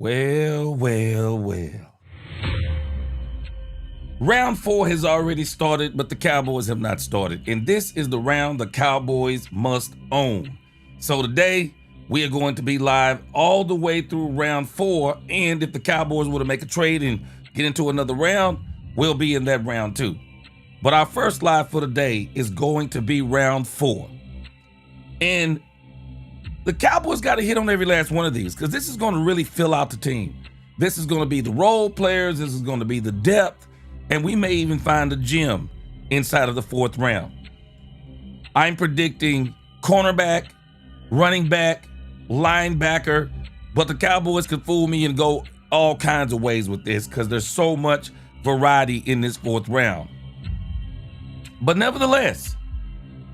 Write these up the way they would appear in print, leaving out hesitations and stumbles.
Well, well, well. Round 4 has already started, but the Cowboys have not started. And this is the round the Cowboys must own. So today, we are going to be live all the way through round 4. And if the Cowboys were to make a trade and get into another round, we'll be in that round too. But our first live for today is going to be round 4. And the Cowboys got to hit on every last one of these because this is going to really fill out the team. This is going to be the role players. This is going to be the depth. And we may even find a gem inside of the 4th round. I'm predicting cornerback, running back, linebacker, but the Cowboys could fool me and go all kinds of ways with this because there's so much variety in this 4th round. But nevertheless,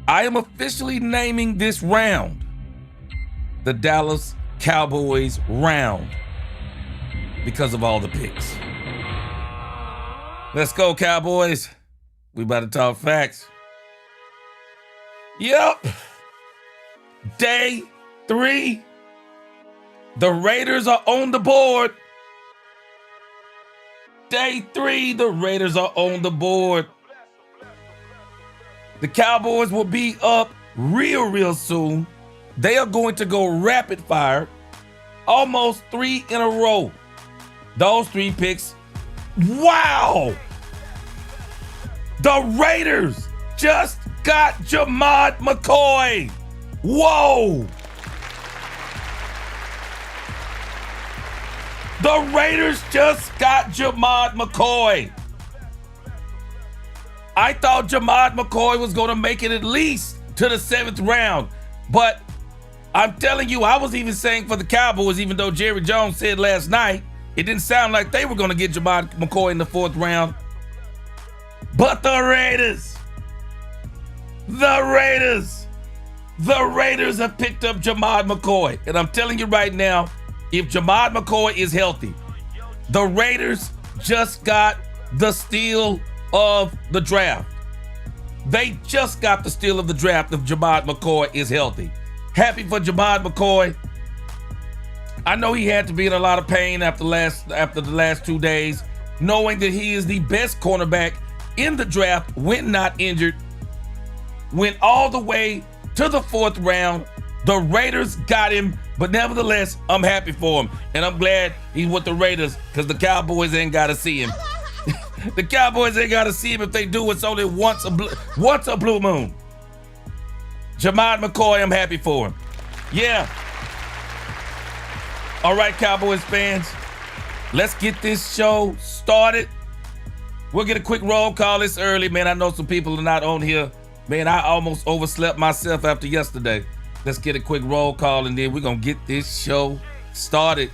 I am officially naming this round the Dallas Cowboys round because of all the picks. Let's go, Cowboys. We about to talk facts. Yep. Day 3. The Raiders are on the board. Day 3, the Raiders are on the board. The Cowboys will be up real soon. They are going to go rapid fire. Almost 3 in a row. Those 3 picks. Wow! The Raiders just got Jamad McCoy. Whoa! The Raiders just got Jamad McCoy. I thought Jamad McCoy was going to make it at least to the 7th round. But I'm telling you, I was even saying for the Cowboys, even though Jerry Jones said last night, it didn't sound like they were going to get Jamad McCoy in the 4th round. But the Raiders have picked up Jamad McCoy. And I'm telling you right now, if Jamad McCoy is healthy, the Raiders just got the steal of the draft. They just got the steal of the draft if Jamad McCoy is healthy. Happy for Jamad McCoy. I know he had to be in a lot of pain after the last 2 days, knowing that he is the best cornerback in the draft when not injured. Went all the way to the 4th round. The Raiders got him, but nevertheless, I'm happy for him. And I'm glad he's with the Raiders because the Cowboys ain't got to see him. The Cowboys ain't got to see him. If they do, it's only once a blue moon. Jamad McCoy, I'm happy for him. Yeah. All right, Cowboys fans, let's get this show started. We'll get a quick roll call this early, man. I know some people are not on here. Man, I almost overslept myself after yesterday. Let's get a quick roll call, and then we're going to get this show started.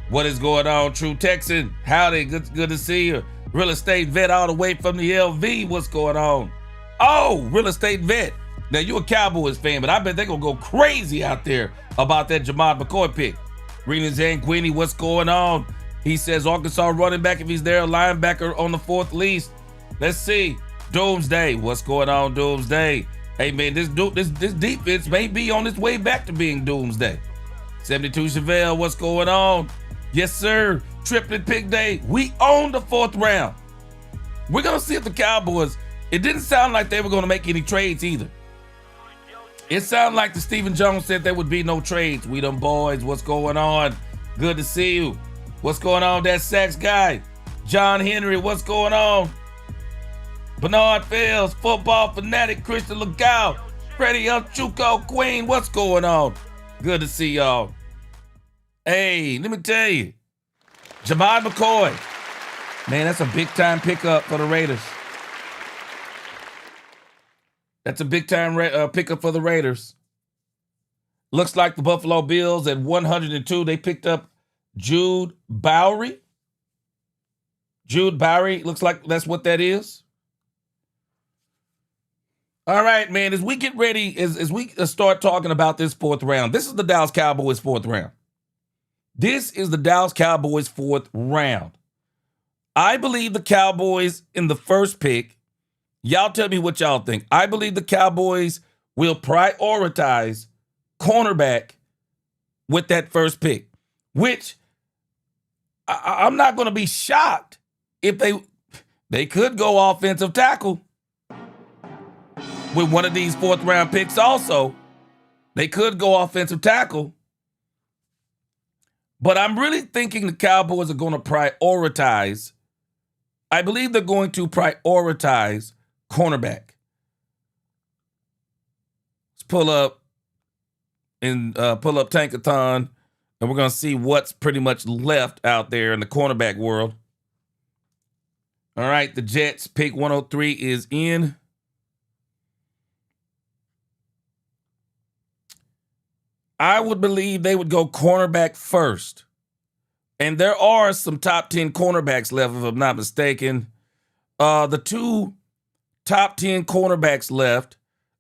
What is going on, True Texan? Howdy, good to see you. Real estate vet all the way from the LV. What's going on? Oh, real estate vet. Now, you a Cowboys fan, but I bet they're going to go crazy out there about that Jamad McCoy pick. Rena Zanquini, what's going on? He says Arkansas running back if he's there, a linebacker on the 4th least. Let's see. Doomsday, what's going on, Doomsday? Hey, man, this defense may be on its way back to being Doomsday. 72 Chevelle, what's going on? Yes, sir. Triplet pick day. We own the 4th round. We're going to see if the Cowboys, it didn't sound like they were going to make any trades either. It sounded like the Stephen Jones said there would be no trades. We them boys, what's going on? Good to see you. What's going on, that Sacks guy? John Henry, what's going on? Bernard Fields, football fanatic, Christian Legal, Freddie El Chuco Queen, what's going on? Good to see y'all. Hey, let me tell you, Jamad McCoy, man, that's a big-time pickup for the Raiders. That's a big-time pickup for the Raiders. Looks like the Buffalo Bills at 102, they picked up Jude Bowery. Jude Bowery, looks like that's what that is. All right, man, as we get ready, as we start talking about this 4th round, this is the Dallas Cowboys 4th round. This is the Dallas Cowboys 4th round. I believe the Cowboys in the first pick, y'all tell me what y'all think. I believe the Cowboys will prioritize cornerback with that first pick. which I'm not going to be shocked if they could go offensive tackle with one of these fourth-round picks also. They could go offensive tackle. But I'm really thinking the Cowboys are going to prioritize. I believe they're going to prioritize cornerback. Let's pull up Tankathon, and we're going to see what's pretty much left out there in the cornerback world. All right, the Jets pick 103 is in. I would believe they would go cornerback first. And there are some top 10 cornerbacks left, if I'm not mistaken. The two top 10 cornerbacks left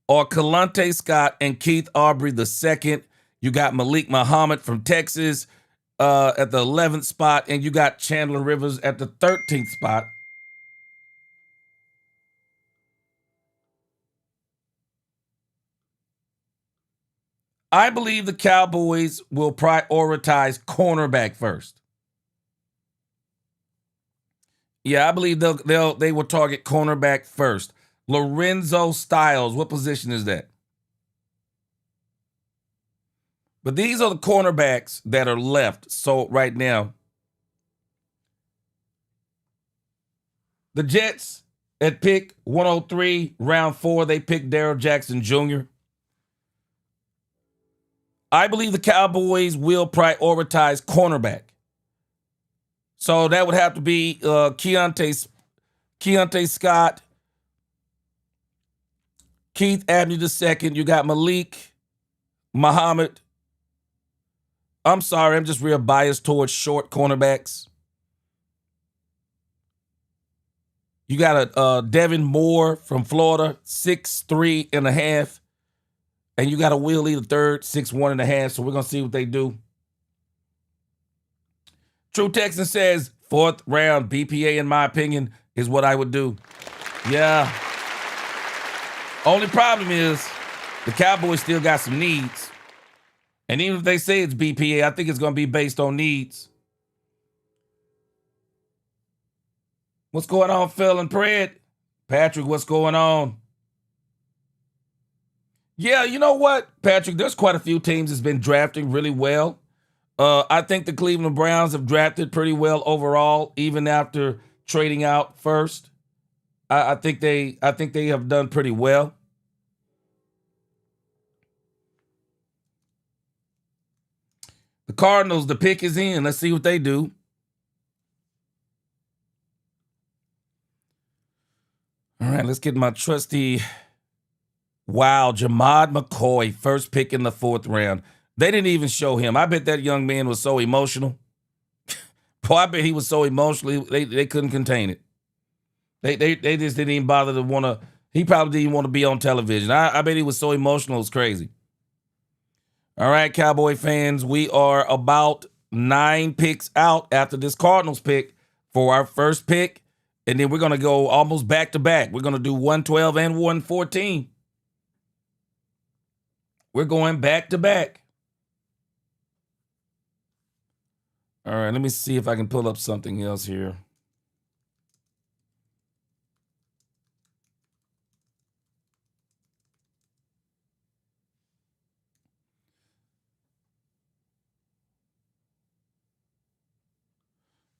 are Kalante Scott and Keith Aubrey II. You got Malik Muhammad from Texas at the 11th spot, and you got Chandler Rivers at the 13th spot. I believe the Cowboys will prioritize cornerback first. Yeah, I believe they will target cornerback first. Lorenzo Styles, what position is that? But these are the cornerbacks that are left. So right now, the Jets at pick 103, round 4, they picked Darrell Jackson Jr. I believe the Cowboys will prioritize cornerback. So that would have to be Keontae Scott, Keith Abney II. You got Malik Muhammad. I'm sorry, I'm just real biased towards short cornerbacks. You got a Devin Moore from Florida, 6'3.5". And you got a Will Lee III, 6'1.5". So we're going to see what they do. True Texan says, 4th round BPA, in my opinion, is what I would do. Yeah. Only problem is the Cowboys still got some needs. And even if they say it's BPA, I think it's going to be based on needs. What's going on, Phil and Pred? Patrick, what's going on? Yeah, you know what, Patrick? There's quite a few teams that's been drafting really well. I think the Cleveland Browns have drafted pretty well overall, even after trading out first. I think they have done pretty well. The Cardinals, the pick is in. Let's see what they do. All right, let's get my trusty. Wow, Jamad McCoy, first pick in the 4th round. They didn't even show him. I bet that young man was so emotional. Boy, I bet he was so emotional, they couldn't contain it. They just didn't even bother to want to. He probably didn't even want to be on television. I bet he was so emotional, it was crazy. All right, Cowboy fans, we are about 9 picks out after this Cardinals pick for our first pick. And then we're going to go almost back to back. We're going to do 112 and 114. We're going back to back. All right, let me see if I can pull up something else here.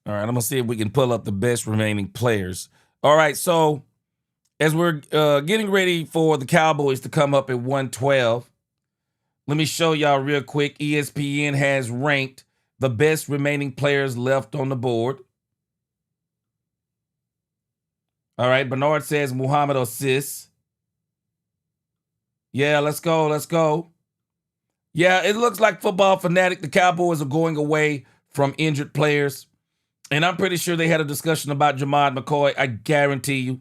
All right, I'm going to see if we can pull up the best remaining players. All right, so as we're getting ready for the Cowboys to come up at 112, let me show y'all real quick. ESPN has ranked the best remaining players left on the board. All right, Bernard says Muhammad Osis. Yeah, let's go, let's go. Yeah, it looks like Football Fanatic. The Cowboys are going away from injured players. And I'm pretty sure they had a discussion about Jamad McCoy. I guarantee you.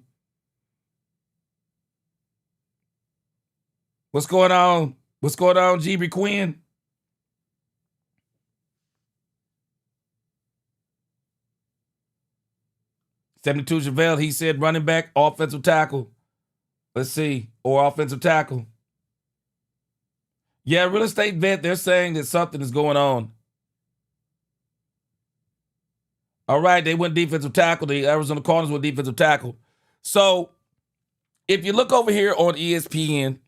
What's going on? What's going on, G.B. Quinn? $72 Javale, he said running back, offensive tackle. Let's see. Or offensive tackle. Yeah, real estate vet, they're saying that something is going on. All right, they went defensive tackle. The Arizona Cardinals went defensive tackle. So if you look over here on ESPN,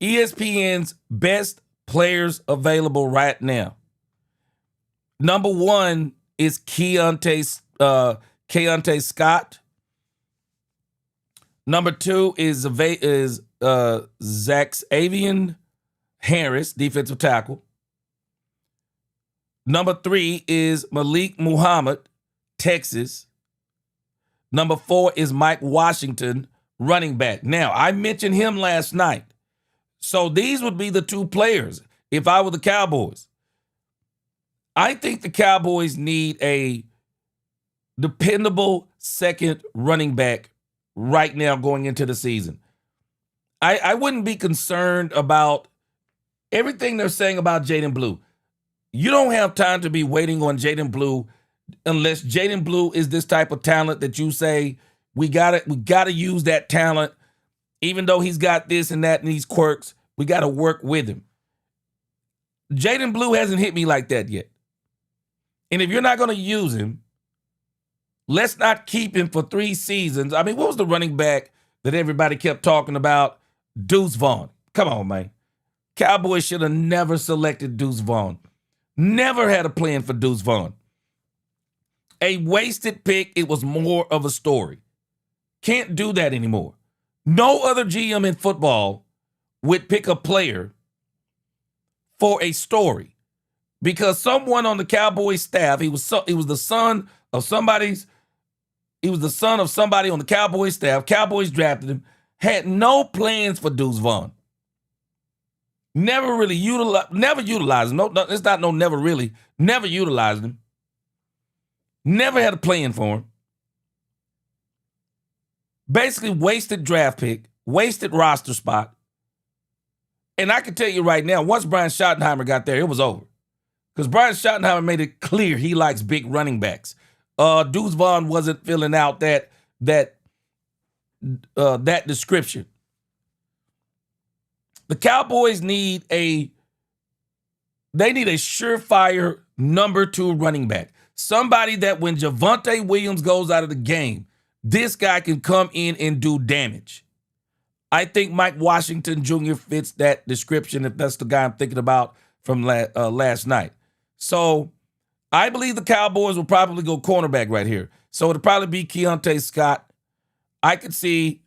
ESPN's best players available right now. Number one is Keontae Scott. Number two is Xavier Harris, defensive tackle. Number three is Malik Muhammad, Texas. Number four is Mike Washington, running back. Now, I mentioned him last night. So these would be the two players if I were the Cowboys. I think the Cowboys need a dependable second running back right now going into the season. I wouldn't be concerned about everything they're saying about Jaden Blue. You don't have time to be waiting on Jaden Blue unless Jaden Blue is this type of talent that you say, we gotta use that talent, even though he's got this and that and these quirks, we gotta work with him. Jaden Blue hasn't hit me like that yet. And if you're not gonna use him, let's not keep him for 3 seasons. I mean, what was the running back that everybody kept talking about? Deuce Vaughn. Come on, man. Cowboys should have never selected Deuce Vaughn. Never had a plan for Deuce Vaughn. A wasted pick. It was more of a story. Can't do that anymore. No other GM in football would pick a player for a story because someone on the Cowboys staff, he was the son of somebody on the Cowboys staff. Cowboys drafted him, had no plans for Deuce Vaughn. Never really utilized him. No, it's not never really. Never utilized him. Never had a plan for him. Basically wasted draft pick, wasted roster spot. And I can tell you right now, once Brian Schottenheimer got there, it was over. Because Brian Schottenheimer made it clear he likes big running backs. Deuce Vaughn wasn't filling out that description. The Cowboys need a surefire number 2 running back. Somebody that when Javonte Williams goes out of the game, this guy can come in and do damage. I think Mike Washington Jr. fits that description if that's the guy I'm thinking about from last night. So I believe the Cowboys will probably go cornerback right here. So it'll probably be Keontae Scott. I could see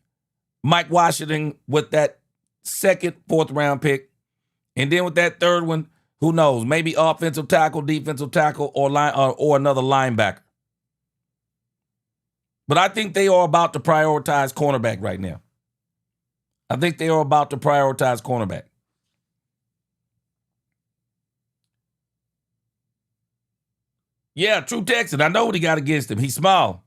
Mike Washington with that second, 4th round pick. And then with that third one, who knows? Maybe offensive tackle, defensive tackle, or another linebacker. But I think they are about to prioritize cornerback right now. I think they are about to prioritize cornerback. Yeah, true Texan. I know what he got against him. He's small.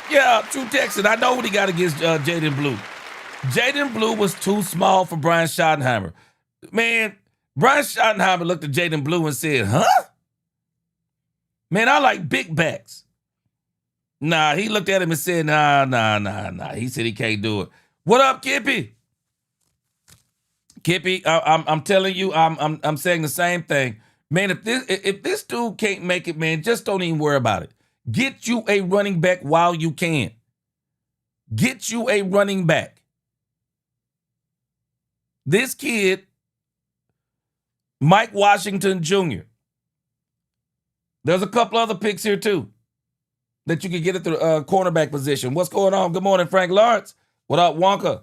Yeah, true Texan. I know what he got against Jaden Blue. Jaden Blue was too small for Brian Schottenheimer. Man, Brian Schottenheimer looked at Jaden Blue and said, huh? Man, I like big backs. Nah, he looked at him and said, nah. He said he can't do it. What up, Kippy? Kippy, I'm telling you, I'm saying the same thing. Man, if this dude can't make it, man, just don't even worry about it. Get you a running back while you can. Get you a running back. This kid, Mike Washington Jr. There's a couple other picks here too that you can get at the cornerback position. What's going on? Good morning, Frank Lawrence. What up, Wonka?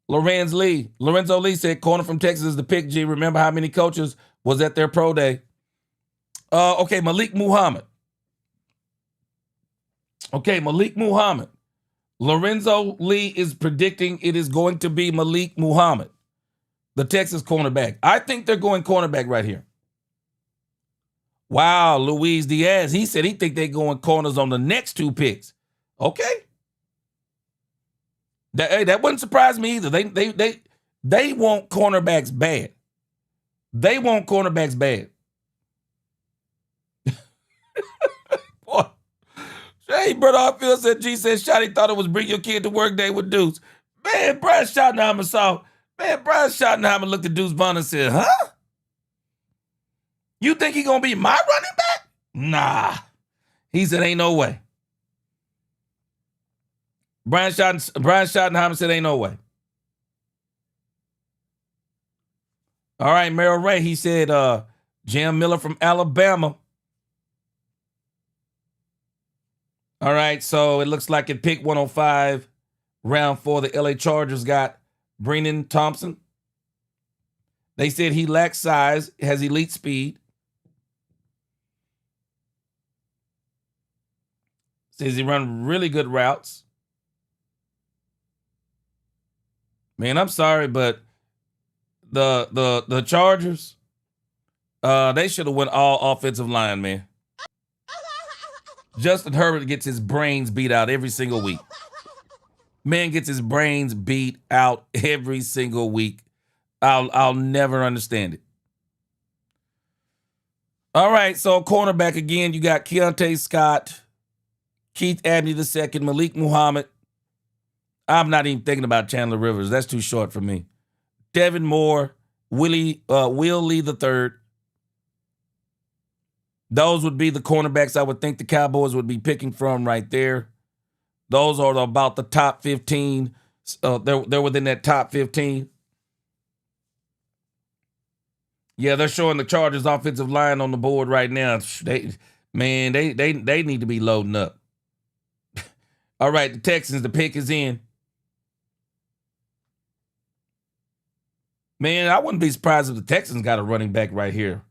Lorenzo Lee said corner from Texas is the pick, G. Remember how many coaches was at their pro day? Okay, Malik Muhammad. Lorenzo Lee is predicting it is going to be Malik Muhammad, the Texas cornerback. I think they're going cornerback right here. Wow, Luis Diaz. He said he think they're going corners on the next 2 picks. Okay. That wouldn't surprise me either. They want cornerbacks bad. They want cornerbacks bad. Boy. Hey, brother Harfield said, G said, Shotty thought it was bring your kid to work day with Deuce. Man, Brian Schottenheimer looked at Deuce Vaughn and said, huh? You think he gonna be my running back? Nah. He said, ain't no way. Brian Schottenheimer said, ain't no way. All right, Merrill Ray, he said, Jam Miller from Alabama. All right, so it looks like at pick 105, round 4, the LA Chargers got Brennan Thompson. They said he lacks size, has elite speed. Says he run really good routes. Man, I'm sorry, but the Chargers, they should have went all offensive line, man. Justin Herbert gets his brains beat out every single week. Man gets his brains beat out every single week. I'll never understand it. All right, so cornerback again, you got Keontae Scott, Keith Abney II, Malik Muhammad. I'm not even thinking about Chandler Rivers. That's too short for me. Devin Moore, Will Lee III. Those would be the cornerbacks I would think the Cowboys would be picking from right there. Those are about the top 15. They're within that top 15. Yeah, they're showing the Chargers offensive line on the board right now. They need to be loading up. All right, the Texans, the pick is in. Man, I wouldn't be surprised if the Texans got a running back right here.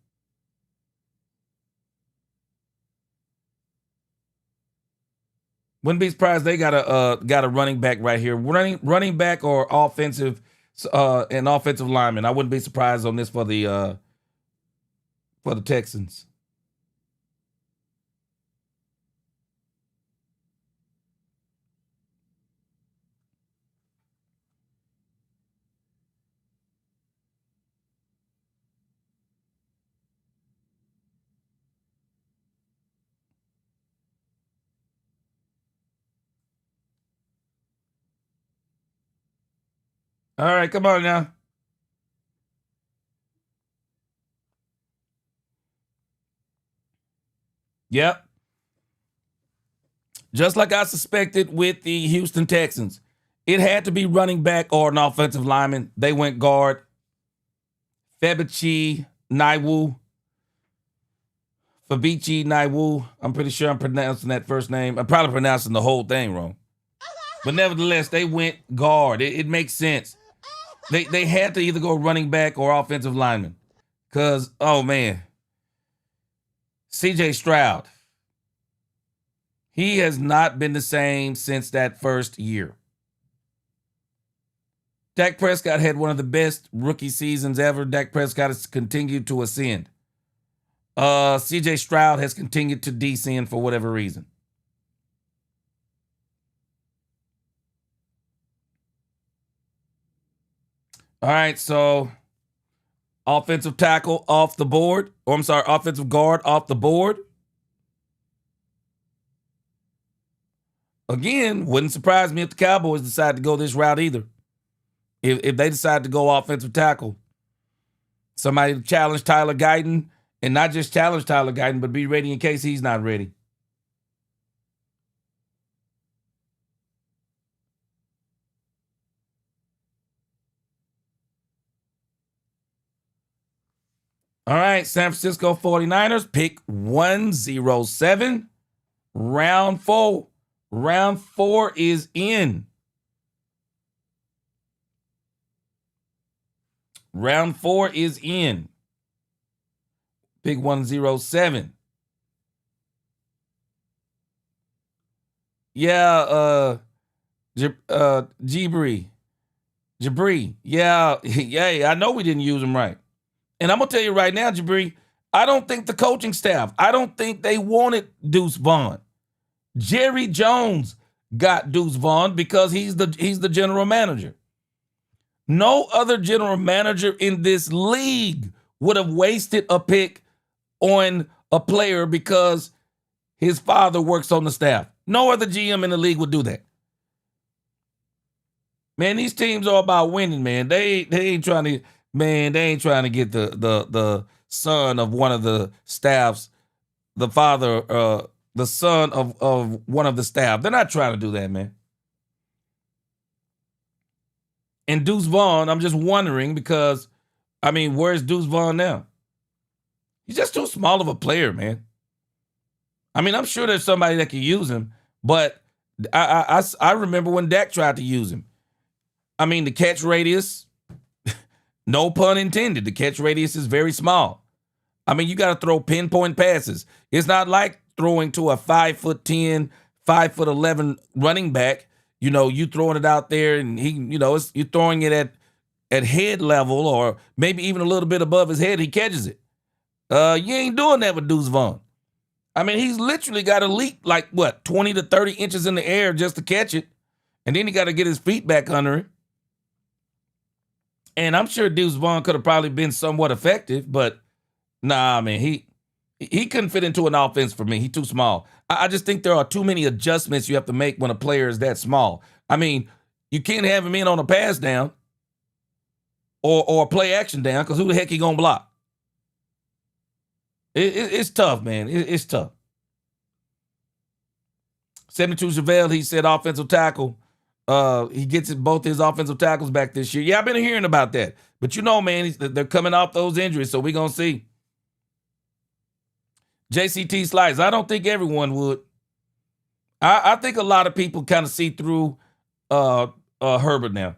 Wouldn't be surprised they got a running back right here. Running back or offensive an offensive lineman. I wouldn't be surprised on this for the Texans. All right, come on now. Yep. Just like I suspected with the Houston Texans. It had to be running back or an offensive lineman. They went guard. Fabichi Naiwu. I'm pretty sure I'm pronouncing that first name. I'm probably pronouncing the whole thing wrong. But nevertheless, they went guard. It makes sense. They had to either go running back or offensive lineman. Because, oh man, C.J. Stroud, he has not been the same since that first year. Dak Prescott had one of the best rookie seasons ever. Dak Prescott has continued to ascend. C.J. Stroud has continued to descend for whatever reason. All right, so offensive tackle off the board. Offensive guard off the board. Again, wouldn't surprise me if the Cowboys decide to go this route either. If they decide to go offensive tackle. Somebody to challenge Tyler Guyton, and not just challenge Tyler Guyton, but be ready in case he's not ready. All right, San Francisco 49ers, pick 107, round 4. Round 4 is in. Round 4 is in. Pick 107. Yeah, Jabri. Yeah, I know we didn't use him right. And I'm going to tell you right now, Jabri, I don't think the coaching staff, I don't think they wanted Deuce Vaughn. Jerry Jones got Deuce Vaughn because he's the general manager. No other general manager in this league would have wasted a pick on a player because his father works on the staff. No other GM in the league would do that. Man, these teams are about winning, man. They ain't trying to, man, they ain't trying to get the son of one of the staffs, the son of one of the staff. They're not trying to do that, man. And Deuce Vaughn, I'm just wondering because, I mean, where's Deuce Vaughn now? He's just too small of a player, man. I mean, I'm sure there's somebody that can use him, but I remember when Dak tried to use him. I mean, the catch radius, no pun intended, the catch radius is very small. I mean, you got to throw pinpoint passes. It's not like throwing to a 5'10", 5'11" running back. You know, you throwing it out there and he, you know, you're throwing it at head level or maybe even a little bit above his head. He catches it. You ain't doing that with Deuce Vaughn. I mean, he's literally got to leap like, 20 to 30 inches in the air just to catch it. And then he got to get his feet back under it. And I'm sure Deuce Vaughn could have probably been somewhat effective, but nah, man, he couldn't fit into an offense for me. He's too small. I just think there are too many adjustments you have to make when a player is that small. I mean, you can't have him in on a pass down or a play action down because who the heck he gonna block? It's tough, man. It's tough. 72 Javale, he said offensive tackle. He gets both his offensive tackles back this year. Yeah, I've been hearing about that. But you know, man, they're coming off those injuries, so we're going to see. JCT Slice, I don't think everyone would. I think a lot of people kind of see through Herbert now.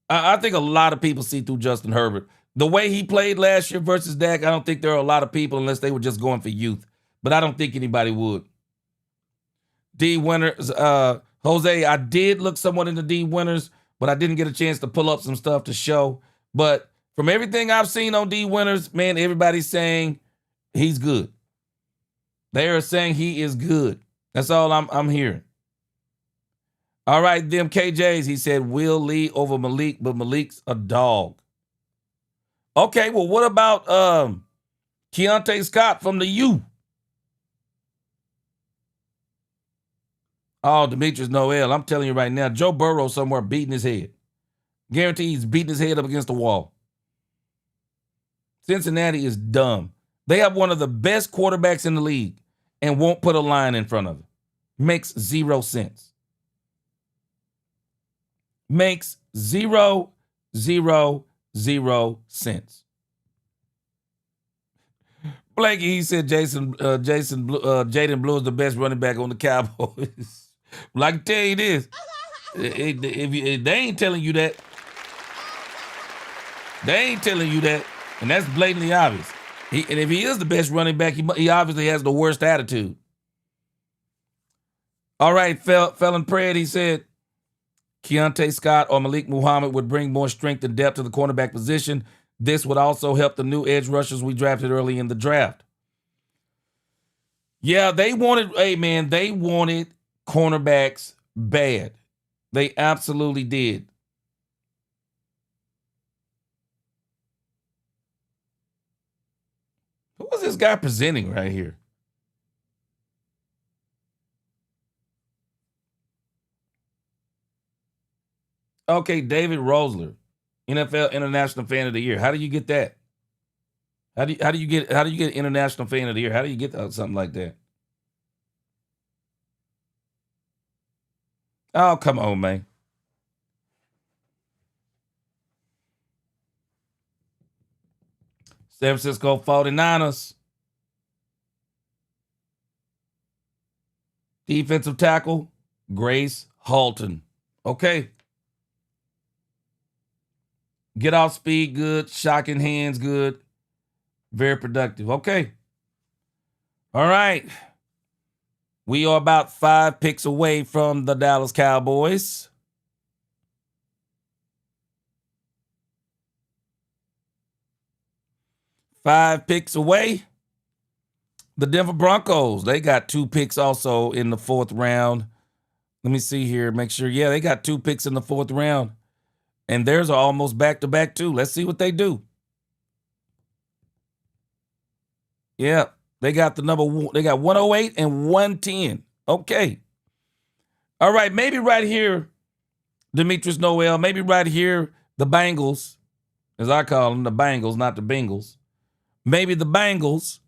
I think a lot of people see through Justin Herbert. The way he played last year versus Dak, I don't think there are a lot of people unless they were just going for youth. But I don't think anybody would. D Winters, Jose, I did look somewhat into D Winters, but I didn't get a chance to pull up some stuff to show. But from everything I've seen on D Winters, man, everybody's saying he's good. They are saying he is good. That's all I'm hearing. All right, them KJs, he said Will Lee over Malik, but Malik's a dog. Okay, well, what about Keontae Scott from the U? Oh, Demetrius Noel, I'm telling you right now, Joe Burrow somewhere beating his head. Guarantee he's beating his head up against the wall. Cincinnati is dumb. They have one of the best quarterbacks in the league and won't put a line in front of it. Makes 0 sense. Makes 0 sense. Blakey, he said Jaden Blue is the best running back on the Cowboys. Well, I can tell you this. If they ain't telling you that. They ain't telling you that. And that's blatantly obvious. And if he is the best running back, he obviously has the worst attitude. All right, Felon Pratt, he said Keontae Scott or Malik Muhammad would bring more strength and depth to the cornerback position. This would also help the new edge rushers we drafted early in the draft. Yeah, they wanted cornerbacks bad. They absolutely did. Who was this guy presenting right here? Okay, David Rosler, NFL International Fan of the Year. How do you get that? How do you get International Fan of the Year? How do you get something like that? Oh, come on, man. San Francisco 49ers. Defensive tackle, Grace Halton. Okay. Get off speed, good. Shocking hands, good. Very productive. Okay. All right. We are about 5 picks away from the Dallas Cowboys. Five picks away. The Denver Broncos, they got 2 picks also in the 4th round. Let me see here, make sure. Yeah, they got 2 picks in the 4th round. And theirs are almost back-to-back, too. Let's see what they do. Yeah, they got the they got 108 and 110. Okay. All right, maybe right here, Demetrius Noel, maybe right here, the Bengals, as I call them, the Bengals, not the Bengals. Maybe the Bengals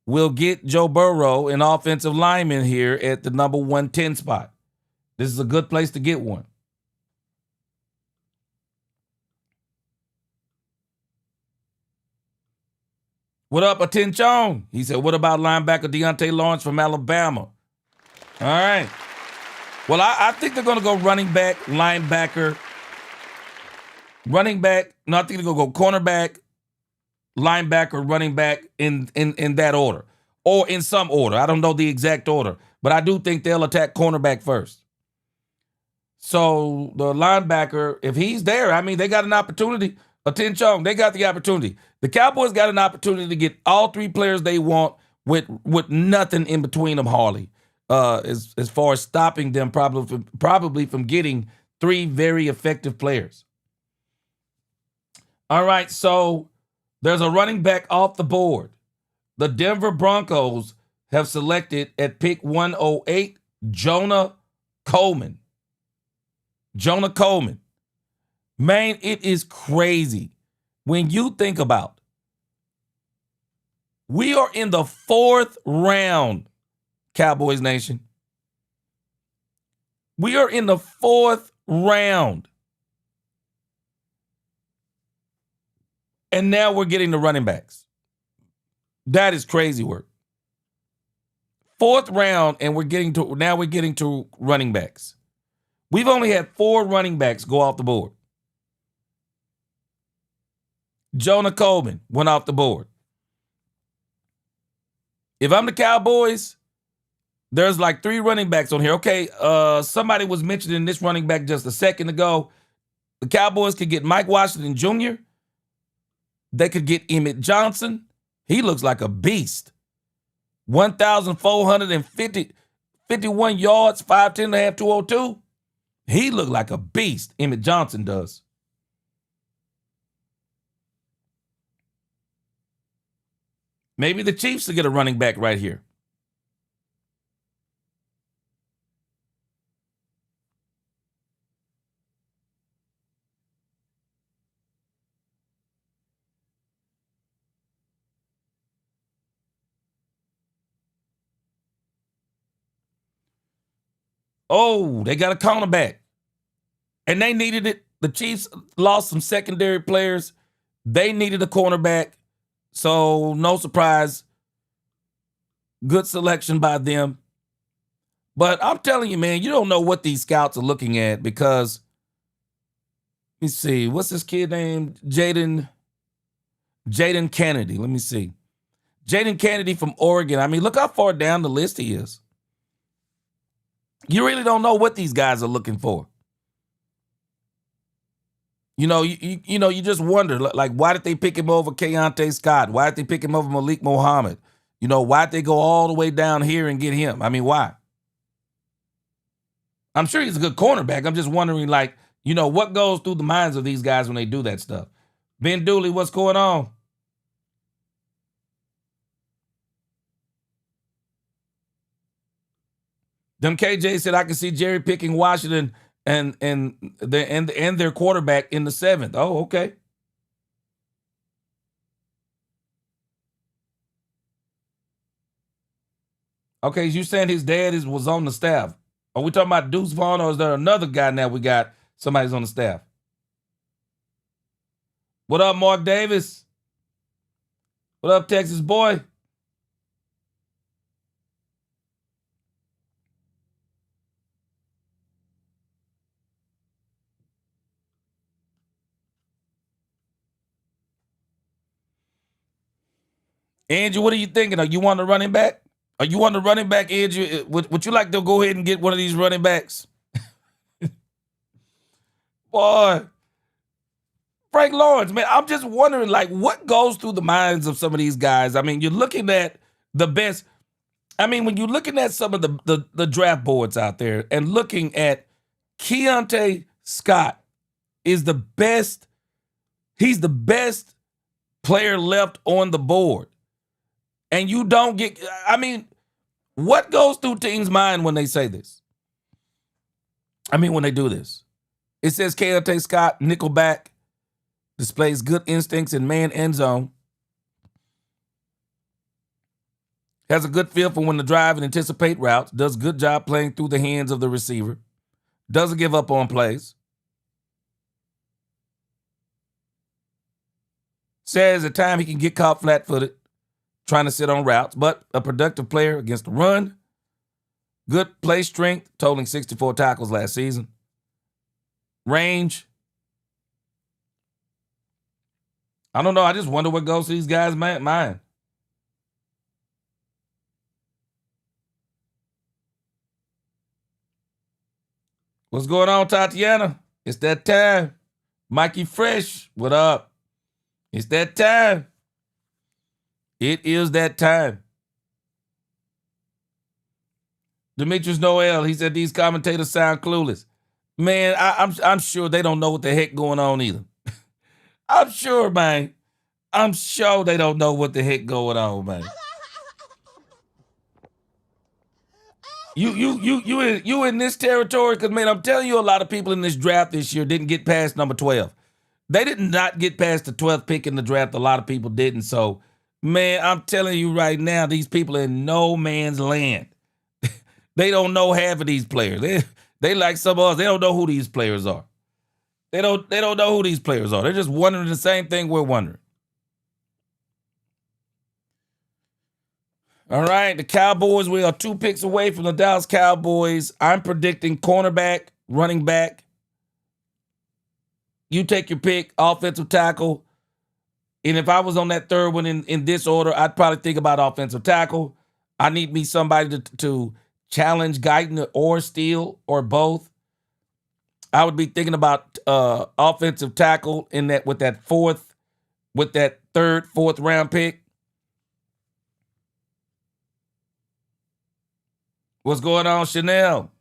will get Joe Burrow, an offensive lineman, here at the number 110 spot. This is a good place to get one. What up, Attention? He said, what about linebacker Deontay Lawrence from Alabama? All right. Well, I think they're going to go running back, linebacker, running back. No, I think they're going to go cornerback, linebacker, running back in that order, or in some order. I don't know the exact order, but I do think they'll attack cornerback first. So the linebacker, if he's there, I mean, they got an opportunity. Attention, they got the opportunity. The Cowboys got an opportunity to get all three players they want with nothing in between them, Harley, as far as stopping them probably from getting three very effective players. All right, so there's a running back off the board. The Denver Broncos have selected at pick 108, Jonah Coleman. Jonah Coleman. Man, it is crazy when you think about we are in the 4th round, Cowboys Nation. We are in the 4th round. And now we're getting the running backs. That is crazy work. 4th round, and we're getting to running backs. We've only had 4 running backs go off the board. Jonah Coleman went off the board. If I'm the Cowboys, there's like 3 running backs on here. Okay, somebody was mentioning this running back just a second ago. The Cowboys could get Mike Washington Jr. They could get Emmett Johnson. He looks like a beast. 1,451 yards, 5'10 and a half, 202. He looked like a beast. Emmett Johnson does. Maybe the Chiefs will get a running back right here. Oh, they got a cornerback. And they needed it. The Chiefs lost some secondary players. They needed a cornerback. So, no surprise. Good selection by them. But I'm telling you, man, you don't know what these scouts are looking at because, let me see, what's this kid named? Jaden Kennedy. Let me see. Jaden Kennedy from Oregon. I mean, look how far down the list he is. You really don't know what these guys are looking for. You know, you just wonder, like, why did they pick him over Keontae Scott? Why did they pick him over Malik Muhammad? You know, why did they go all the way down here and get him? I mean, why? I'm sure he's a good cornerback. I'm just wondering, like, you know, what goes through the minds of these guys when they do that stuff. Ben Dooley, what's going on? Them KJ said I can see Jerry picking Washington and their quarterback in the 7th. Oh, okay. Okay, you saying his dad was on the staff? Are we talking about Deuce Vaughn, or is there another guy now we got somebody's on the staff? What up, Mark Davis? What up, Texas boy? Andrew, what are you thinking? Are you want a running back? Are you want a running back, Andrew? Would you like to go ahead and get one of these running backs? Boy, Frank Lawrence, man, I'm just wondering, like, what goes through the minds of some of these guys? I mean, you're looking at the best. I mean, when you're looking at some of the draft boards out there and looking at Keontae Scott is the best. He's the best player left on the board. And you don't get, I mean, what goes through teams' mind when they say this? I mean, when they do this. It says Keontae Scott, nickelback, displays good instincts in man and zone. Has a good feel for when to drive and anticipate routes. Does a good job playing through the hands of the receiver. Doesn't give up on plays. Says at times he can get caught flat-footed trying to sit on routes, but a productive player against the run. Good play strength, totaling 64 tackles last season. Range. I don't know. I just wonder what goes through these guys' mind. What's going on, Tatiana? It's that time. Mikey Fresh, what up? It's that time. It is that time. Demetrius Noel, he said these commentators sound clueless. Man, I'm sure they don't know what the heck going on either. I'm sure, man. I'm sure they don't know what the heck going on, man. You in this territory? Because, man, I'm telling you, a lot of people in this draft this year didn't get past number 12. They did not get past the 12th pick in the draft. A lot of people didn't. So, man, I'm telling you right now, these people are in no man's land. They don't know half of these players. They like some of us. They don't know who these players are. They don't know who these players are. They're just wondering the same thing we're wondering. All right, the Cowboys, we are 2 picks away from the Dallas Cowboys. I'm predicting cornerback, running back. You take your pick, offensive tackle. And if I was on that third one in this order, I'd probably think about offensive tackle. I need me somebody to challenge Guyton or Steele or both. I would be thinking about offensive tackle in that with that third, fourth round pick. What's going on, Chanel?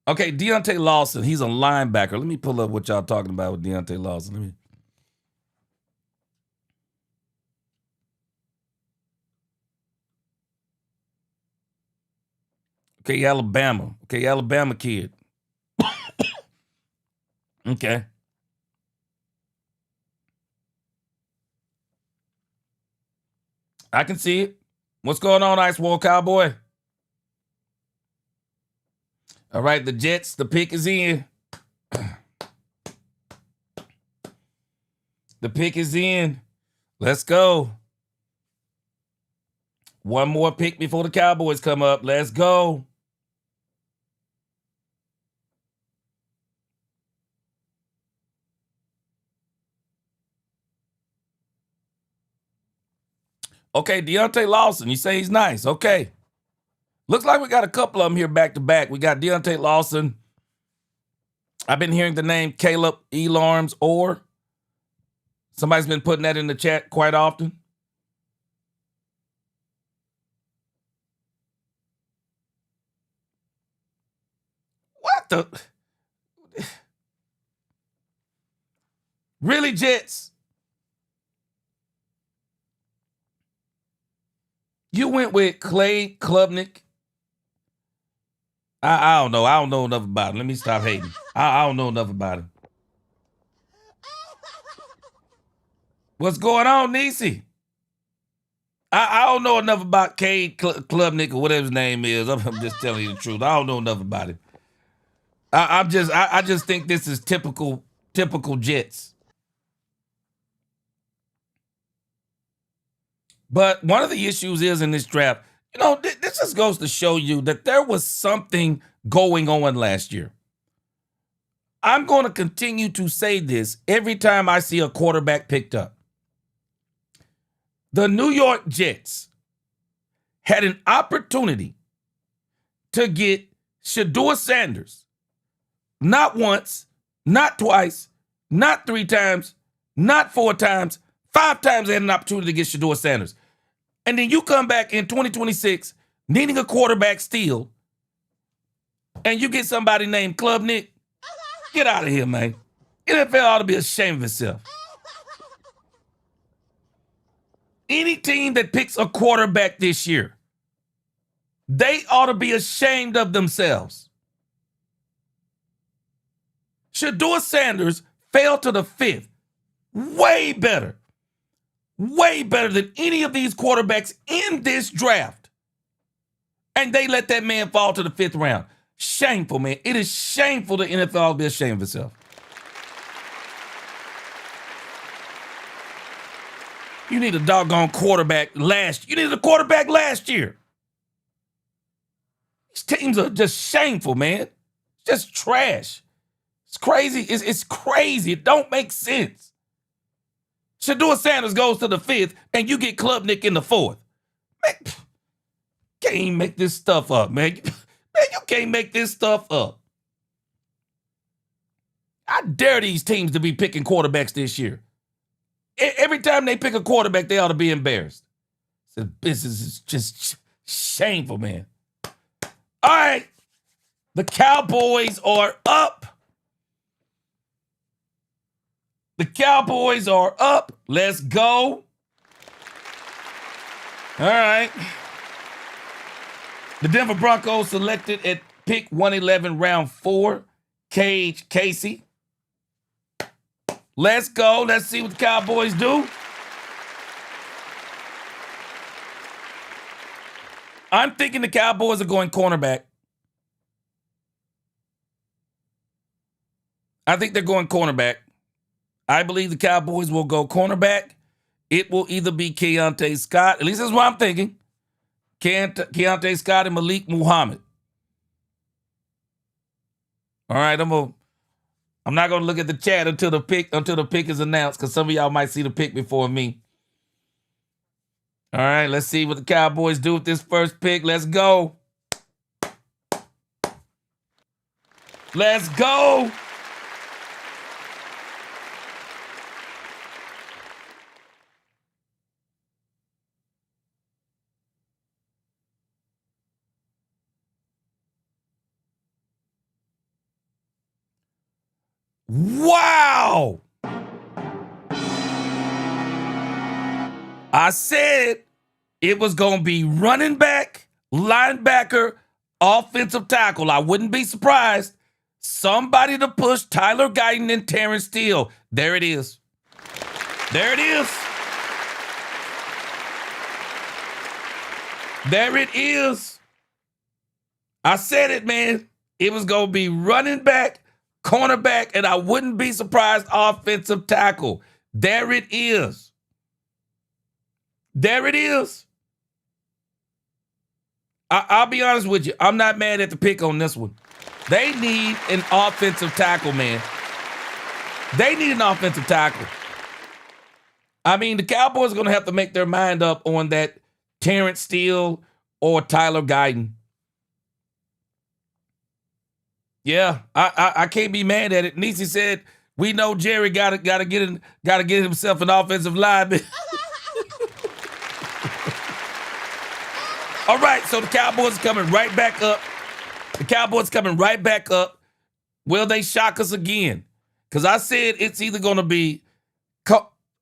Okay, Deontay Lawson, he's a linebacker. Let me pull up what y'all talking about with Deontay Lawson. Okay, Alabama. Okay, Alabama kid. Okay. I can see it. What's going on, Ice Wall Cowboy? All right, the Jets, the pick is in. The pick is in. Let's go. One more pick before the Cowboys come up. Let's go. Okay, Deontay Lawson. You say he's nice. Okay. Looks like we got a couple of them here back to back. We got Deontay Lawson. I've been hearing the name Caleb Elarms, or somebody's been putting that in the chat quite often. What the? Really, Jets? You went with Clay Klubnik. I don't know. I don't know enough about him. Let me stop hating. I don't know enough about him. What's going on, Niecy? I don't know enough about Cade Klubnik or whatever his name is. I'm just telling you the truth. I don't know enough about him. I just think this is typical Jets. But one of the issues is in this draft, this just goes to show you that there was something going on last year. I'm going to continue to say this every time I see a quarterback picked up. The New York Jets had an opportunity to get Shedeur Sanders not once, not twice, not 3 times, not 4 times, 5 times they had an opportunity to get Shedeur Sanders. And then you come back in 2026 needing a quarterback still, and you get somebody named Klubnik. Get out of here, man. NFL ought to be ashamed of itself. Any team that picks a quarterback this year, they ought to be ashamed of themselves. Shedeur Sanders fell to the 5th. Way better than any of these quarterbacks in this draft. And they let that man fall to the 5th round. Shameful, man. It is shameful. The NFL be ashamed of itself. You need a doggone quarterback you needed a quarterback last year. These teams are just shameful, man. Just trash. It's crazy. It's crazy. It don't make sense. Shedeur Sanders goes to the 5th, and you get Klubnik in the 4th. Man, can't make this stuff up, man. Man, you can't make this stuff up. I dare these teams to be picking quarterbacks this year. Every time they pick a quarterback, they ought to be embarrassed. This business is just shameful, man. All right. The Cowboys are up. The Cowboys are up. Let's go. All right. The Denver Broncos selected at pick 111, round 4, Casey. Let's go. Let's see what the Cowboys do. I'm thinking the Cowboys are going cornerback. I think they're going cornerback. I believe the Cowboys will go cornerback. It will either be Keontae Scott. At least that's what I'm thinking. Keontae Scott and Malik Muhammad. All right, I'm not gonna look at the chat until the pick is announced, because some of y'all might see the pick before me. All right, let's see what the Cowboys do with this first pick. Let's go. Let's go. Wow. I said it was going to be running back, linebacker, offensive tackle. I wouldn't be surprised. Somebody to push Tyler Guyton and Terrence Steele. There it is. There it is. There it is. I said it, man. It was going to be running back, cornerback, and I wouldn't be surprised offensive tackle. There it is. There it is. I'll be honest with you. I'm not mad at the pick on this one. They need an offensive tackle, man. They need an offensive tackle. I mean, the Cowboys are going to have to make their mind up on that Terrence Steele or Tyler Guyton. Yeah, I can't be mad at it. Niecy said, "We know Jerry gotta get himself an offensive lineman." All right, so the Cowboys are coming right back up. The Cowboys coming right back up. Will they shock us again? Because I said it's either going to be.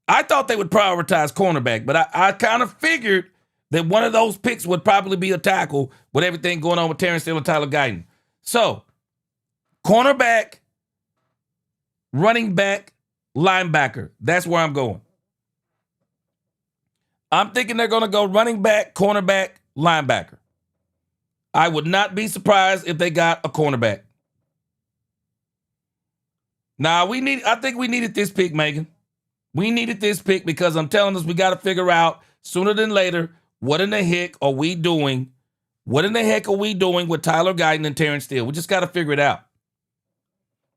I thought they would prioritize cornerback, but I kind of figured that one of those picks would probably be a tackle with everything going on with Terrence Steele and Tyler Guyton. So, cornerback, running back, linebacker. That's where I'm going. I'm thinking they're going to go running back, cornerback, linebacker. I would not be surprised if they got a cornerback. Now, I think we needed this pick, Megan. We needed this pick because I'm telling us we got to figure out sooner than later, what in the heck are we doing? What in the heck are we doing with Tyler Guyton and Terrence Steele? We just got to figure it out.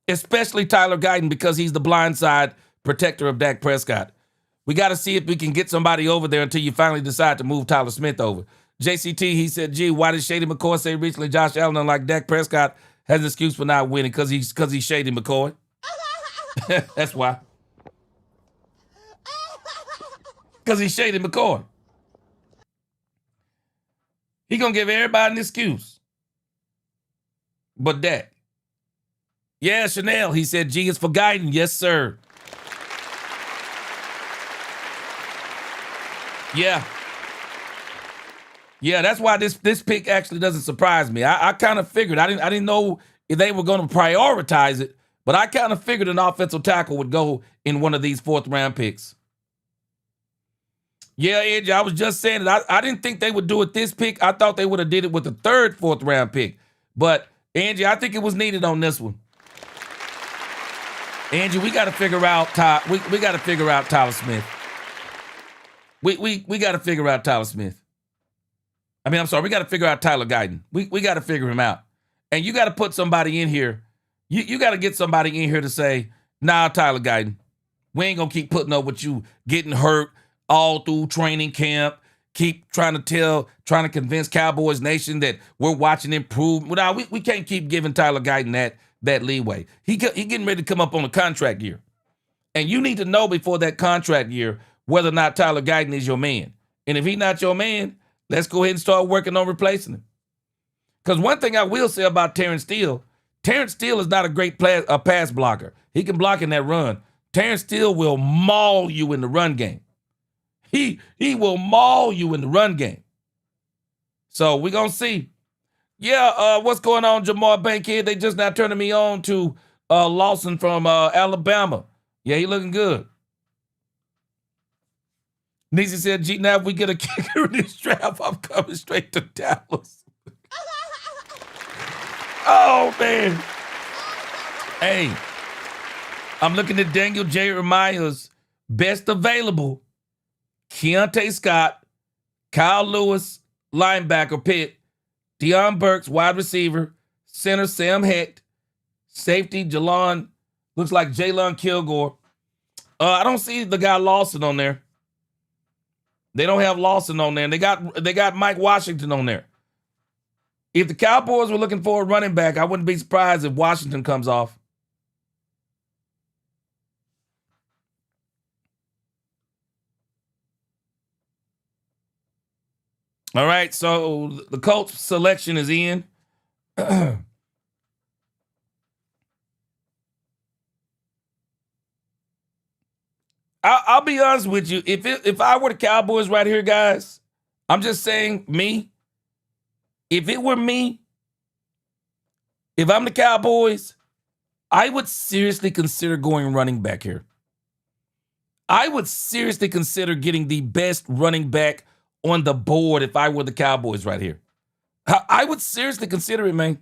Especially Tyler Guyton, because he's the blindside protector of Dak Prescott. We got to see if we can get somebody over there until you finally decide to move Tyler Smith over. JCT, he said, "Gee, why did Shady McCoy say recently Josh Allen, unlike Dak Prescott, has an excuse for not winning? Because he's Shady McCoy." That's why. Because he's Shady McCoy. He gonna give everybody an excuse. But Dak. Yeah, Chanel, he said, "G is for Guyton." Yes, sir. Yeah. Yeah, that's why this pick actually doesn't surprise me. I kind of figured. I didn't know if they were going to prioritize it, But I kind of figured an offensive tackle would go in one of these 4th-round picks. Yeah, Edge, I was just saying it. I didn't think they would do it this pick. I thought they would have did it with the 3rd, 4th-round pick. But, Angie, I think it was needed on this one. Angie, we got to figure out we got to figure out Tyler Smith. We got to figure out Tyler Smith. I mean, I'm sorry, we got to figure out Tyler Guyton. We got to figure him out. And you got to put somebody in here. You got to get somebody in here to say, nah, Tyler Guyton, we ain't going to keep putting up with you getting hurt all through training camp. Keep trying to convince Cowboys Nation that we're watching improve. Well, we can't keep giving Tyler Guyton that leeway. He getting ready to come up on a contract year. And you need to know before that contract year whether or not Tyler Guyton is your man. And if he's not your man, let's go ahead and start working on replacing him. Because one thing I will say about Terrence Steele is not a great pass blocker. He can block in that run. Terrence Steele will maul you in the run game. He will maul you in the run game. So we're going to see. Yeah, what's going on, Jamar Bankhead? They just now turning me on to Lawson from Alabama. Yeah, he looking good. Nisi said, G, now if we get a kicker in this draft, I'm coming straight to Dallas. Oh, man. Hey, I'm looking at Daniel Jeremiah's best available. Keontae Scott, Kyle Lewis, linebacker, Pitt, Deion Burks, wide receiver, center, Sam Hecht, safety, looks like Jalen Kilgore. I don't see the guy Lawson on there. They don't have Lawson on there. And they got Mike Washington on there. If the Cowboys were looking for a running back, I wouldn't be surprised if Washington comes off. All right, so the Colts selection is in. I'll be honest with you. If I were the Cowboys right here, guys, I'm just saying me. If it were me, if I'm the Cowboys, I would seriously consider going running back here. I would seriously consider getting the best running back on the board if I were the Cowboys right here. I would seriously consider it, man.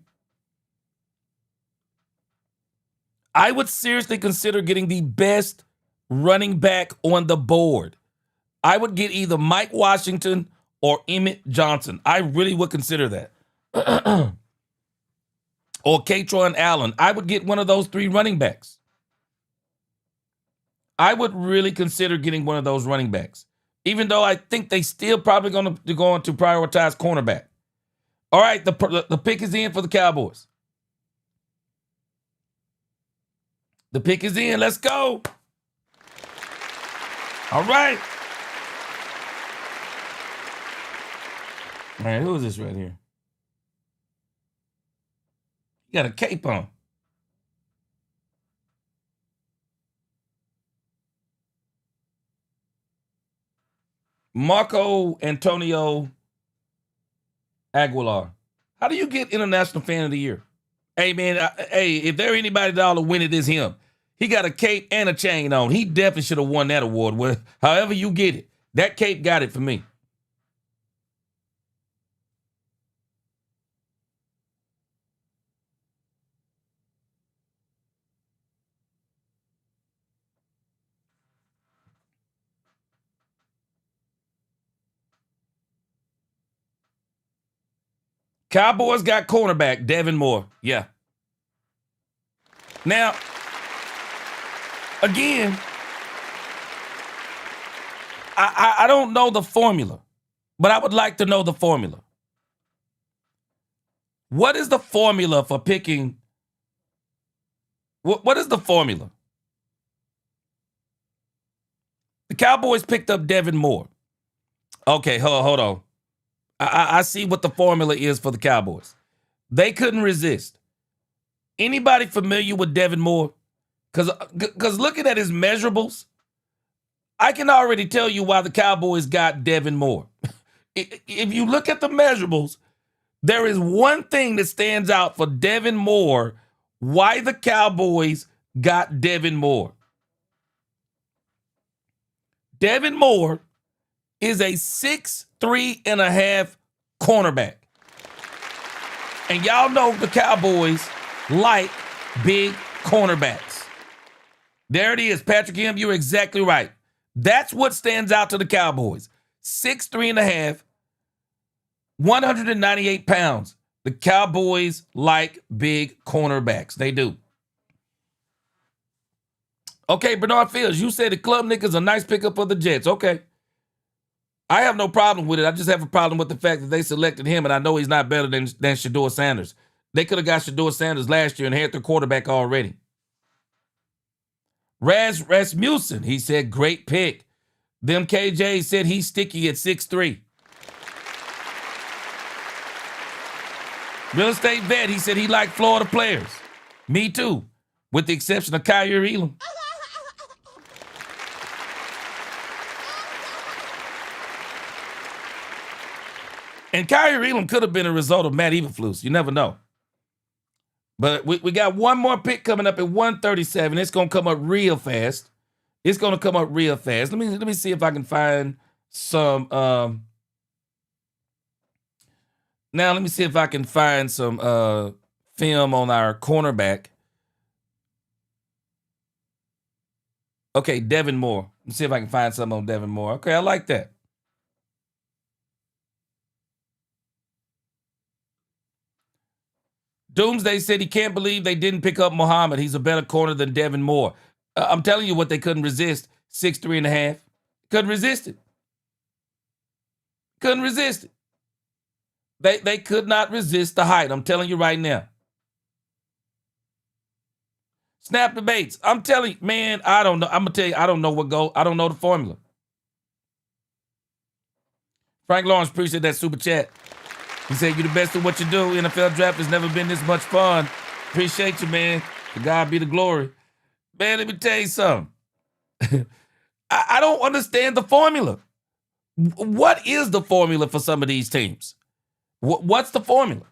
I would seriously consider getting the best running back on the board. I would get either Mike Washington or Emmett Johnson. I really would consider that. Or Katron Allen. I would get one of those 3 running backs. I would really consider getting one of those running backs. Even though I think they still probably going to go on to prioritize cornerback. All right, the pick is in for the Cowboys. The pick is in. Let's go. All right. All right, who is this right here? You got a cape on. Marco Antonio Aguilar. How do you get International Fan of the Year? Hey, man, if there anybody that ought to win it, is him. He got a cape and a chain on. He definitely should have won that award. Well, however you get it, that cape got it for me. Cowboys got cornerback Devin Moore. Yeah. Now, again, I don't know the formula, but I would like to know the formula. What is the formula for picking? What is the formula? The Cowboys picked up Devin Moore. Okay, hold on. I see what the formula is for the Cowboys. They couldn't resist. Anybody familiar with Devin Moore? Because looking at his measurables, I can already tell you why the Cowboys got Devin Moore. If you look at the measurables, there is one thing that stands out for Devin Moore, why the Cowboys got Devin Moore. Devin Moore is a 6'3.5" cornerback. And y'all know the Cowboys like big cornerbacks. There it is, Patrick M. You're exactly right. That's what stands out to the Cowboys. 6'3.5", 198 pounds. The Cowboys like big cornerbacks. They do. Okay, Bernard Fields, you said the Club Nick is a nice pickup for the Jets. Okay. I have no problem with it. I just have a problem with the fact that they selected him, and I know he's not better than Shedeur Sanders. They could have got Shedeur Sanders last year and had their quarterback already. Rasmussen, he said, great pick. Them KJ said he's sticky at 6'3". Real estate vet, he said he liked Florida players. Me too, with the exception of Kyrie Elam. And Kyrie Elam could have been a result of Matt Eberflus. You never know. But we got one more pick coming up at 137. It's going to come up real fast. It's going to come up real fast. Let me see if I can find some. Now let me see if I can find some film on our cornerback. Okay, Devin Moore. Let me see if I can find something on Devin Moore. Okay, I like that. Doomsday said he can't believe they didn't pick up Muhammad. He's a better corner than Devin Moore. I'm telling you what they couldn't resist. 6'3.5". Couldn't resist it. Couldn't resist it. They could not resist the height. I'm telling you right now. Snap debates. I'm telling you, man, I don't know. I'm going to tell you, I don't know what goal. I don't know the formula. Frank Lawrence, appreciate that super chat. He said, you're the best at what you do. NFL draft has never been this much fun. Appreciate you, man. To God be the glory. Man, let me tell you something. I don't understand the formula. What is the formula for some of these teams? What's the formula?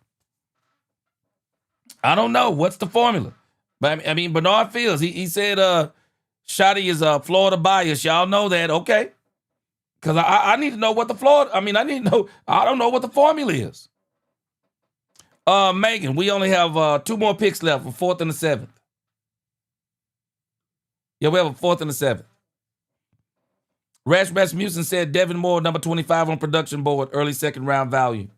I don't know. What's the formula? But I mean, Bernard Fields, he said Shotty is Florida bias. Y'all know that. Okay. Because I need to know what the Florida, I need to know, I don't know what the formula is. Megan, we only have 2 more picks left for 4th and the 7th. Yeah, we have a 4th and the 7th. Rasmussen said Devin Moore, number 25 on production board, early 2nd round value.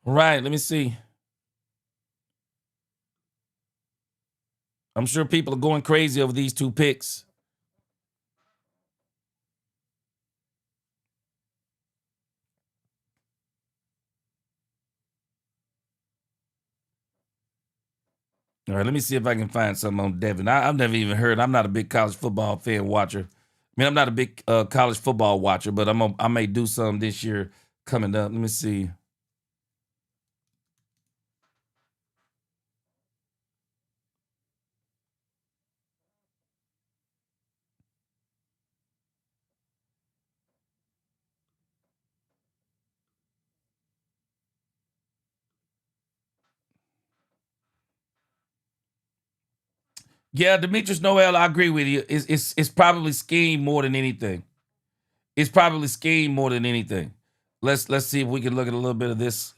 All right, let me see. I'm sure people are going crazy over these 2 picks. All right, let me see if I can find something on Devin. I've never even heard. I'm not a big college football fan watcher. I'm not a big college football watcher, but I may do some this year coming up. Let me see. Yeah, Demetrius Noel, I agree with you. It's probably scheme more than anything. It's probably scheme more than anything. Let's see if we can look at a little bit of this.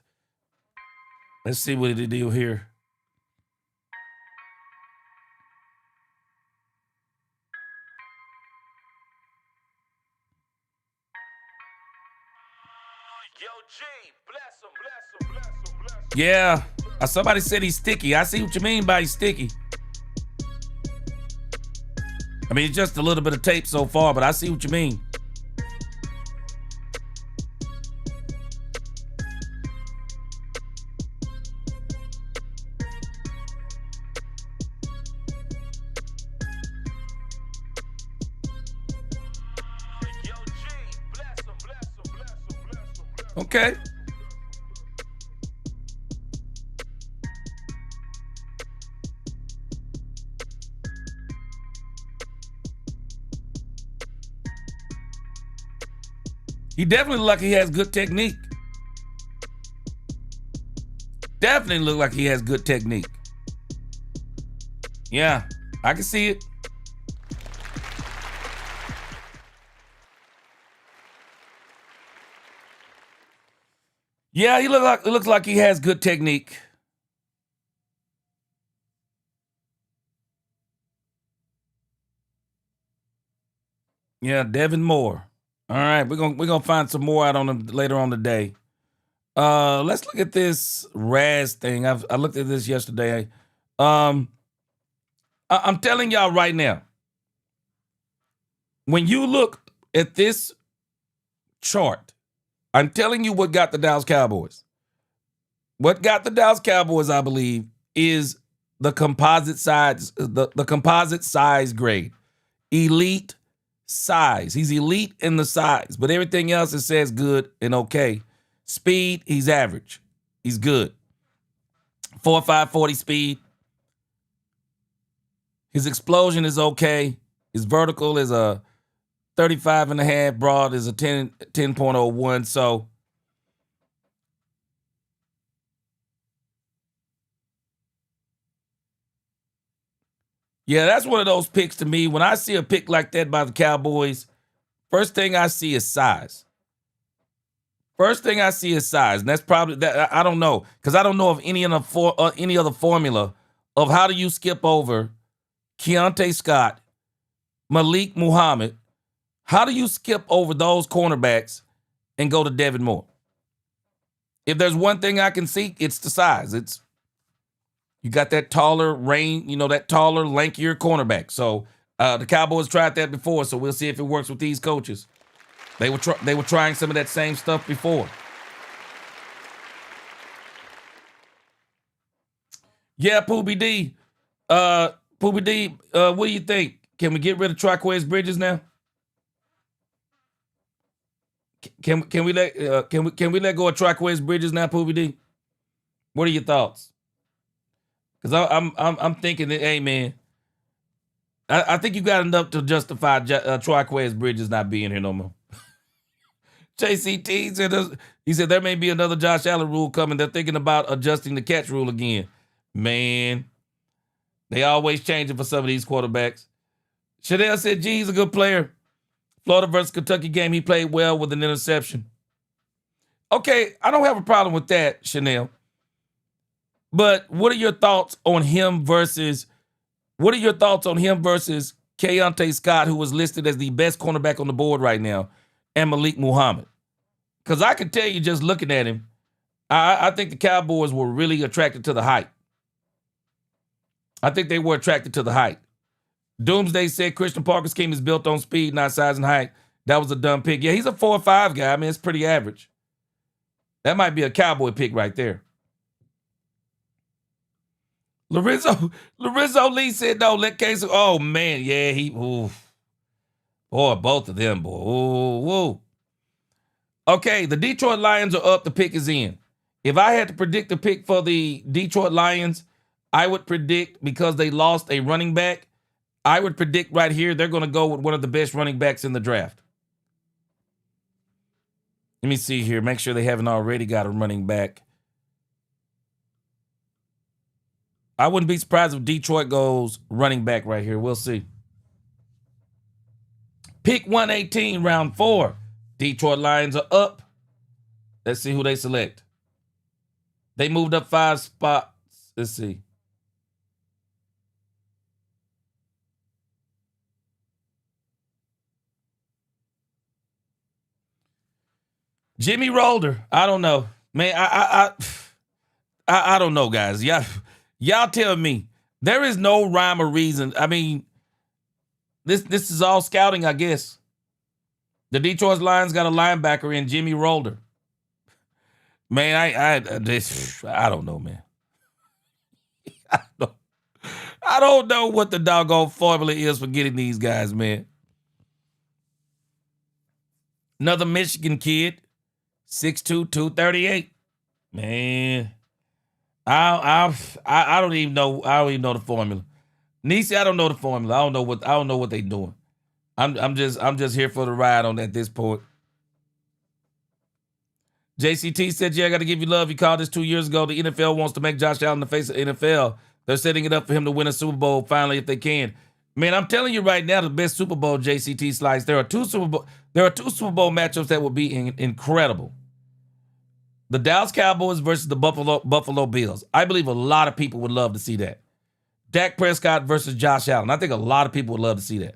Let's see what the deal here. Yeah, somebody said he's sticky. I see what you mean by he's sticky. It's just a little bit of tape so far, but I see what you mean. Okay. He definitely look like he has good technique. Definitely look like he has good technique. Yeah, I can see it. Yeah, it looks like he has good technique. Yeah, Devin Moore. All right, we're gonna find some more out on him later on today. Let's look at this Raz thing. I looked at this yesterday. Um, I'm telling y'all right now, when you look at this chart, I'm telling you what got the Dallas Cowboys. What got the Dallas Cowboys, I believe, is the composite size, the composite size grade. Elite size. He's elite in the size, but everything else it says good and okay. Speed, he's average. He's good. 4.5 40 speed. His explosion is okay. His vertical is a 35 and a half. Broad is a 10.01. So yeah, that's one of those picks to me. When I see a pick like that by the Cowboys, first thing I see is size. First thing I see is size, and that's probably that. I don't know because I don't know of any other formula of how do you skip over Keontae Scott, Malik Muhammad. How do you skip over those cornerbacks and go to Devin Moore? If there's one thing I can see, it's the size. It's you got that taller that taller, lankier cornerback. So the Cowboys tried that before, so we'll see if it works with these coaches. They were trying some of that same stuff before. Yeah, Poobie D. Poobie D, what do you think? Can we get rid of Traquez Bridges now? Can we let go of Traquez Bridges now, Poobie D? What are your thoughts? Because I'm thinking that, hey man, I think you got enough to justify Traquez Bridges not being here no more. JCT said there may be another Josh Allen rule coming. They're thinking about adjusting the catch rule again. Man, they always change it for some of these quarterbacks. Chanel said, gee, he's a good player. Florida versus Kentucky game, he played well with an interception. Okay, I don't have a problem with that, Chanel. But what are your thoughts on him versus Keontae Scott, who was listed as the best cornerback on the board right now, and Malik Muhammad? Because I can tell you just looking at him, I think the Cowboys were really attracted to the height. I think they were attracted to the height. Doomsday said Christian Parker's scheme is built on speed, not size and height. That was a dumb pick. Yeah, he's a 4.5 guy. I mean, it's pretty average. That might be a Cowboy pick right there. Lorenzo Lee said, no, let Case. Oh, man. Yeah, boy, both of them, boy. Ooh. Okay, the Detroit Lions are up. The pick is in. If I had to predict the pick for the Detroit Lions, I would predict, because they lost a running back, I would predict right here they're going to go with one of the best running backs in the draft. Let me see here. Make sure they haven't already got a running back. I wouldn't be surprised if Detroit goes running back right here. We'll see. Pick 118, round 4. Detroit Lions are up. Let's see who they select. They moved up 5 spots. Let's see. Jimmy Rolder. I don't know. Man, I don't know, guys. Y'all tell me. There is no rhyme or reason. I mean, this is all scouting, I guess. The Detroit Lions got a linebacker in Jimmy Rolder. Man, I don't know, man. I don't know what the doggone formula is for getting these guys, man. Another Michigan kid, 6'2", 238. Man, I don't even know. I don't even know the formula. Nisi, I don't know the formula. I don't know what they doing. I'm just here for the ride on at this point. JCT said, yeah, I got to give you love. You called this 2 years ago. The NFL wants to make Josh Allen the face of the NFL. They're setting it up for him to win a Super Bowl finally if they can. Man, I'm telling you right now, the best Super Bowl, JCT Slice. There are two Super Bowl matchups that will be incredible. The Dallas Cowboys versus the Buffalo Bills. I believe a lot of people would love to see that. Dak Prescott versus Josh Allen. I think a lot of people would love to see that.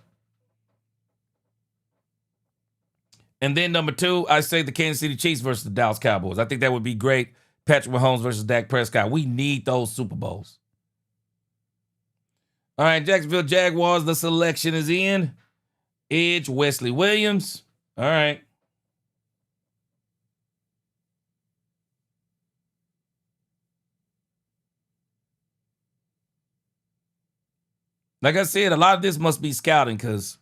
And then number 2, I say the Kansas City Chiefs versus the Dallas Cowboys. I think that would be great. Patrick Mahomes versus Dak Prescott. We need those Super Bowls. All right, Jacksonville Jaguars, the selection is in. Edge, Wesley Williams. All right. Like I said, a lot of this must be scouting because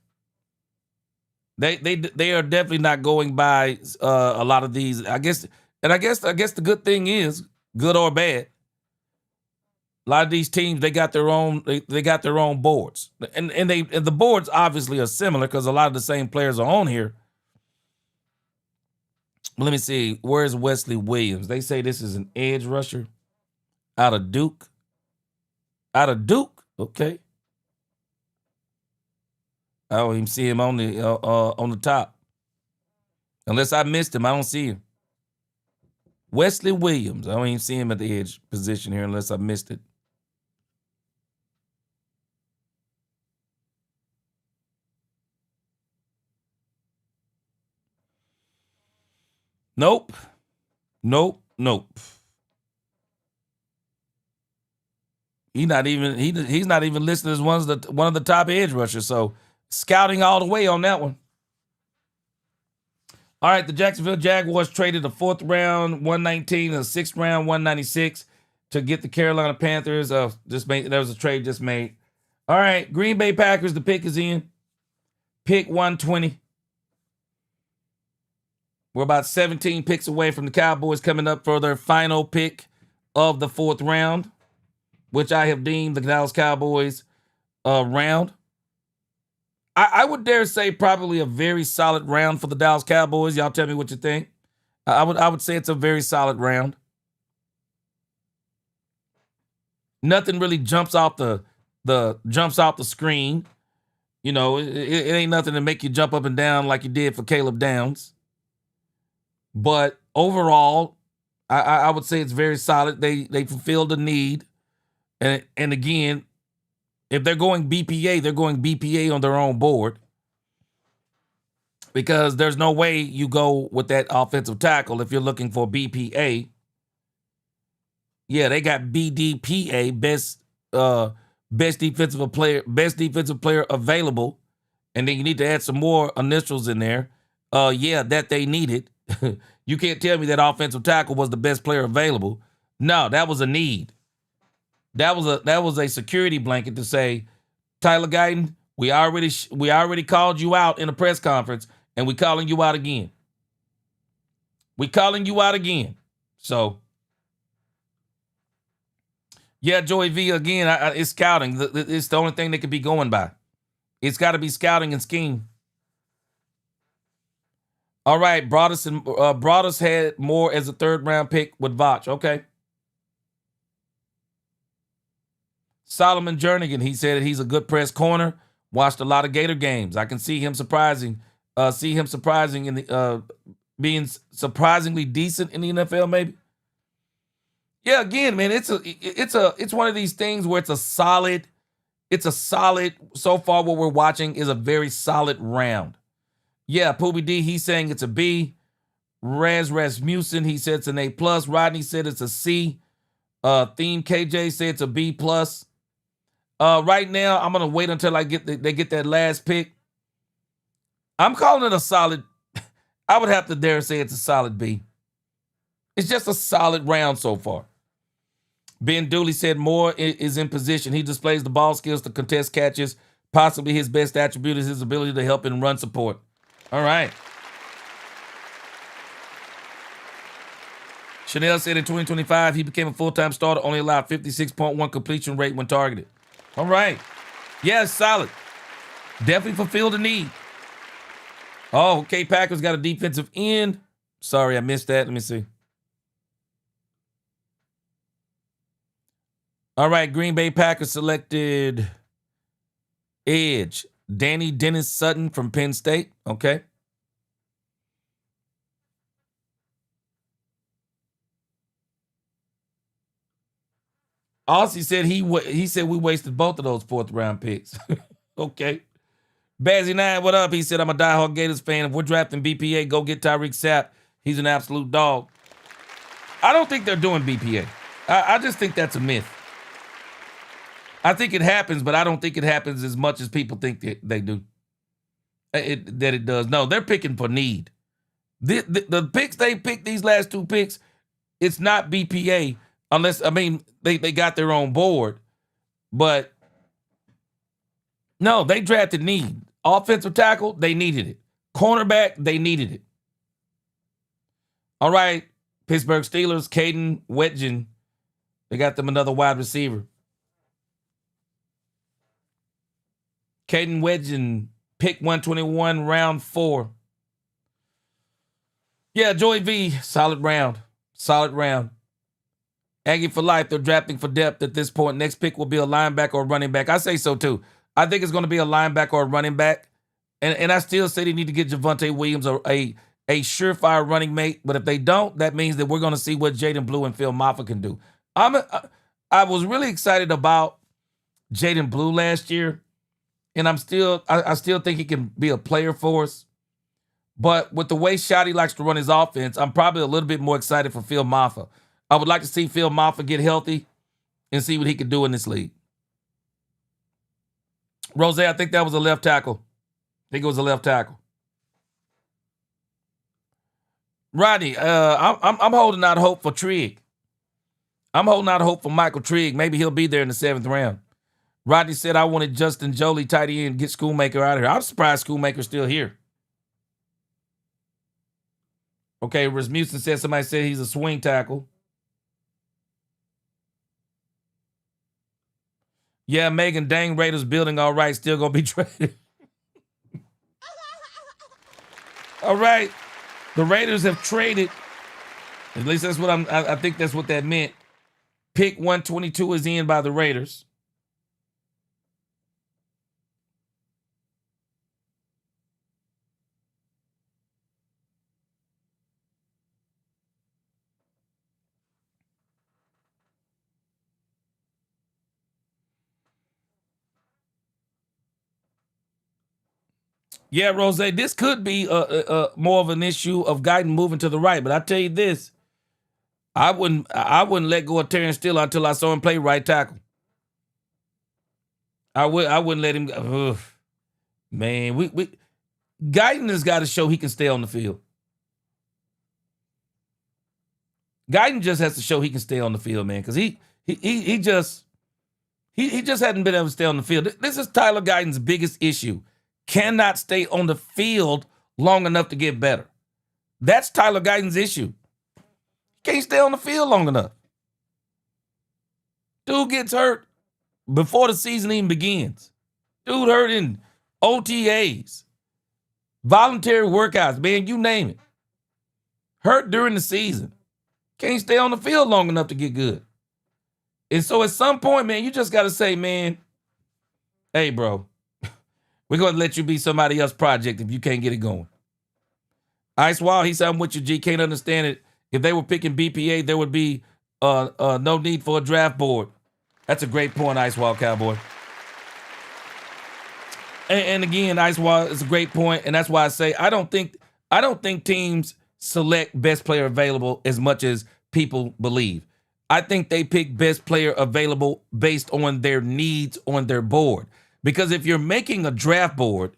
they are definitely not going by a lot of these. I guess the good thing is, good or bad, a lot of these teams they got their own boards, and the boards obviously are similar because a lot of the same players are on here. Let me see, where's Wesley Williams? They say this is an edge rusher out of Duke. Okay. I don't even see him on the top. Unless I missed him, I don't see him. Wesley Williams. I don't even see him at the edge position here unless I missed it. Nope. He's not even listed as one of the top edge rushers. So scouting all the way on that one. All right, the Jacksonville Jaguars traded a 4th round 119 and a 6th round 196 to get the Carolina Panthers. There was a trade just made. All right, Green Bay Packers, the pick is in. Pick 120. We're about 17 picks away from the Cowboys coming up for their final pick of the 4th round, which I have deemed the Dallas Cowboys round. I would dare say probably a very solid round for the Dallas Cowboys. Y'all tell me what you think. I would say it's a very solid round. Nothing really jumps off the screen. You know, it ain't nothing to make you jump up and down like you did for Caleb Downs. But overall, I would say it's very solid. They fulfilled the need. And again, if they're going BPA, they're going BPA on their own board. Because there's no way you go with that offensive tackle if you're looking for BPA. Yeah, they got BDPA, best defensive player available. And then you need to add some more initials in there. That they needed. You can't tell me that offensive tackle was the best player available. No, that was a need. That was a security blanket to say, Tyler Guyton, we already called you out in a press conference, and we calling you out again. So, yeah, Joey V, again, it's scouting. It's the only thing they could be going by. It's got to be scouting and scheme. All right, Broadus had more as a 3rd round pick with Vach. Okay. Solomon Jernigan, he said that he's a good press corner. Watched a lot of Gator games. I can see him surprising in the being surprisingly decent in the NFL, maybe. Yeah, again, man, it's one of these things where it's a solid. So far, what we're watching is a very solid round. Yeah, Poobie D, he's saying it's a B. Rasmussen, he said it's an A+. Rodney said it's a C. Theme KJ said it's a B+. Right now, I'm gonna wait until they get that last pick. I'm calling it a solid. I would have to dare say it's a solid B. It's just a solid round so far. Ben Dooley said Moore is in position. He displays the ball skills to contest catches. Possibly his best attribute is his ability to help in run support. All right. Chanel said in 2025, he became a full-time starter, only allowed 56.1 completion rate when targeted. All right. Yeah, it's solid. Definitely fulfilled the need. Oh, okay. Packers got a defensive end. Sorry, I missed that. Let me see. All right, Green Bay Packers selected edge Danny Dennis Sutton from Penn State. Okay. Aussie said he said we wasted both of those fourth round picks. Okay. Bazzy9, what up? He said, I'm a diehard Gators fan. If we're drafting BPA, go get Tyreek Sapp. He's an absolute dog. I don't think they're doing BPA. I just think that's a myth. I think it happens, but I don't think it happens as much as people think they do. That it does. No, they're picking for need. The picks they picked, these last two picks, it's not BPA unless, I mean, they got their own board. But no, they drafted need. Offensive tackle, they needed it. Cornerback, they needed it. All right, Pittsburgh Steelers, Caden Wedgen. They got them another wide receiver. Caden Wedgen, pick 121, round 4. Yeah, Joey V, solid round. Solid round. Aggie for life, they're drafting for depth at this point. Next pick will be a linebacker or running back. I say so too. I think it's going to be a linebacker or a running back. And I still say they need to get Javonte Williams or a surefire running mate. But if they don't, that means that we're going to see what Jaden Blue and Phil Maffa can do. I was really excited about Jaden Blue last year. And I still think he can be a player for us. But with the way Shotty likes to run his offense, I'm probably a little bit more excited for Phil Maffa. I would like to see Phil Maffa get healthy and see what he can do in this league. Rose, I think that was a left tackle. I think it was a left tackle. Rodney, I'm holding out hope for Trigg. I'm holding out hope for Michael Trigg. Maybe he'll be there in the 7th round. Rodney said, I wanted Justin Jolie tight end, get Schoolmaker out of here. I'm surprised Schoolmaker's still here. Okay, Rasmussen said somebody said he's a swing tackle. Yeah, Megan, dang Raiders building all right, still going to be traded. All right. The Raiders have traded. At least that's what I think that's what that meant. Pick 122 is in by the Raiders. Yeah, Rose, this could be more of an issue of Guyton moving to the right. But I tell you this, I wouldn't let go of Terrence Steele until I saw him play right tackle. I wouldn't let him go. Ugh. Man, we Guyton has got to show he can stay on the field. Guyton just has to show he can stay on the field, man, because he just hadn't been able to stay on the field. This is Tyler Guyton's biggest issue. Cannot stay on the field long enough to get better. That's Tyler Guyton's issue. Can't stay on the field long enough. Dude gets hurt before the season even begins. Dude hurt in OTAs, voluntary workouts, man, you name it. Hurt during the season. Can't stay on the field long enough to get good. And so at some point, man, you just got to say, man, hey, bro, we're going to let you be somebody else's project if you can't get it going. Ice Wall, he said, I'm with you, G. Can't understand it. If they were picking BPA, there would be no need for a draft board. That's a great point, Ice Wall Cowboy. And again, Ice Wall is a great point, and that's why I say I don't think teams select best player available as much as people believe. I think they pick best player available based on their needs on their board. Because if you're making a draft board,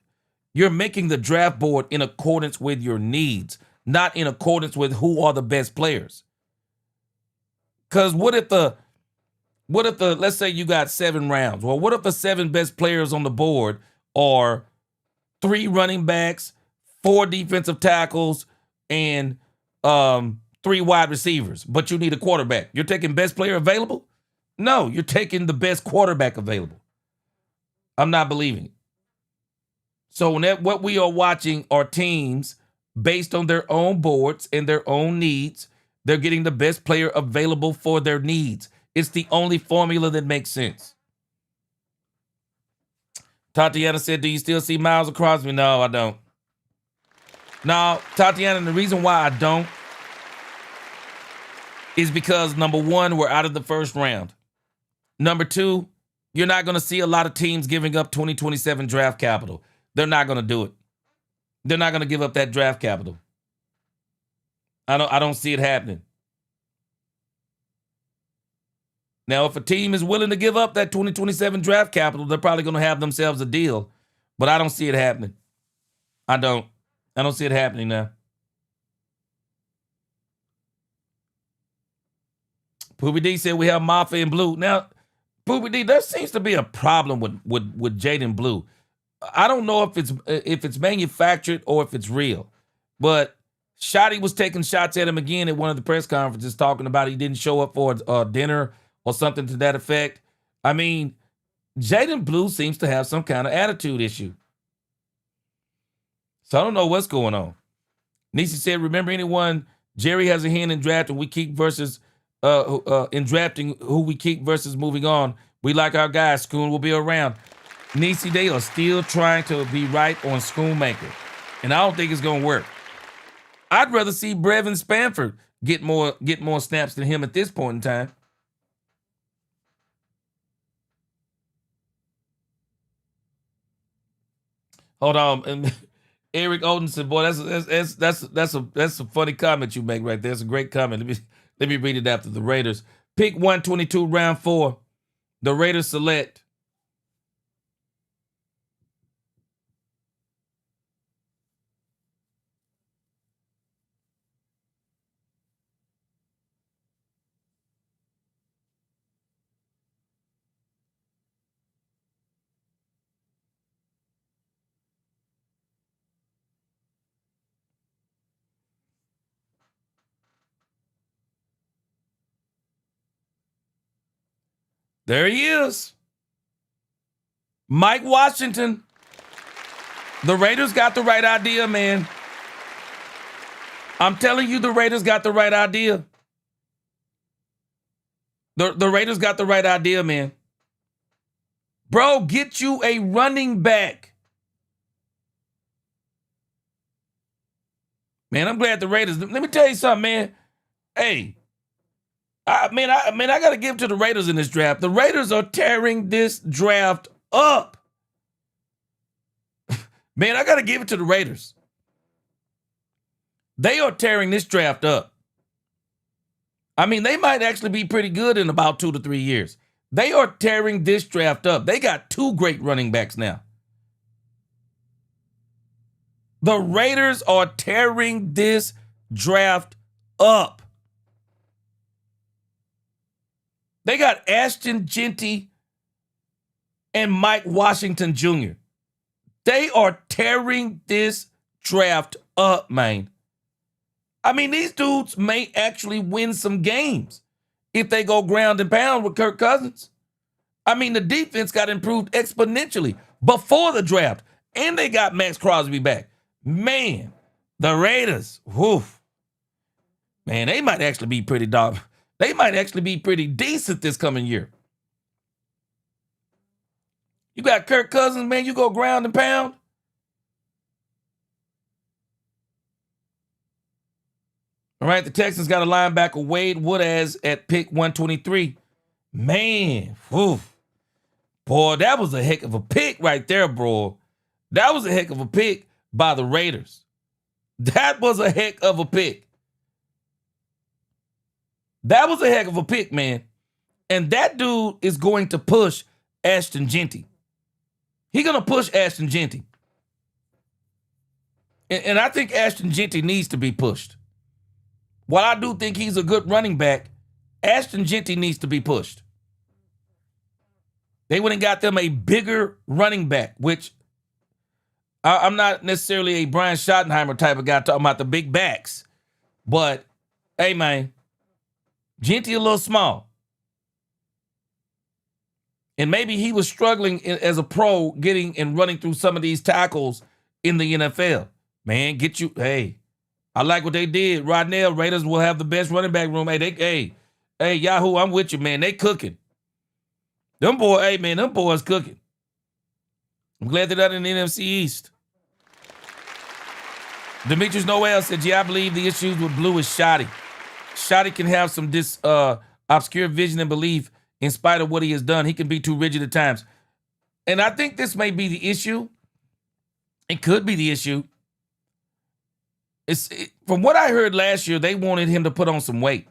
you're making the draft board in accordance with your needs, not in accordance with who are the best players. Because what if the let's say you got 7 rounds. Well, what if the 7 best players on the board are 3 running backs, 4 defensive tackles, and 3 wide receivers, but you need a quarterback? You're taking best player available? No, you're taking the best quarterback available. I'm not believing it. So what we are watching are teams based on their own boards and their own needs. They're getting the best player available for their needs. It's the only formula that makes sense. Tatiana said, do you still see Miles across me? No, I don't. No, Tatiana, the reason why I don't is because, number one, we're out of the first round. Number two, you're not going to see a lot of teams giving up 2027 draft capital. They're not going to do it. They're not going to give up that draft capital. I don't see it happening. Now, if a team is willing to give up that 2027 draft capital, they're probably going to have themselves a deal. But I don't see it happening. I don't see it happening now. Poopy D said we have Mafia and Blue. Now, Poopy D, there seems to be a problem with Jaden Blue. I don't know if it's manufactured or if it's real. But Shotty was taking shots at him again at one of the press conferences, talking about he didn't show up for dinner or something to that effect. I mean, Jaden Blue seems to have some kind of attitude issue. So I don't know what's going on. Nisi said, remember anyone, Jerry has a hand in drafting we keep versus in drafting who we keep versus moving on. We like our guys. Schoon will be around. Nisi, they are still trying to be right on Schoonmaker. And I don't think it's going to work. I'd rather see Brevin Spanford get more snaps than him at this point in time. Hold on. And Eric Odin said, boy, that's a funny comment you make right there. It's a great comment. Let me read it after the Raiders. Pick 122, round 4. The Raiders select there he is. Mike Washington. The Raiders got the right idea, man. I'm telling you, the Raiders got the right idea. The Raiders got the right idea, man. Bro, get you a running back. Man, I'm glad the Raiders. Let me tell you something, man. Hey, I got to give it to the Raiders in this draft. The Raiders are tearing this draft up. Man, I got to give it to the Raiders. They are tearing this draft up. I mean, they might actually be pretty good in about 2 to 3 years. They are tearing this draft up. They got 2 great running backs now. The Raiders are tearing this draft up. They got Ashton Genty and Mike Washington Jr. They are tearing this draft up, man. I mean, these dudes may actually win some games if they go ground and pound with Kirk Cousins. I mean, the defense got improved exponentially before the draft, and they got Max Crosby back. Man, the Raiders, woof. Man, they might actually be pretty dog. They might actually be pretty decent this coming year. You got Kirk Cousins, man, you go ground and pound. All right, the Texans got a linebacker, Wade Woodaz, at pick 123. Man, whew. Boy, that was a heck of a pick right there, bro. That was a heck of a pick by the Raiders. That was a heck of a pick. That was a heck of a pick, man. And that dude is going to push Ashton Genty. He's going to push Ashton Genty. And I think Ashton Genty needs to be pushed. While I do think he's a good running back, Ashton Genty needs to be pushed. They went and got them a bigger running back, which I'm not necessarily a Brian Schottenheimer type of guy talking about the big backs. But, hey, man, Genty a little small. And maybe he was struggling as a pro getting and running through some of these tackles in the NFL. Man, hey, I like what they did. Rodnell, Raiders will have the best running back room. Hey, Hey, Yahoo, I'm with you, man. They cooking. Them boys cooking. I'm glad they're not in the NFC East. Demetrius Noel said, I believe the issues with Blue is shoddy. Shoddy can have some obscure vision and belief in spite of what he has done. He can be too rigid at times. And I think this may be the issue. It could be the issue. From what I heard last year, they wanted him to put on some weight.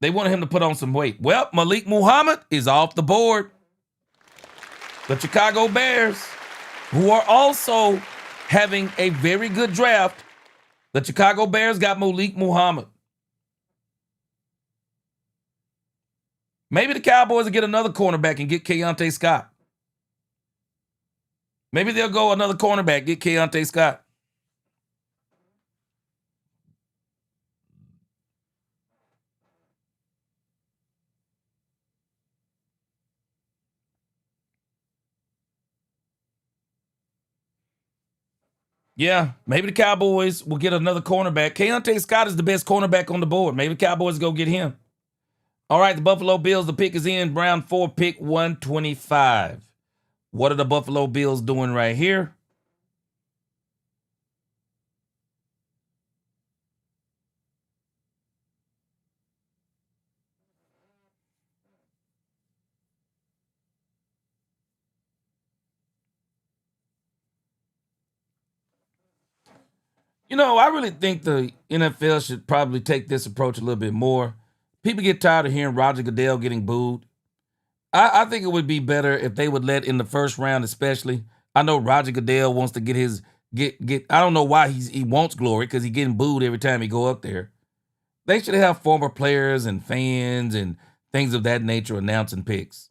Well, Malik Muhammad is off the board. The Chicago Bears, who are also having a very good draft, the Chicago Bears got Malik Muhammad. Maybe the Cowboys will get another cornerback and get Keontae Scott. Maybe they'll go another cornerback, get Keontae Scott. Yeah, maybe the Cowboys will get another cornerback. Keontae Scott is the best cornerback on the board. Maybe the Cowboys go get him. All right, the Buffalo Bills, the pick is in. Round 4, pick 125. What are the Buffalo Bills doing right here? You know, I really think the NFL should probably take this approach a little bit more. People get tired of hearing Roger Goodell getting booed. I think it would be better if they would let in the first round, especially. I know Roger Goodell wants to get I don't know why he wants glory because he's getting booed every time he go up there. They should have former players and fans and things of that nature announcing picks.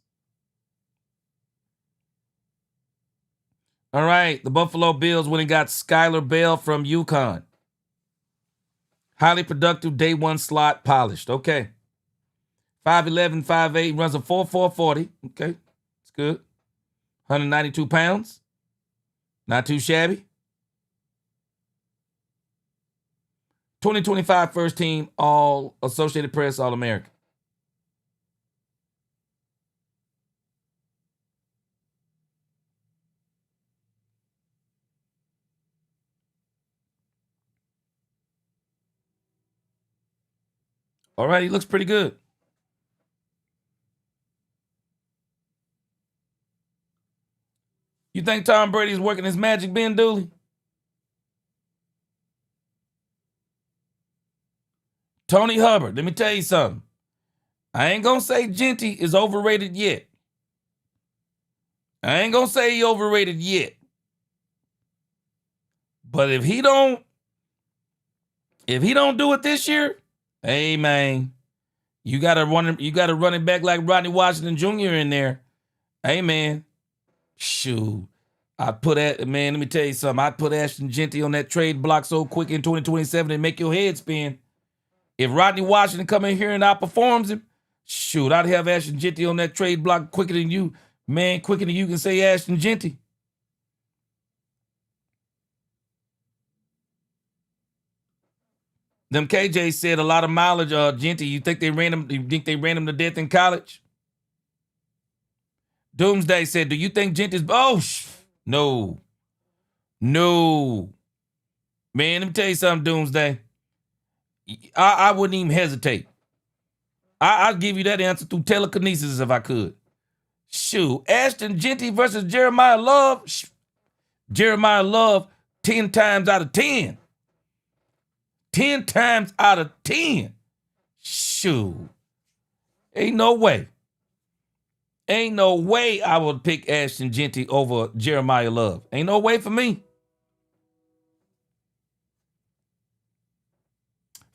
All right, the Buffalo Bills went and got Skylar Bell from UConn. Highly productive, day one slot, polished. Okay. 5'11", 5'8", runs a 4.4 40. Okay, it's good. 192 pounds. Not too shabby. 2025 first team, all Associated Press, All-American. All right, he looks pretty good. You think Tom Brady's working his magic, Ben Dooley? Tony Hubbard, let me tell you something. I ain't going to say Genty is overrated yet. I ain't going to say he overrated yet. But if he don't do it this year, hey man, you got to run it back like Rodney Washington Jr. in there. Hey man, shoot. Let me tell you something. I'd put Ashton Genty on that trade block so quick in 2027 and make your head spin. If Rodney Washington come in here and outperforms him, shoot, I'd have Ashton Genty on that trade block quicker than you. Man, quicker than you can say Ashton Genty. Them KJ said a lot of mileage, Genty. You think they ran him to death in college? Doomsday said, do you think Genty's no. Man, let me tell you something, Doomsday. I wouldn't even hesitate. I'd give you that answer through telekinesis if I could. Shoot, Ashton Genty versus Jeremiah Love. Jeremiah Love 10 times out of 10. 10 times out of 10. Shoot. Ain't no way. Ain't no way I would pick Ashton Genty over Jeremiah Love. Ain't no way for me.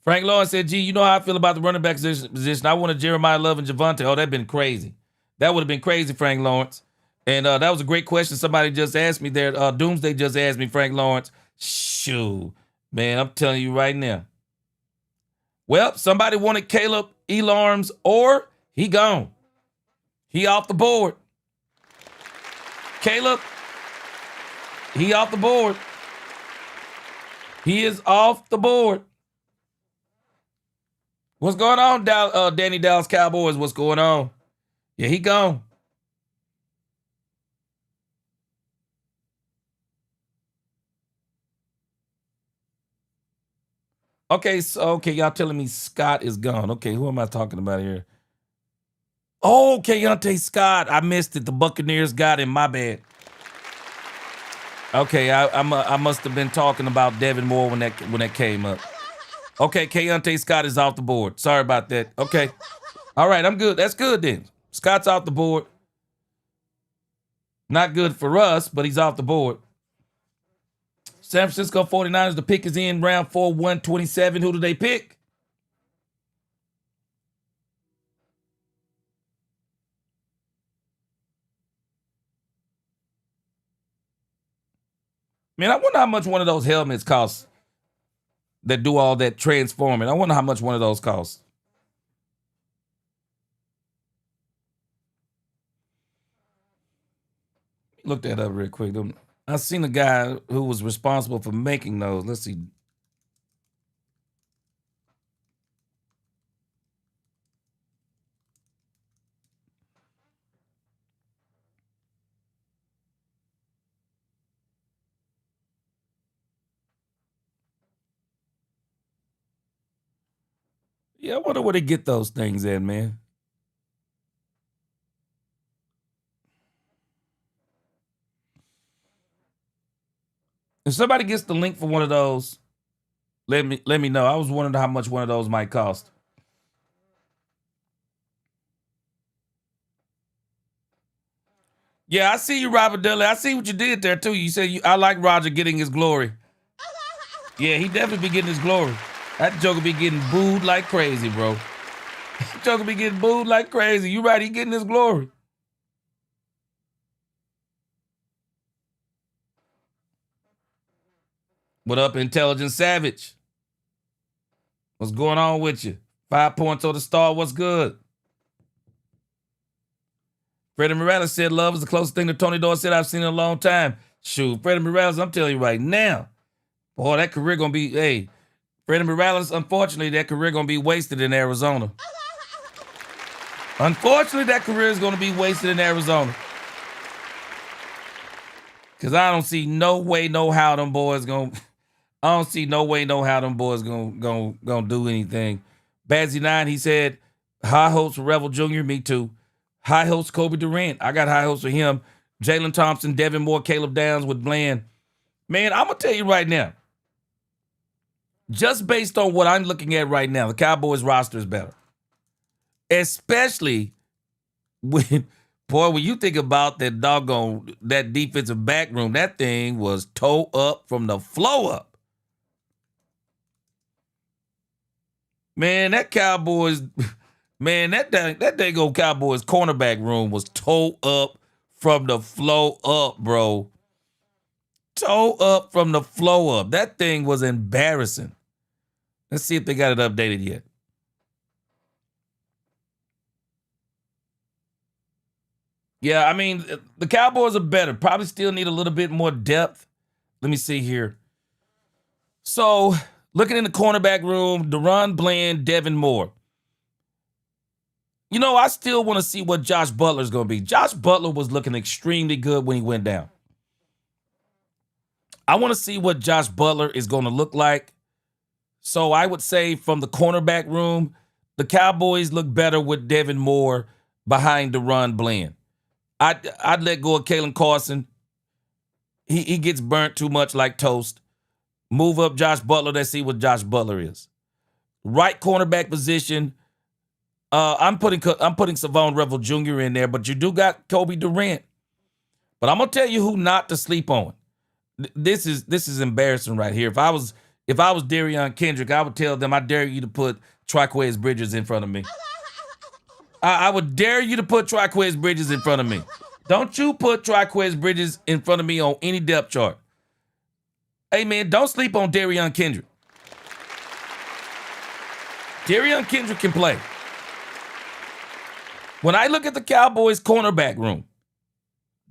Frank Lawrence said, you know how I feel about the running back position. I wanted Jeremiah Love and Javonte. Oh, that'd been crazy. That would have been crazy, Frank Lawrence. And that was a great question somebody just asked me there. Doomsday just asked me, Frank Lawrence. Shoot. Man, I'm telling you right now. Well, somebody wanted Caleb Elarms or he gone. He off the board. Caleb, he off the board. He is off the board. What's going on, Danny Dallas Cowboys? What's going on? Yeah, he gone. Okay, so okay, y'all telling me Scott is gone. Okay, who am I talking about here? Oh, Keontae Scott. I missed it. The Buccaneers got him. My bad. Okay, I must have been talking about Devin Moore when that came up. Okay, Keontae Scott is off the board. Sorry about that. Okay. All right, I'm good. That's good then. Scott's off the board. Not good for us, but he's off the board. San Francisco 49ers, the pick is in round 4, 127. Who do they pick? Man, I wonder how much one of those helmets costs that do all that transforming. I wonder how much one of those costs. Look that up real quick. I seen a guy who was responsible for making those. Let's see. Yeah, I wonder where they get those things at, man. If somebody gets the link for one of those, let me know. I was wondering how much one of those might cost. Yeah, I see you, Robert Dudley. I see what you did there too. You said I like Roger getting his glory. Yeah, he definitely be getting his glory. That joker be getting booed like crazy, bro. That joker be getting booed like crazy. You right, he getting his glory. What up, Intelligent Savage? What's going on with you? 5 points on the star. What's good? Freddie Morales said love is the closest thing to Tony Dorsett I've seen in a long time. Shoot, Freddie Morales, I'm telling you right now, boy, that career gonna be, hey, Freddie Morales, unfortunately, that career gonna be wasted in Arizona. Unfortunately, that career is gonna be wasted in Arizona. Cause I don't see no way, no how them boys gonna. I don't see no way, no how them boys gonna do anything. Bazzy9, he said, high hopes for Revel Jr. Me too. High hopes Kobe Durant. I got high hopes for him. Jalen Thompson, Devin Moore, Caleb Downs with Bland. Man, I'm gonna tell you right now. Just based on what I'm looking at right now, the Cowboys roster is better. Especially when, boy, when you think about that defensive back room, that thing was toe up from the flow up. Man, that Cowboys, man, that dang old Cowboys cornerback room was toe up from the flow up, bro. Toe up from the flow up. That thing was embarrassing. Let's see if they got it updated yet. Yeah, I mean, the Cowboys are better. Probably still need a little bit more depth. Let me see here. So, looking in the cornerback room, Deron Bland, Devin Moore. You know, I still want to see what Josh Butler's going to be. Josh Butler was looking extremely good when he went down. I want to see what Josh Butler is going to look like. So I would say from the cornerback room, the Cowboys look better with Devin Moore behind Deron Bland. I'd let go of Kalen Carson. He gets burnt too much like toast. Move up Josh Butler. Let's see what Josh Butler is. Right cornerback position. I'm putting Savon Revel Jr. in there, but you do got Kobe Durant. But I'm gonna tell you who not to sleep on. This is embarrassing right here. If I was Darion Kendrick, I would tell them I dare you to put Triquez Bridges in front of me. I would dare you to put Triquez Bridges in front of me. Don't you put Triquez Bridges in front of me on any depth chart. Hey, man, don't sleep on Darion Kendrick. Darion Kendrick can play. When I look at the Cowboys cornerback room,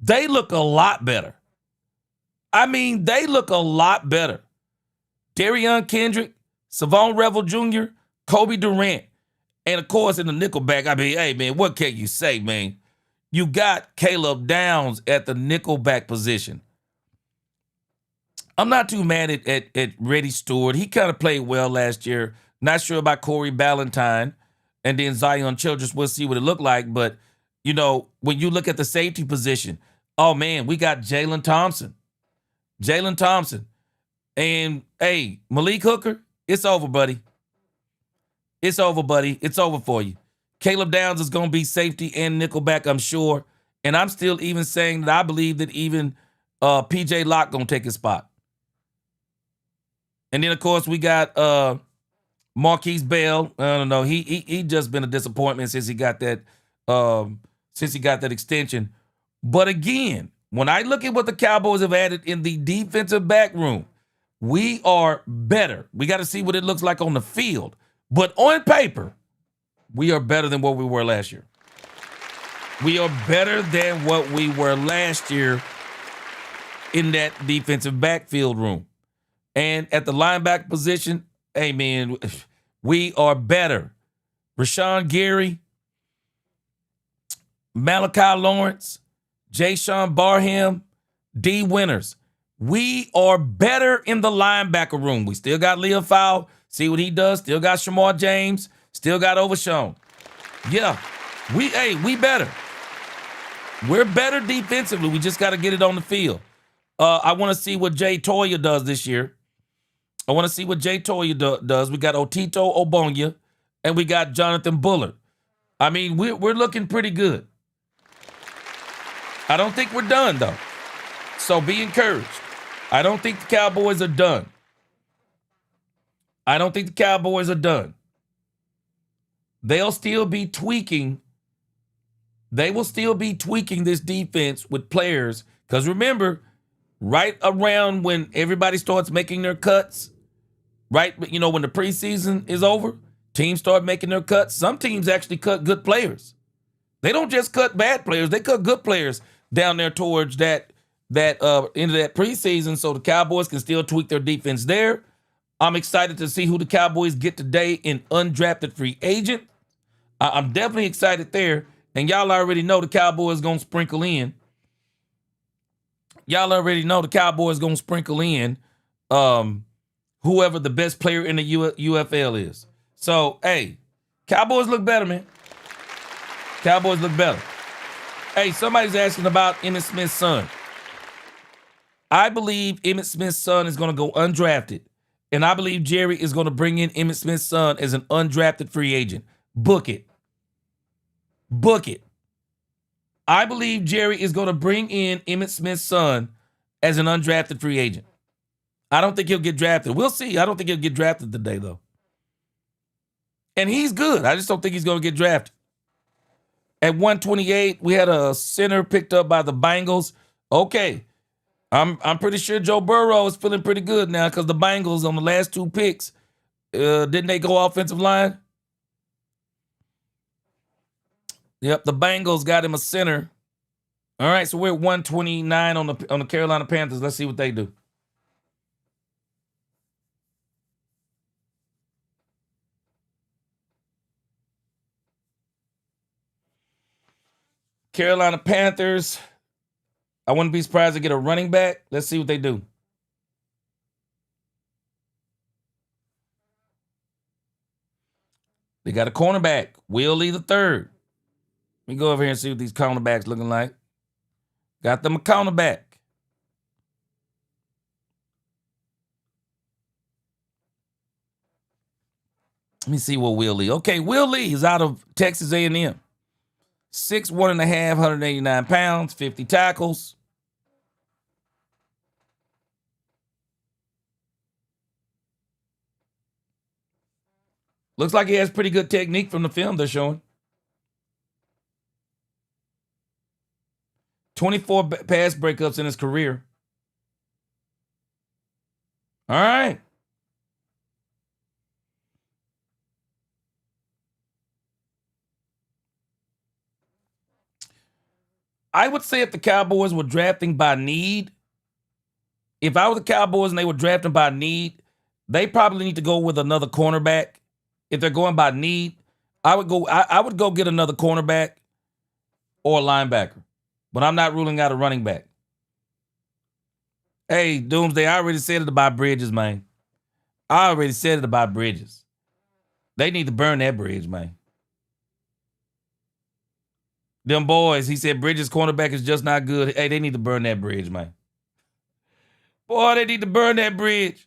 they look a lot better. I mean, they look a lot better. Darion Kendrick, Savon Revel Jr., Kobe Durant. And of course, in the nickelback, I mean, hey, man, what can you say, man? You got Caleb Downs at the nickelback position. I'm not too mad at Reddy Stewart. He kind of played well last year. Not sure about Corey Ballantyne and then Zion Childress. We'll see what it looked like. But, you know, when you look at the safety position, oh, man, we got Jalen Thompson. Jalen Thompson. And, hey, Malik Hooker, it's over, buddy. It's over, buddy. It's over for you. Caleb Downs is going to be safety and nickelback, I'm sure. And I'm still even saying that I believe that even P.J. Locke going to take his spot. And then, of course, we got Marquise Bell. I don't know. He just been a disappointment since he got that extension. But again, when I look at what the Cowboys have added in the defensive back room, we are better. We got to see what it looks like on the field. But on paper, we are better than what we were last year. We are better than what we were last year in that defensive backfield room. And at the linebacker position, hey, man, we are better. Rashawn Gary, Malachi Lawrence, Jayshon Barham, D. Winters. We are better in the linebacker room. We still got Leo Fowle. See what he does. Still got Shamar James. Still got Overshown. Yeah, we better. We're better defensively. We just got to get it on the field. I want to see what Jay Toya does this year. I want to see what Jay Toya does. We got Otito Ogbonnia, and we got Jonathan Bullard. I mean, we're looking pretty good. I don't think we're done, though. So be encouraged. I don't think the Cowboys are done. I don't think the Cowboys are done. They'll still be tweaking. They will still be tweaking this defense with players. Because remember, right around when everybody starts making their cuts, right, you know, when the preseason is over, teams start making their cuts. Some teams actually cut good players. They don't just cut bad players. They cut good players down there towards that end of that preseason so the Cowboys can still tweak their defense there. I'm excited to see who the Cowboys get today in undrafted free agent. I'm definitely excited there. And y'all already know the Cowboys going to sprinkle in. Whoever the best player in the UFL is. So, hey, Cowboys look better, man. Cowboys look better. Hey, somebody's asking about Emmitt Smith's son. I believe Emmitt Smith's son is going to go undrafted. And I believe Jerry is going to bring in Emmitt Smith's son as an undrafted free agent. Book it. Book it. I believe Jerry is going to bring in Emmitt Smith's son as an undrafted free agent. I don't think he'll get drafted. We'll see. I don't think he'll get drafted today, though. And he's good. I just don't think he's going to get drafted. At 128, we had a center picked up by the Bengals. Okay. I'm pretty sure Joe Burrow is feeling pretty good now because the Bengals on the last two picks, didn't they go offensive line? Yep, the Bengals got him a center. All right, so we're at 129 on the Carolina Panthers. Let's see what they do. Carolina Panthers. I wouldn't be surprised to get a running back. Let's see what they do. They got a cornerback, Will Lee III. Let me go over here and see what these cornerbacks looking like. Got them a cornerback. Let me see what Will Lee. Okay, Will Lee is out of Texas A&M. 6'1.5", 189 pounds, 50 tackles. Looks like he has pretty good technique from the film they're showing. 24 pass breakups in his career. All right. I would say if the Cowboys were drafting by need, if I was the Cowboys and they were drafting by need, they probably need to go with another cornerback. If they're going by need, I would go get another cornerback or a linebacker, but I'm not ruling out a running back. Hey, Doomsday, I already said it about Bridges, man. I already said it about Bridges. They need to burn that bridge, man. Them boys, he said Bridges' cornerback is just not good. Hey, they need to burn that bridge, man. Boy, they need to burn that bridge.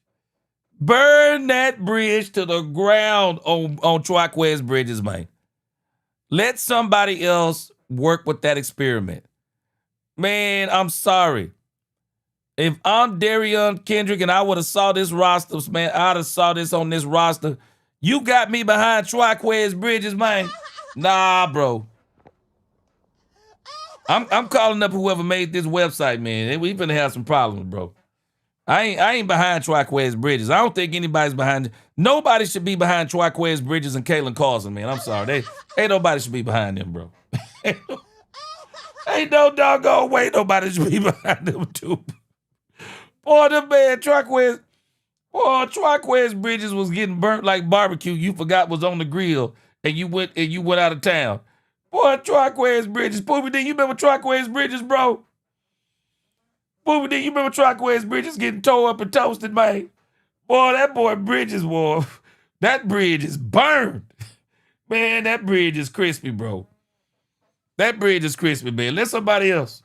Burn that bridge to the ground on Triquez Bridges, man. Let somebody else work with that experiment. Man, I'm sorry. If I'm Darian Kendrick and I would have saw this roster, man, I'd have saw this on this roster. You got me behind Triquez Bridges, man. Nah, bro. I'm calling up whoever made this website, man. We finna have some problems, bro. I ain't behind Triquez Bridges. I don't think anybody's behind. Nobody should be behind Triquez Bridges and Kalen Carson, man. I'm sorry. Ain't nobody should be behind them, bro. Ain't no doggone way nobody should be behind them, too. Boy, the man, Triquez Bridges was getting burnt like barbecue you forgot was on the grill, and you went out of town. Boy, Triquez Bridges. Poopy D, you remember Triquez Bridges, bro? Poopy D, you remember Triquez Bridges getting tore up and toasted, man? Boy, that boy Bridges, boy. That bridge is burned. Man, that bridge is crispy, bro. That bridge is crispy, man. Let somebody else.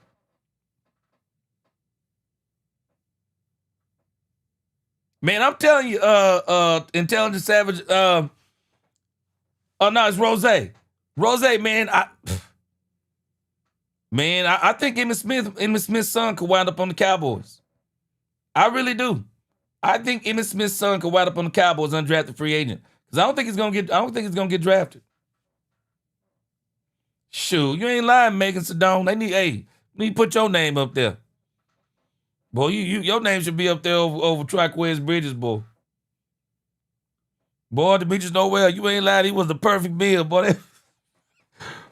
Man, I'm telling you, Intelligent Savage, oh no, it's Rose. Rose, man, I think Emmitt Smith's son could wind up on the Cowboys. I really do. I think Emmitt Smith's son could wind up on the Cowboys, undrafted free agent. Because I don't think he's gonna get drafted. Shoot, you ain't lying, Megan Sedone. They need to put your name up there. Boy, your name should be up there over Triquez Bridges, boy. Boy, the Demetrius Noel, you ain't lying. He was the perfect meal, boy.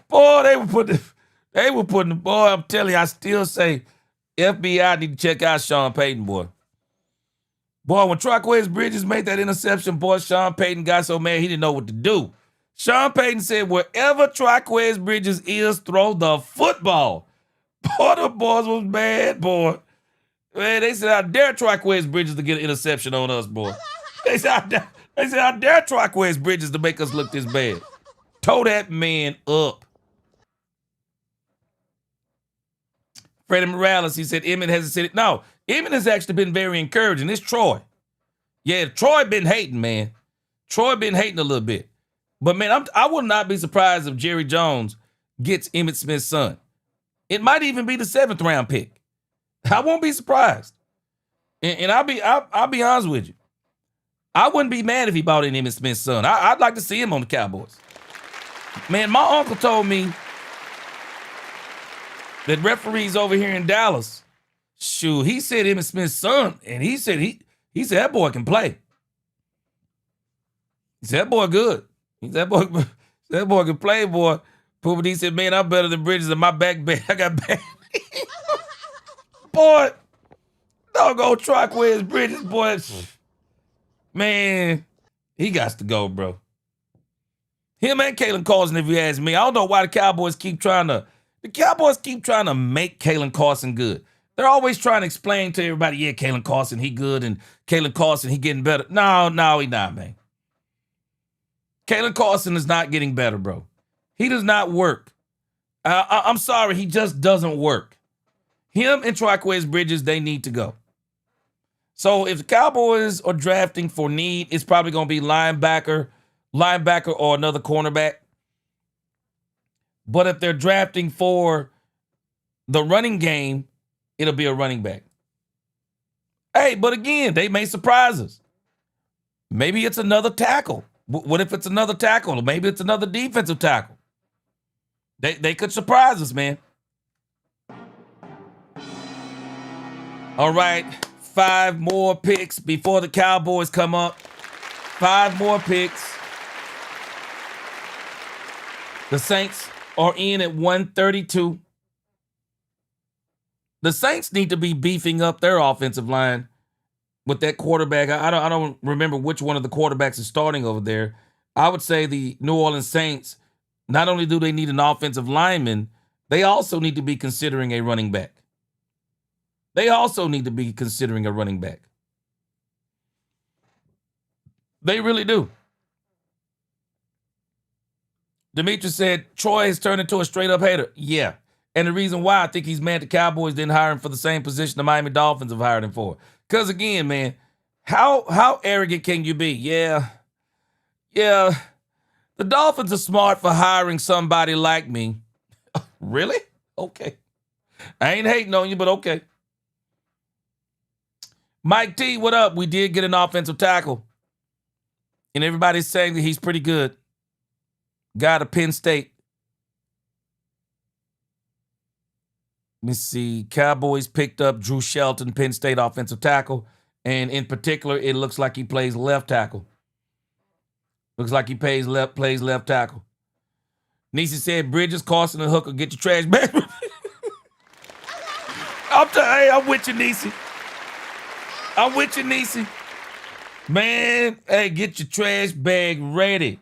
They were putting, boy, I'm telling you, I still say FBI need to check out Sean Payton, boy. Boy, when Triquez Bridges made that interception, boy, Sean Payton got so mad he didn't know what to do. Sean Payton said, wherever Triquez Bridges is, throw the football. Boy, the boys was mad, boy. Man, they said, I dare Triquez Bridges to get an interception on us, boy. They said, I dare Triquez Bridges to make us look this bad. Toe that man up. Freddie Morales, he said, Emmett hasn't said it. No, Emmett has actually been very encouraging. It's Troy. Yeah, Troy been hating, man. Troy been hating a little bit. But, man, I would not be surprised if Jerry Jones gets Emmitt Smith's son. It might even be the 7th round pick. I won't be surprised. And I'll be honest with you. I wouldn't be mad if he bought in Emmitt Smith's son. I'd like to see him on the Cowboys. Man, my uncle told me that referees over here in Dallas, shoot, he said Emmitt Smith's son, and he said that boy can play. He said that boy good. He said that boy can play, boy. Poopy D said, man, I'm better than Bridges and my back bad. I got bad. Boy, doggone Triquez Bridges, boy. Man, he got to go, bro. Him and Kalen Carson, if you ask me. I don't know why the Cowboys keep trying to make Kalen Carson good. They're always trying to explain to everybody, yeah, Kalen Carson, he good, and Kalen Carson, he getting better. No, he not, man. Kalen Carson is not getting better, bro. He does not work. I'm sorry, he just doesn't work. Him and Triquez Bridges, they need to go. So if the Cowboys are drafting for need, it's probably going to be linebacker or another cornerback. But if they're drafting for the running game, it'll be a running back. Hey, but again, they may surprise us. Maybe it's another tackle. What if it's another tackle? Or maybe it's another defensive tackle. They could surprise us, man. All right, 5 more picks before the Cowboys come up. 5 more picks. The Saints are in at 132. The Saints need to be beefing up their offensive line with that quarterback. I don't remember which one of the quarterbacks is starting over there. I would say the New Orleans Saints, not only do they need an offensive lineman, they also need to be considering a running back. They also need to be considering a running back. They really do. Demetrius said, Troy has turned into a straight-up hater. Yeah. And the reason why I think he's mad the Cowboys didn't hire him for the same position the Miami Dolphins have hired him for. Because, again, man, how arrogant can you be? Yeah. The Dolphins are smart for hiring somebody like me. Really? Okay. I ain't hating on you, but okay. Mike T, what up? We did get an offensive tackle. And everybody's saying that he's pretty good. Guy to Penn State. Let me see. Cowboys picked up Drew Shelton, Penn State offensive tackle. And in particular, it looks like he plays left tackle. Looks like he plays left tackle. Nisi said, Bridges, Carson, and Hooker, get your trash bag. I'm with you, Nisi. I'm with you, Nisi. Man, hey, get your trash bag ready.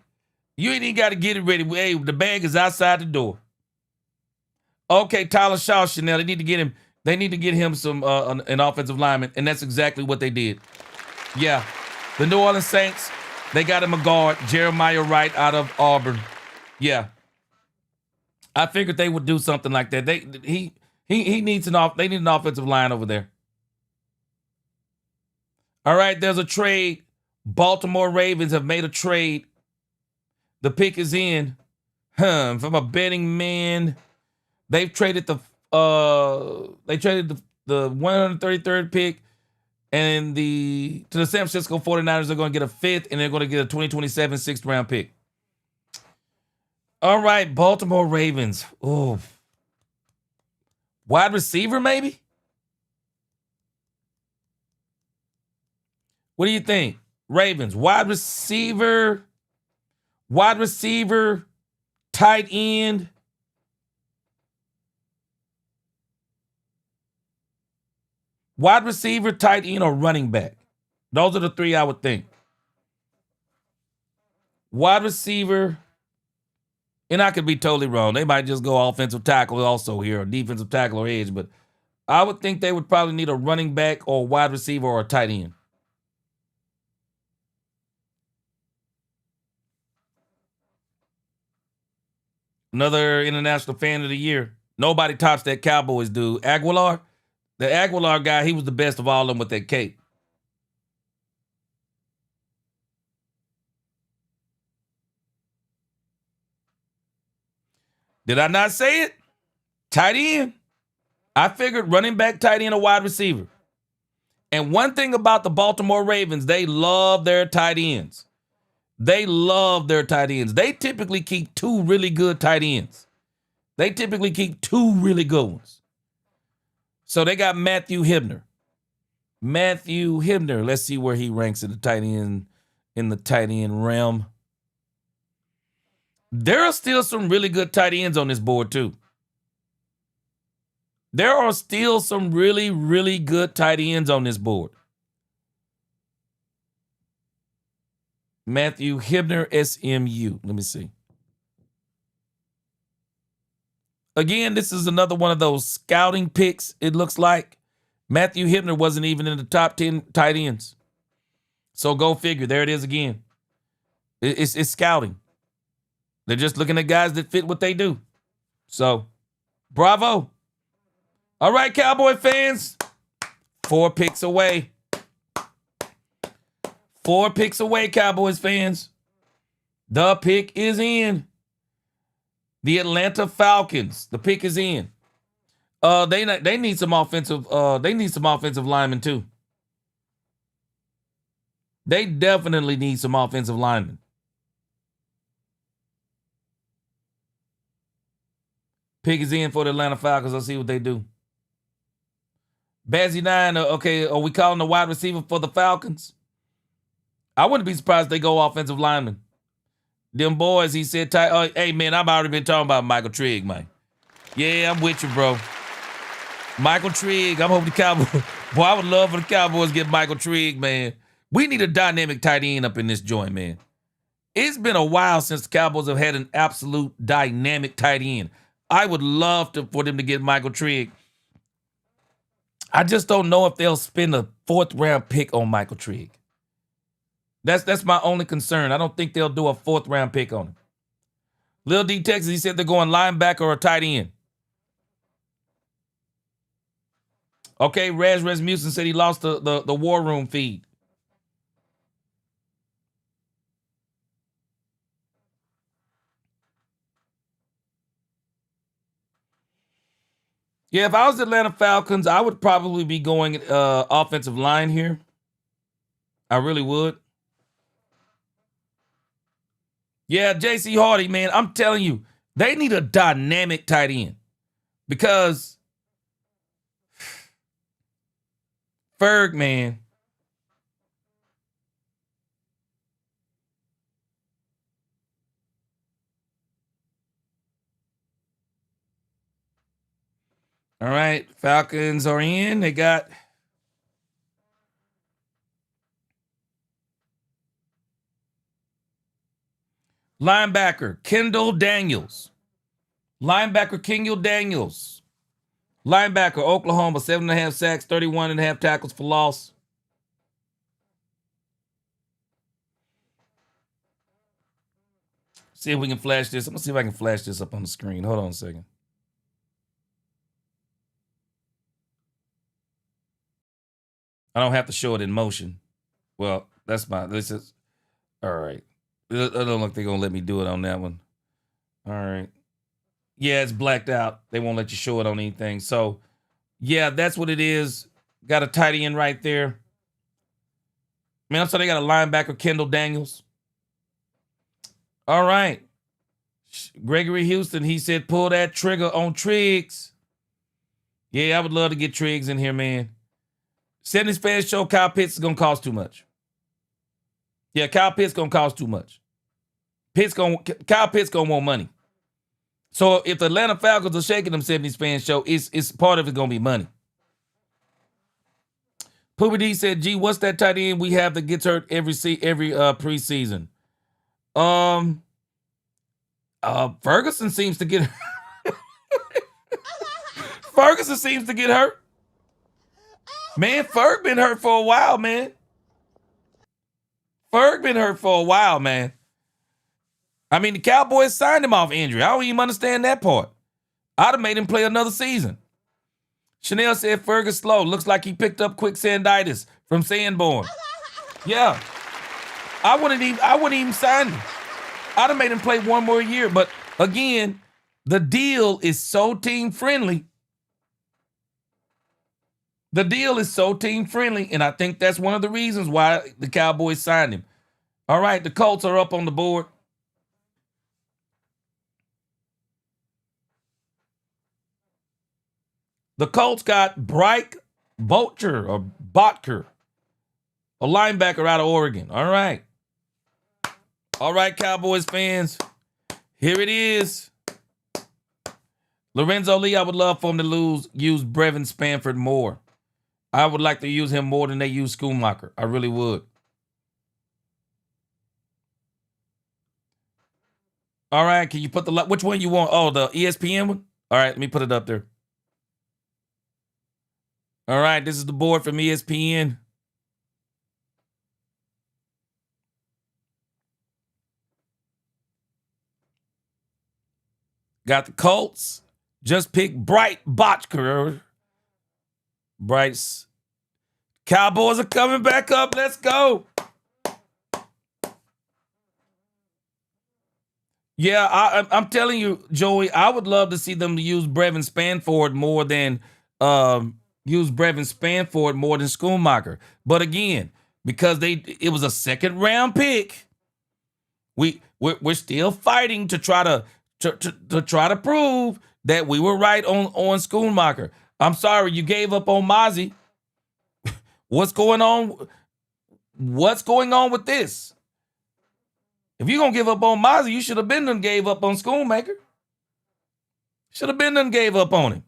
You ain't even got to get it ready. Hey, the bag is outside the door. Okay, Tyler Shaw, Chanel, they need to get him some an offensive lineman, and that's exactly what they did. Yeah. The New Orleans Saints, they got him a guard, Jeremiah Wright out of Auburn. Yeah. I figured they would do something like that. They need an offensive line over there. All right, there's a trade. Baltimore Ravens have made a trade. The pick is in. From a betting man. They've traded the 133rd pick and to the San Francisco 49ers. They're going to get a 5th, and they're going to get a 2027 6th round pick. All right, Baltimore Ravens. Ooh. Wide receiver, maybe? What do you think? Ravens, wide receiver, tight end. Wide receiver, tight end, or running back. Those are the three I would think. Wide receiver, and I could be totally wrong. They might just go offensive tackle also here, or defensive tackle or edge, but I would think they would probably need a running back or a wide receiver or a tight end. Another international fan of the year. Nobody tops that Cowboys dude. Aguilar. The Aguilar guy, he was the best of all of them with that cape. Did I not say it? Tight end. I figured running back, tight end, or wide receiver. And one thing about the Baltimore Ravens, they love their tight ends. They love their tight ends. They typically keep two really good tight ends. They typically keep two really good ones. So they got Matthew Hibner. Let's see where he ranks in the tight end realm. There are still some really good tight ends on this board too. There are still some really, really good tight ends on this board. Matthew Hibner, SMU. Let me see. Again, this is another one of those scouting picks, it looks like. Matthew Hibner wasn't even in the top 10 tight ends. So go figure. There it is again. It's scouting. They're just looking at guys that fit what they do. So, bravo. All right, Cowboy fans. 4 picks away. 4 picks away, Cowboys fans. The pick is in. The Atlanta Falcons. The pick is in. They need some offensive. They need some offensive linemen too. They definitely need some offensive linemen. Pick is in for the Atlanta Falcons. Let's see what they do. Bazzy 9. Okay, are we calling the wide receiver for the Falcons? I wouldn't be surprised if they go offensive lineman. Them boys, he said, hey, man, I've already been talking about Michael Trigg, man. Yeah, I'm with you, bro. Michael Trigg, I'm hoping the Cowboys. Boy, I would love for the Cowboys to get Michael Trigg, man. We need a dynamic tight end up in this joint, man. It's been a while since the Cowboys have had an absolute dynamic tight end. I would love for them to get Michael Trigg. I just don't know if they'll spend a 4th round pick on Michael Trigg. That's my only concern. I don't think they'll do a 4th round pick on him. Lil D Texas, he said they're going linebacker or tight end. Okay, Raz Rasmussen said he lost the War Room feed. Yeah, if I was the Atlanta Falcons, I would probably be going offensive line here. I really would. Yeah, J.C. Hardy, man, I'm telling you, they need a dynamic tight end because Ferg, man. All right, Falcons are in. They got linebacker Kendall Daniels. Linebacker Kendall Daniels. Linebacker Oklahoma, 7.5 sacks, 31.5 tackles for loss. See if we can flash this. I'm gonna see if I can flash this up on the screen. Hold on a second. I don't have to show it in motion. Well, this is, all right. I don't know if they're going to let me do it on that one. All right. Yeah, it's blacked out. They won't let you show it on anything. So, yeah, that's what it is. Got a tight end right there. Man, so they got a linebacker, Kendall Daniels. All right. Gregory Houston, he said, pull that trigger on Triggs. Yeah, I would love to get Triggs in here, man. 70s fans show Kyle Pitts is going to cost too much. Yeah, Kyle Pitts going to cost too much. Kyle Pitts going to want money. So if the Atlanta Falcons are shaking them 70s fans show, it's part of it going to be money. Poopy D said, gee, what's that tight end we have that gets hurt every preseason? Ferguson seems to get Ferguson seems to get hurt. Man, Ferg been hurt for a while, man. Ferg been hurt for a while, man. I mean, the Cowboys signed him off injury. I don't even understand that part. I'd have made him play another season. Chanel said Ferg is slow. Looks like he picked up quicksanditis from Sanborn. Yeah. I wouldn't even sign him. I'd have made him play one more year. But again, the deal is so team friendly. The deal is so team friendly, and I think that's one of the reasons why the Cowboys signed him. All right, the Colts are up on the board. The Colts got Bryce Botcher, a linebacker out of Oregon. All right. All right, Cowboys fans. Here it is. Lorenzo Lee, I would love for him to use Brevin Spanford more. I would like to use him more than they use Schoonmaker. I really would. All right, can you put which one you want? Oh, the ESPN one? All right, let me put it up there. All right, this is the board from ESPN. Got the Colts. Just pick Bryce Botcher. Bryce. Cowboys are coming back up. Let's go. Yeah, I'm telling you, Joey, I would love to see them use Brevin Spanford more than Schoonmaker. But again, because it was a second round pick, we're still fighting to try to prove that we were right on Schoonmaker. I'm sorry, you gave up on Mozzie. What's going on? What's going on with this? If you're going to give up on Mozzie, you should have been done gave up on Schoonmaker. Should have been done gave up on him.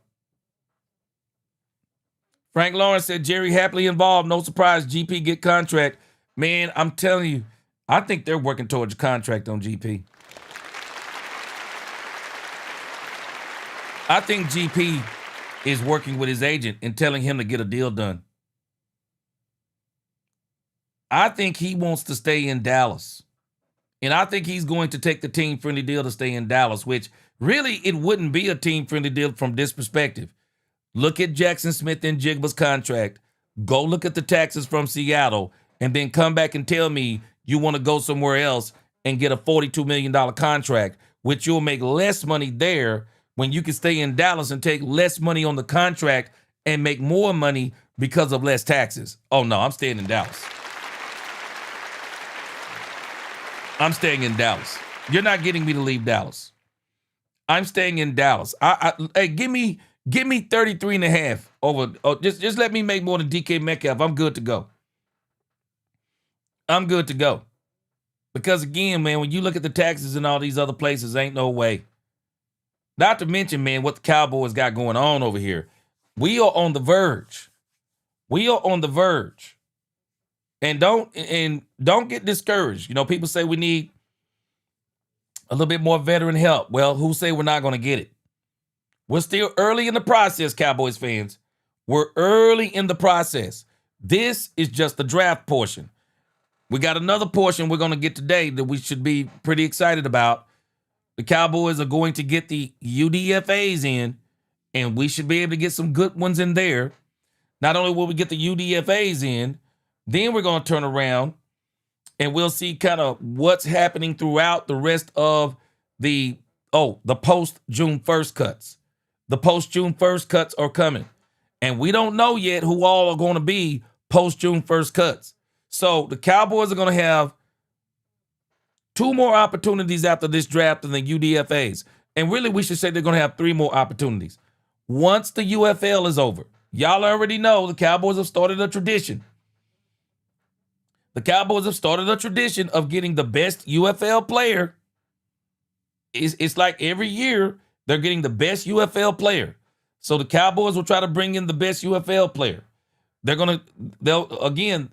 Frank Lawrence said Jerry happily involved. No surprise, GP get contract. Man, I'm telling you, I think they're working towards a contract on GP. I think GP is working with his agent and telling him to get a deal done. I think he wants to stay in Dallas. And I think he's going to take the team-friendly deal to stay in Dallas, which really it wouldn't be a team-friendly deal from this perspective. Look at Jackson Smith and Jigba's contract. Go look at the taxes from Seattle, and then come back and tell me you want to go somewhere else and get a $42 million contract, which you'll make less money there when you can stay in Dallas and take less money on the contract and make more money because of less taxes. Oh, no, I'm staying in Dallas. I'm staying in Dallas. You're not getting me to leave Dallas. I'm staying in Dallas. Hey, give me 33 and a half over. Oh, just let me make more than DK Metcalf. I'm good to go. I'm good to go. Because again, man, when you look at the taxes in all these other places, ain't no way. Not to mention, man, what the Cowboys got going on over here. We are on the verge. We are on the verge. And don't get discouraged. You know, people say we need a little bit more veteran help. Well, who say we're not going to get it? We're still early in the process, Cowboys fans. We're early in the process. This is just the draft portion. We got another portion we're going to get today that we should be pretty excited about. The Cowboys are going to get the UDFAs in, and we should be able to get some good ones in there. Not only will we get the UDFAs in, then we're going to turn around and we'll see kind of what's happening throughout the rest of the post-June 1st cuts. The post-June 1st cuts are coming. And we don't know yet who all are going to be post-June 1st cuts. So the Cowboys are going to have 2 more opportunities after this draft than the UDFAs. And really, we should say they're going to have 3 more opportunities. Once the UFL is over, y'all already know the Cowboys have started a tradition. The Cowboys have started a tradition of getting the best UFL player. It's like every year they're getting the best UFL player. So the Cowboys will try to bring in the best UFL player. They'll again,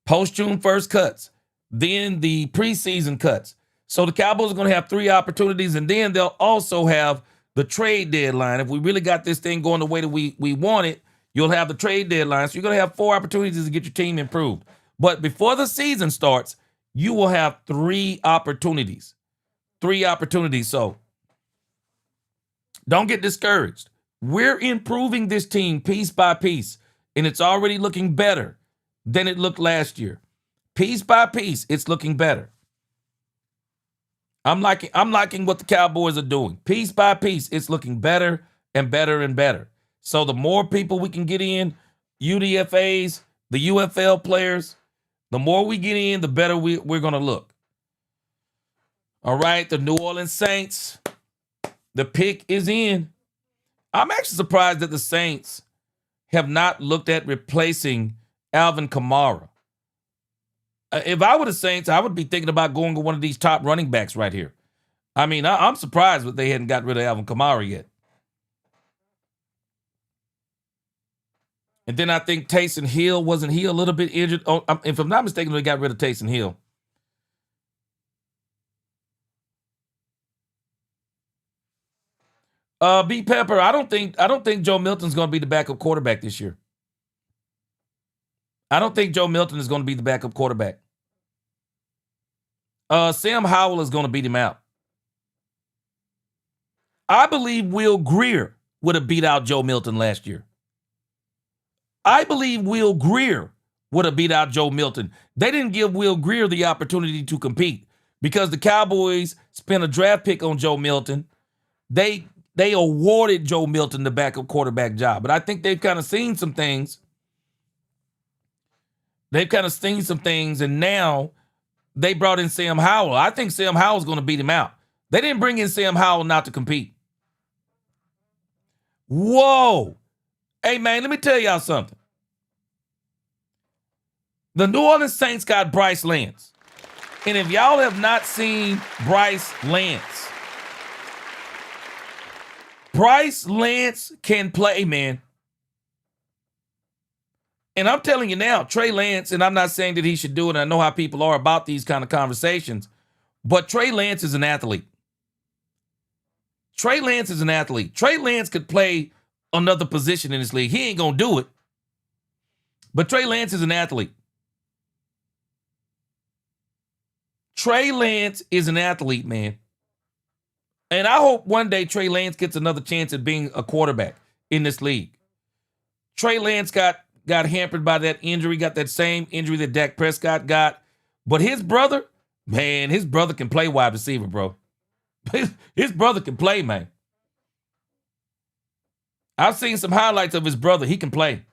post-June 1st cuts, then the preseason cuts. So the Cowboys are going to have 3 opportunities, and then they'll also have the trade deadline. If we really got this thing going the way that we want it, you'll have the trade deadline. So you're going to have 4 opportunities to get your team improved. But before the season starts, you will have 3 opportunities. 3 opportunities. So don't get discouraged. We're improving this team piece by piece, and it's already looking better than it looked last year. Piece by piece, it's looking better. I'm liking what the Cowboys are doing. Piece by piece, it's looking better and better and better. So the more people we can get in, UDFAs, the UFL players, the more we get in, the better we're going to look. All right, the New Orleans Saints, the pick is in. I'm actually surprised that the Saints have not looked at replacing Alvin Kamara. If I were the Saints, I would be thinking about going to one of these top running backs right here. I mean, I'm surprised that they hadn't got rid of Alvin Kamara yet. And then I think Taysom Hill, wasn't he a little bit injured? Oh, if I'm not mistaken, they got rid of Taysom Hill. B. Pepper, I don't think Joe Milton's going to be the backup quarterback this year. I don't think Joe Milton is going to be the backup quarterback. Sam Howell is going to beat him out. I believe Will Grier would have beat out Joe Milton last year. I believe Will Grier would have beat out Joe Milton. They didn't give Will Grier the opportunity to compete because the Cowboys spent a draft pick on Joe Milton. They awarded Joe Milton the backup quarterback job. But I think they've kind of seen some things. And now they brought in Sam Howell. I think Sam Howell's going to beat him out. They didn't bring in Sam Howell not to compete. Whoa. Hey, man, let me tell y'all something. The New Orleans Saints got Bryce Lance. And if y'all have not seen Bryce Lance can play, man. And I'm telling you now, Trey Lance, and I'm not saying that he should do it. I know how people are about these kind of conversations, but Trey Lance is an athlete. Trey Lance is an athlete. Trey Lance could play another position in this league. He ain't going to do it. But Trey Lance is an athlete. Trey Lance is an athlete, man. And I hope one day Trey Lance gets another chance at being a quarterback in this league. Trey Lance got hampered by that injury, got that same injury that Dak Prescott got. But his brother, man, his brother can play wide receiver, bro. His brother can play, man. I've seen some highlights of his brother. He can play.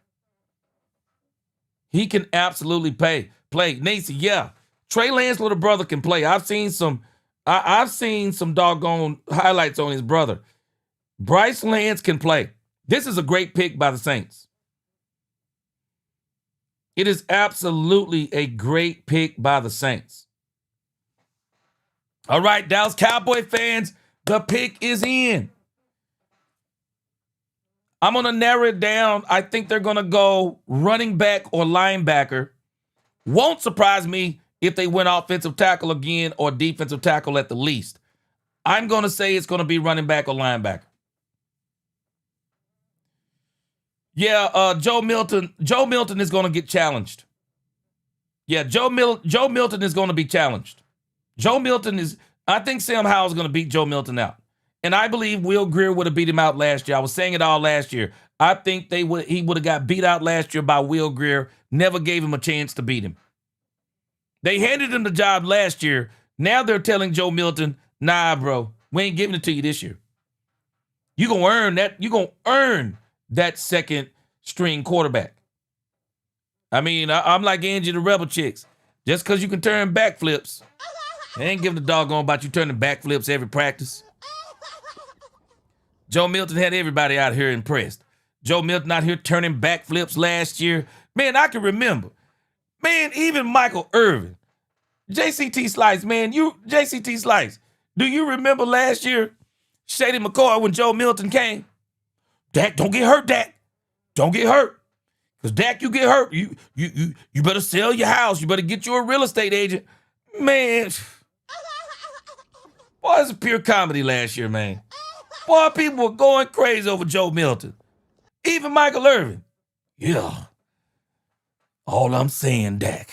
He can absolutely play. Nacy, yeah. Trey Lance's little brother can play. I've seen some doggone highlights on his brother. Bryce Lance can play. This is a great pick by the Saints. It is absolutely a great pick by the Saints. All right, Dallas Cowboy fans, the pick is in. I'm going to narrow it down. I think they're going to go running back or linebacker. Won't surprise me if they went offensive tackle again or defensive tackle at the least. I'm going to say it's going to be running back or linebacker. Yeah, Joe Milton is going to get challenged. Yeah, Joe Milton is going to be challenged. I think Sam Howell's going to beat Joe Milton out. And I believe Will Grier would have beat him out last year. I was saying it all last year. I think he would have got beat out last year by Will Grier. Never gave him a chance to beat him. They handed him the job last year. Now they're telling Joe Milton, nah, bro, we ain't giving it to you this year. You're going to earn that. You're going to earn that second string quarterback. I mean, I'm like Angie the Rebel Chicks. Just because you can turn backflips, they ain't giving a doggone about you turning backflips every practice. Joe Milton had everybody out here impressed. Joe Milton out here turning backflips last year. Man, I can remember. Man, even Michael Irvin. JCT Slice, man, JCT Slice. Do you remember last year, Shady McCoy, when Joe Milton came? Dak, don't get hurt, Dak. Don't get hurt. Because Dak, you get hurt. You better sell your house. You better get you a real estate agent. Man. Boy, it's a pure comedy last year, man. Boy, people were going crazy over Joe Milton. Even Michael Irvin. Yeah. All I'm saying, Dak,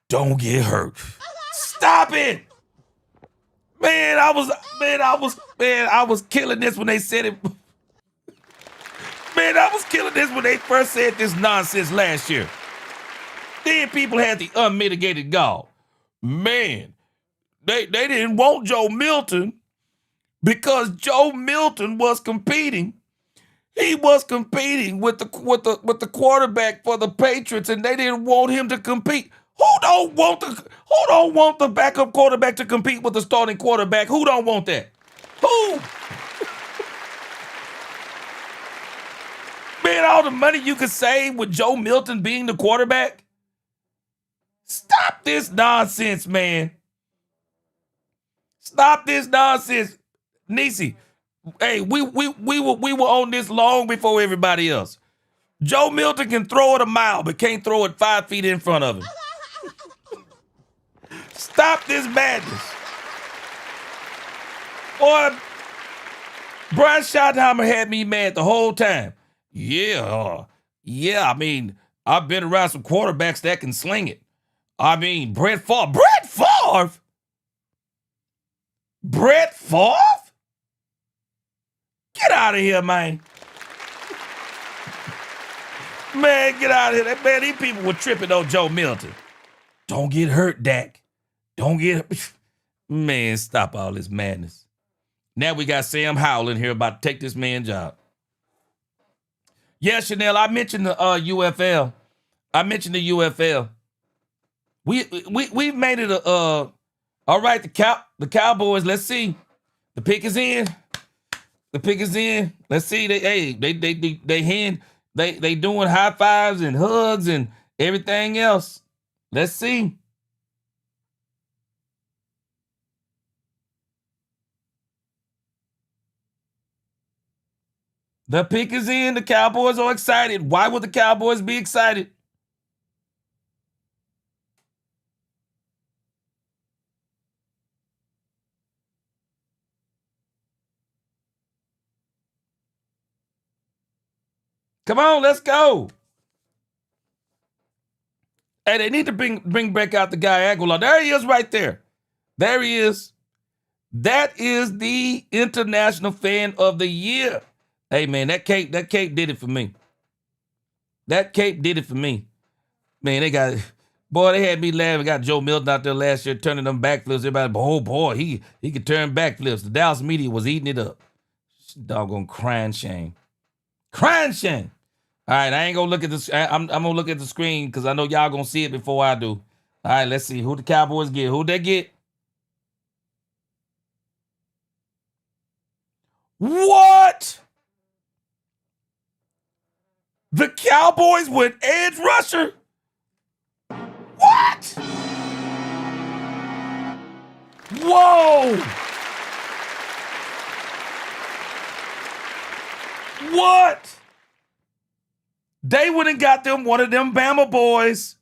don't get hurt. Stop it. Man, I was killing this when they said it. Man, I was killing this when they first said this nonsense last year. Then people had the unmitigated gall. Man, they didn't want Joe Milton because Joe Milton was competing. He was competing with the quarterback for the Patriots, and they didn't want him to compete. Who don't want the backup quarterback to compete with the starting quarterback? Who don't want that? Who? Man, all the money you could save with Joe Milton being the quarterback? Stop this nonsense, man. Stop this nonsense. Niecy, hey, we were on this long before everybody else. Joe Milton can throw it a mile, but can't throw it 5 feet in front of him. Stop this madness. Boy, Brian Schottenheimer had me mad the whole time. Yeah, I mean, I've been around some quarterbacks that can sling it. I mean, Brett Favre. Brett Favre? Brett Favre? Get out of here, man. Man, get out of here. Man, these people were tripping on Joe Milton. Don't get hurt, Dak. Don't get hurt. Man, stop all this madness. Now we got Sam Howell in here about to take this man's job. Yeah, Chanel, I mentioned the UFL. We've made it all right, the Cowboys, let's see. The pick is in. Let's see. They doing high fives and hugs and everything else. Let's see. The pick is in. The Cowboys are excited. Why would the Cowboys be excited? Come on, let's go. Hey, they need to bring back out the guy Aguilar. There he is right there. There he is. That is the International Fan of the Year. Hey, man, that cape did it for me. That cape did it for me. Man, they had me laughing. Got Joe Milton out there last year turning them backflips. Everybody, oh boy, he could turn backflips. The Dallas media was eating it up. Doggone crying shame. Crying shame. All right, I ain't gonna look at this. I'm gonna look at the screen because I know y'all gonna see it before I do. All right, let's see who the Cowboys get. Who they get? What? The Cowboys with edge rusher? What? Whoa! What? They went and got them one of them Bama boys.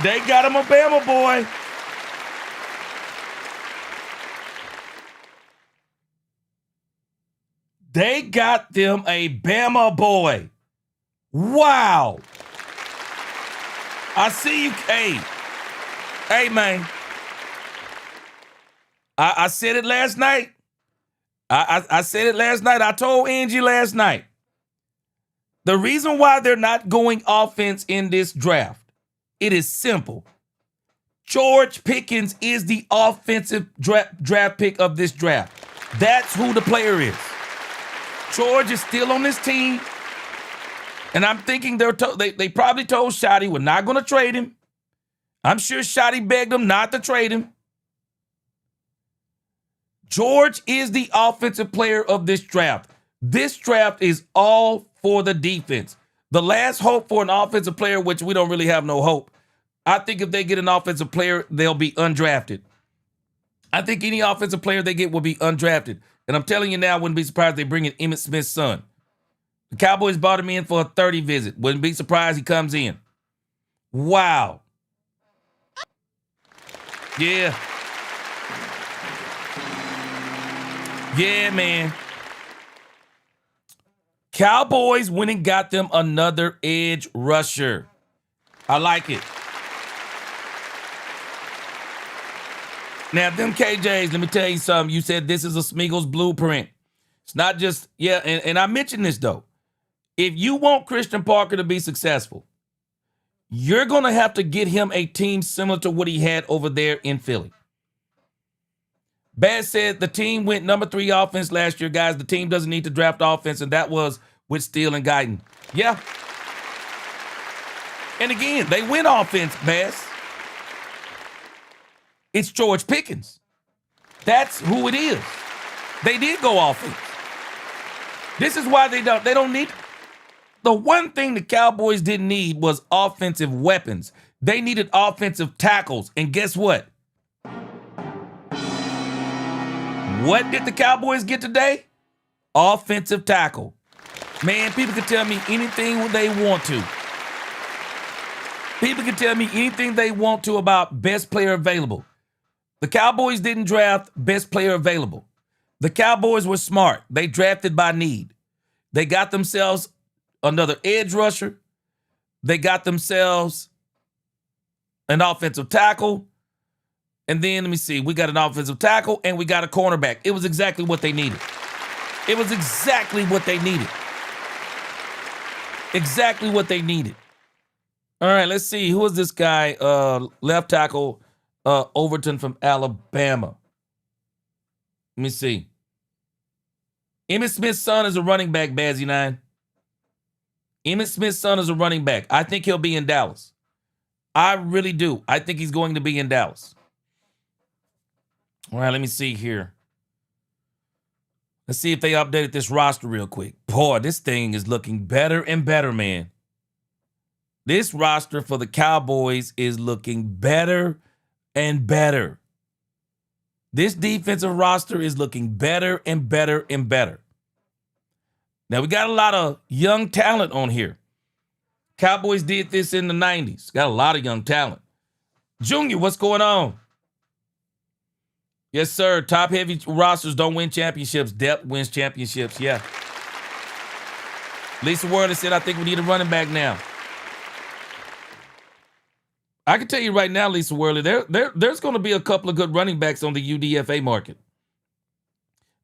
They got him a Bama boy. They got them a Bama boy. Wow. I see you. Hey, man. I said it last night. I said it last night. I told Angie last night. The reason why they're not going offense in this draft, it is simple. George Pickens is the offensive draft pick of this draft. That's who the player is. George is still on this team. And I'm thinking they probably told Shotty we're not going to trade him. I'm sure Shotty begged him not to trade him. George is the offensive player of this draft. This draft is all for the defense. The last hope for an offensive player, which we don't really have no hope. I think if they get an offensive player, they'll be undrafted. I think any offensive player they get will be undrafted. And I'm telling you now, I wouldn't be surprised if they bring in Emmitt Smith's son. The Cowboys brought him in for a 30 visit. Wouldn't be surprised he comes in. Wow. Yeah. Yeah, man. Cowboys went and got them another edge rusher. I like it. Now, them KJs, let me tell you something. You said this is a Smeagol's blueprint. It's not just, yeah, and I mentioned this, though. If you want Christian Parker to be successful, you're going to have to get him a team similar to what he had over there in Philly. Baz said the team went number 3 offense last year, guys. The team doesn't need to draft offense, and that was with Steele and Guyton. Yeah. And again, they win offense, Baz. It's George Pickens. That's who it is. They did go offense. This is why they don't need. The one thing the Cowboys didn't need was offensive weapons. They needed offensive tackles. And guess what? What did the Cowboys get today? Offensive tackle. Man, people can tell me anything they want to. People can tell me anything they want to about best player available. The Cowboys didn't draft best player available. The Cowboys were smart. They drafted by need. They got themselves another edge rusher. They got themselves an offensive tackle. And then, let me see, we got an offensive tackle and we got a cornerback. It was exactly what they needed. It was exactly what they needed. Exactly what they needed. All right, let's see. Who is this guy? Left tackle Overton from Alabama. Let me see. Emmitt Smith's son is a running back, Bazzy9. Emmitt Smith's son is a running back. I think he'll be in Dallas. I really do. I think he's going to be in Dallas. All right, let me see here. Let's see if they updated this roster real quick. Boy, this thing is looking better and better, man. This roster for the Cowboys is looking better and better. This defensive roster is looking better and better and better. Now, we got a lot of young talent on here. Cowboys did this in the 90s. Got a lot of young talent. Junior, what's going on? Yes, sir. Top-heavy rosters don't win championships. Depth wins championships. Yeah. Lisa Worley said, I think we need a running back now. I can tell you right now, Lisa Worley, there's going to be a couple of good running backs on the UDFA market.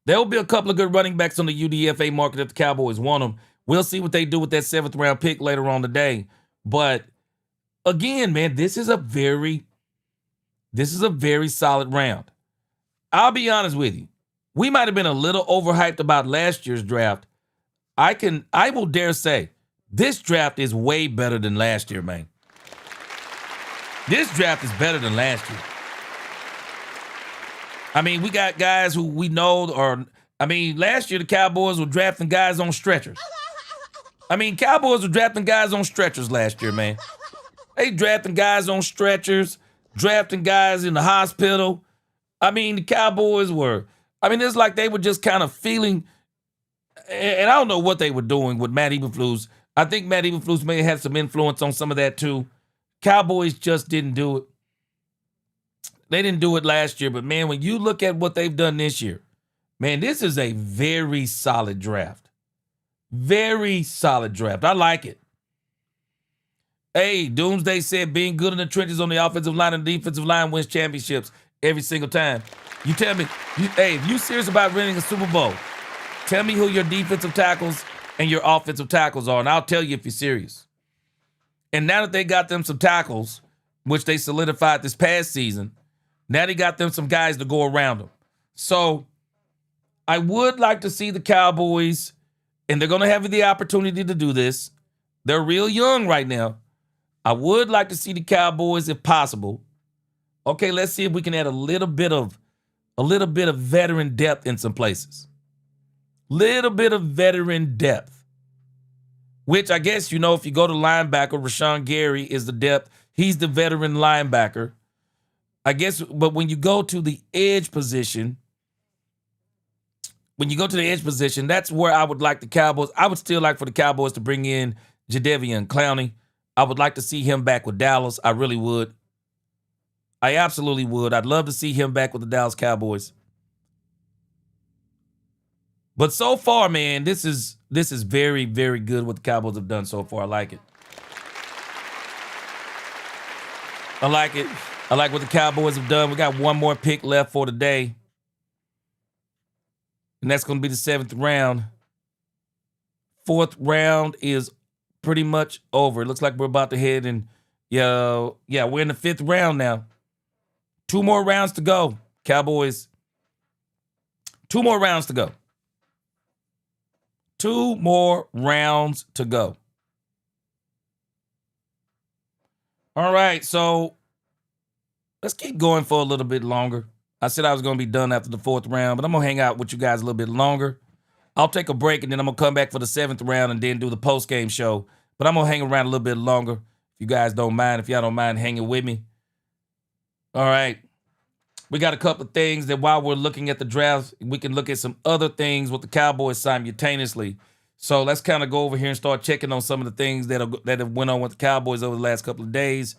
There will be a couple of good running backs on the UDFA market if the Cowboys want them. We'll see what they do with that 7th-round pick later on today. But again, man, this is a very solid round. I'll be honest with you. We might have been a little overhyped about last year's draft. I will dare say this draft is way better than last year, man. This draft is better than last year. I mean, we got guys who we know last year the Cowboys were drafting guys on stretchers. Cowboys were drafting guys on stretchers last year, man. They drafting guys on stretchers, drafting guys in the hospital. The Cowboys were, it's like they were just kind of feeling, and I don't know what they were doing with Matt Eberflus. I think Matt Eberflus may have had some influence on some of that too. Cowboys just didn't do it. They didn't do it last year, but man, when you look at what they've done this year, man, this is a very solid draft. Very solid draft. I like it. Hey, Doomsday said being good in the trenches on the offensive line and the defensive line wins championships every single time. You tell me, if you serious about winning a Super Bowl, tell me who your defensive tackles and your offensive tackles are, and I'll tell you if you're serious. And now that they got them some tackles, which they solidified this past season, now they got them some guys to go around them. So I would like to see the Cowboys, and they're going to have the opportunity to do this. They're real young right now. I would like to see the Cowboys, if possible. Okay, let's see if we can add a little bit of veteran depth in some places. Little bit of veteran depth. Which I guess, if you go to linebacker, Rashawn Gary is the depth. He's the veteran linebacker. I guess, but when you go to the edge position, that's where I would like the Cowboys. I would still like for the Cowboys to bring in Jadeveon Clowney. I would like to see him back with Dallas. I really would. I absolutely would. I'd love to see him back with the Dallas Cowboys. But so far, man, this is very, very good what the Cowboys have done so far. I like it. I like it. I like what the Cowboys have done. We got one more pick left for today. And that's going to be the 7th round. 4th round is pretty much over. It looks like we're about to head in. We're in the 5th round now. 2 more rounds to go, Cowboys. 2 more rounds to go. 2 more rounds to go. All right, so let's keep going for a little bit longer. I said I was going to be done after the 4th round, but I'm going to hang out with you guys a little bit longer. I'll take a break, and then I'm going to come back for the 7th round and then do the post-game show. But I'm going to hang around a little bit longer if you guys don't mind, if y'all don't mind hanging with me. All right. We got a couple of things that while we're looking at the draft, we can look at some other things with the Cowboys simultaneously. So let's kind of go over here and start checking on some of the things that have went on with the Cowboys over the last couple of days.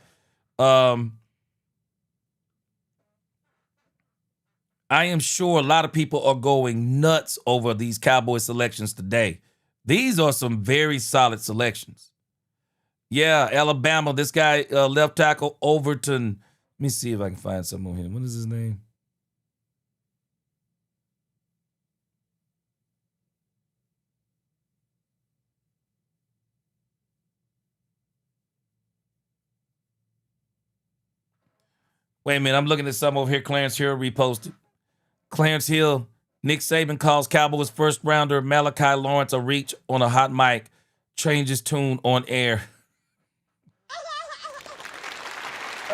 I am sure a lot of people are going nuts over these Cowboy selections today. These are some very solid selections. Yeah, Alabama, this guy, left tackle Overton. Let me see if I can find something on him. What is his name? Wait a minute, I'm looking at something over here. Clarence Hill reposted. Clarence Hill, Nick Saban calls Cowboys first rounder Malachi Lawrence a reach on a hot mic, changes tune on air.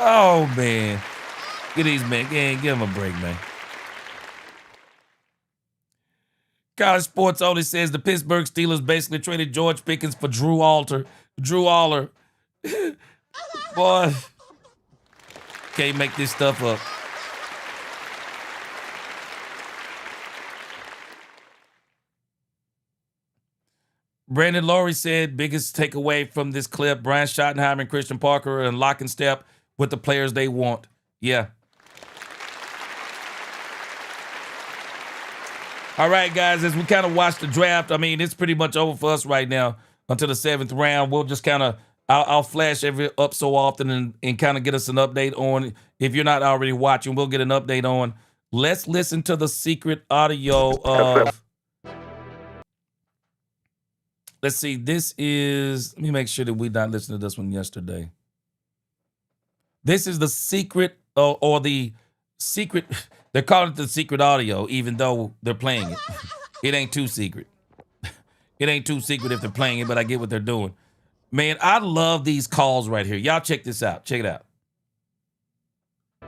Oh, man. Get these men. Give them a break, man. College Sports only says the Pittsburgh Steelers basically traded George Pickens for Drew Aller. Boy, can't make this stuff up. Brandon Laurie said, biggest takeaway from this clip, Brian Schottenheimer and Christian Parker are in lock and step with the players they want. Yeah. All right, guys, as we kind of watch the draft, I mean, it's pretty much over for us right now until the 7th round. We'll just kind of, I'll flash up so often and kind of get us an update on, if you're not already watching, we'll get an update on. Let's listen to the secret audio of, let's see, this is, let me make sure that we not listened to this one yesterday. This is the secret, or the secret, they're calling it the secret audio, even though they're playing it. It ain't too secret. It ain't too secret if they're playing it, but I get what they're doing. Man, I love these calls right here. Y'all check this out. Check it out.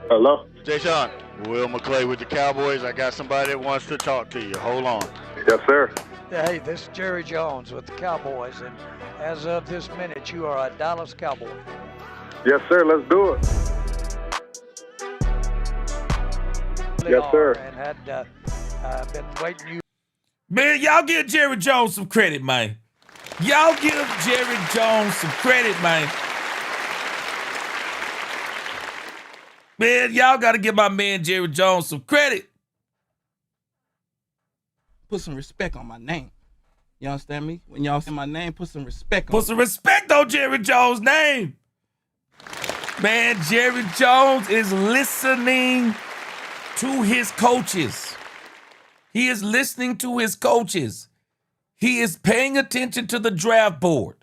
Hello? Jay Sean, Will McClay with the Cowboys. I got somebody that wants to talk to you. Hold on. Yes, sir. Hey, this is Jerry Jones with the Cowboys, and as of this minute, you are a Dallas Cowboy. Yes, sir. Let's do it. Yes, sir. And had been waiting you. Man, y'all give Jerry Jones some credit, man. Y'all give Jerry Jones some credit, man. Man, y'all got to give my man Jerry Jones some credit. Put some respect on my name. You understand me? When y'all say my name, put some respect on Put some respect on Jerry Jones' name. Man, Jerry Jones is listening to his coaches. He is listening to his coaches. He is paying attention to the draft board.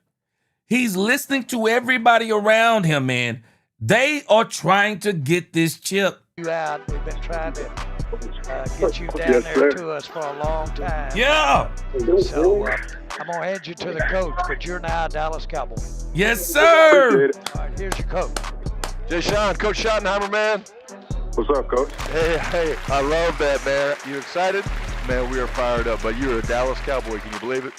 He's listening to everybody around him, man. They are trying to get this chip. You out. We've been trying to get you down Yes, there sir. to us for a long time. Yeah. So I'm going to hand you to the coach, but you're now a Dallas Cowboy. Yes, sir. Appreciate it. All right, here's your coach. Jay Sean, Coach Schottenheimer, man. What's up, Coach? Hey, I love that, man. You excited? Man, we are fired up, but you're a Dallas Cowboy. Can you believe it?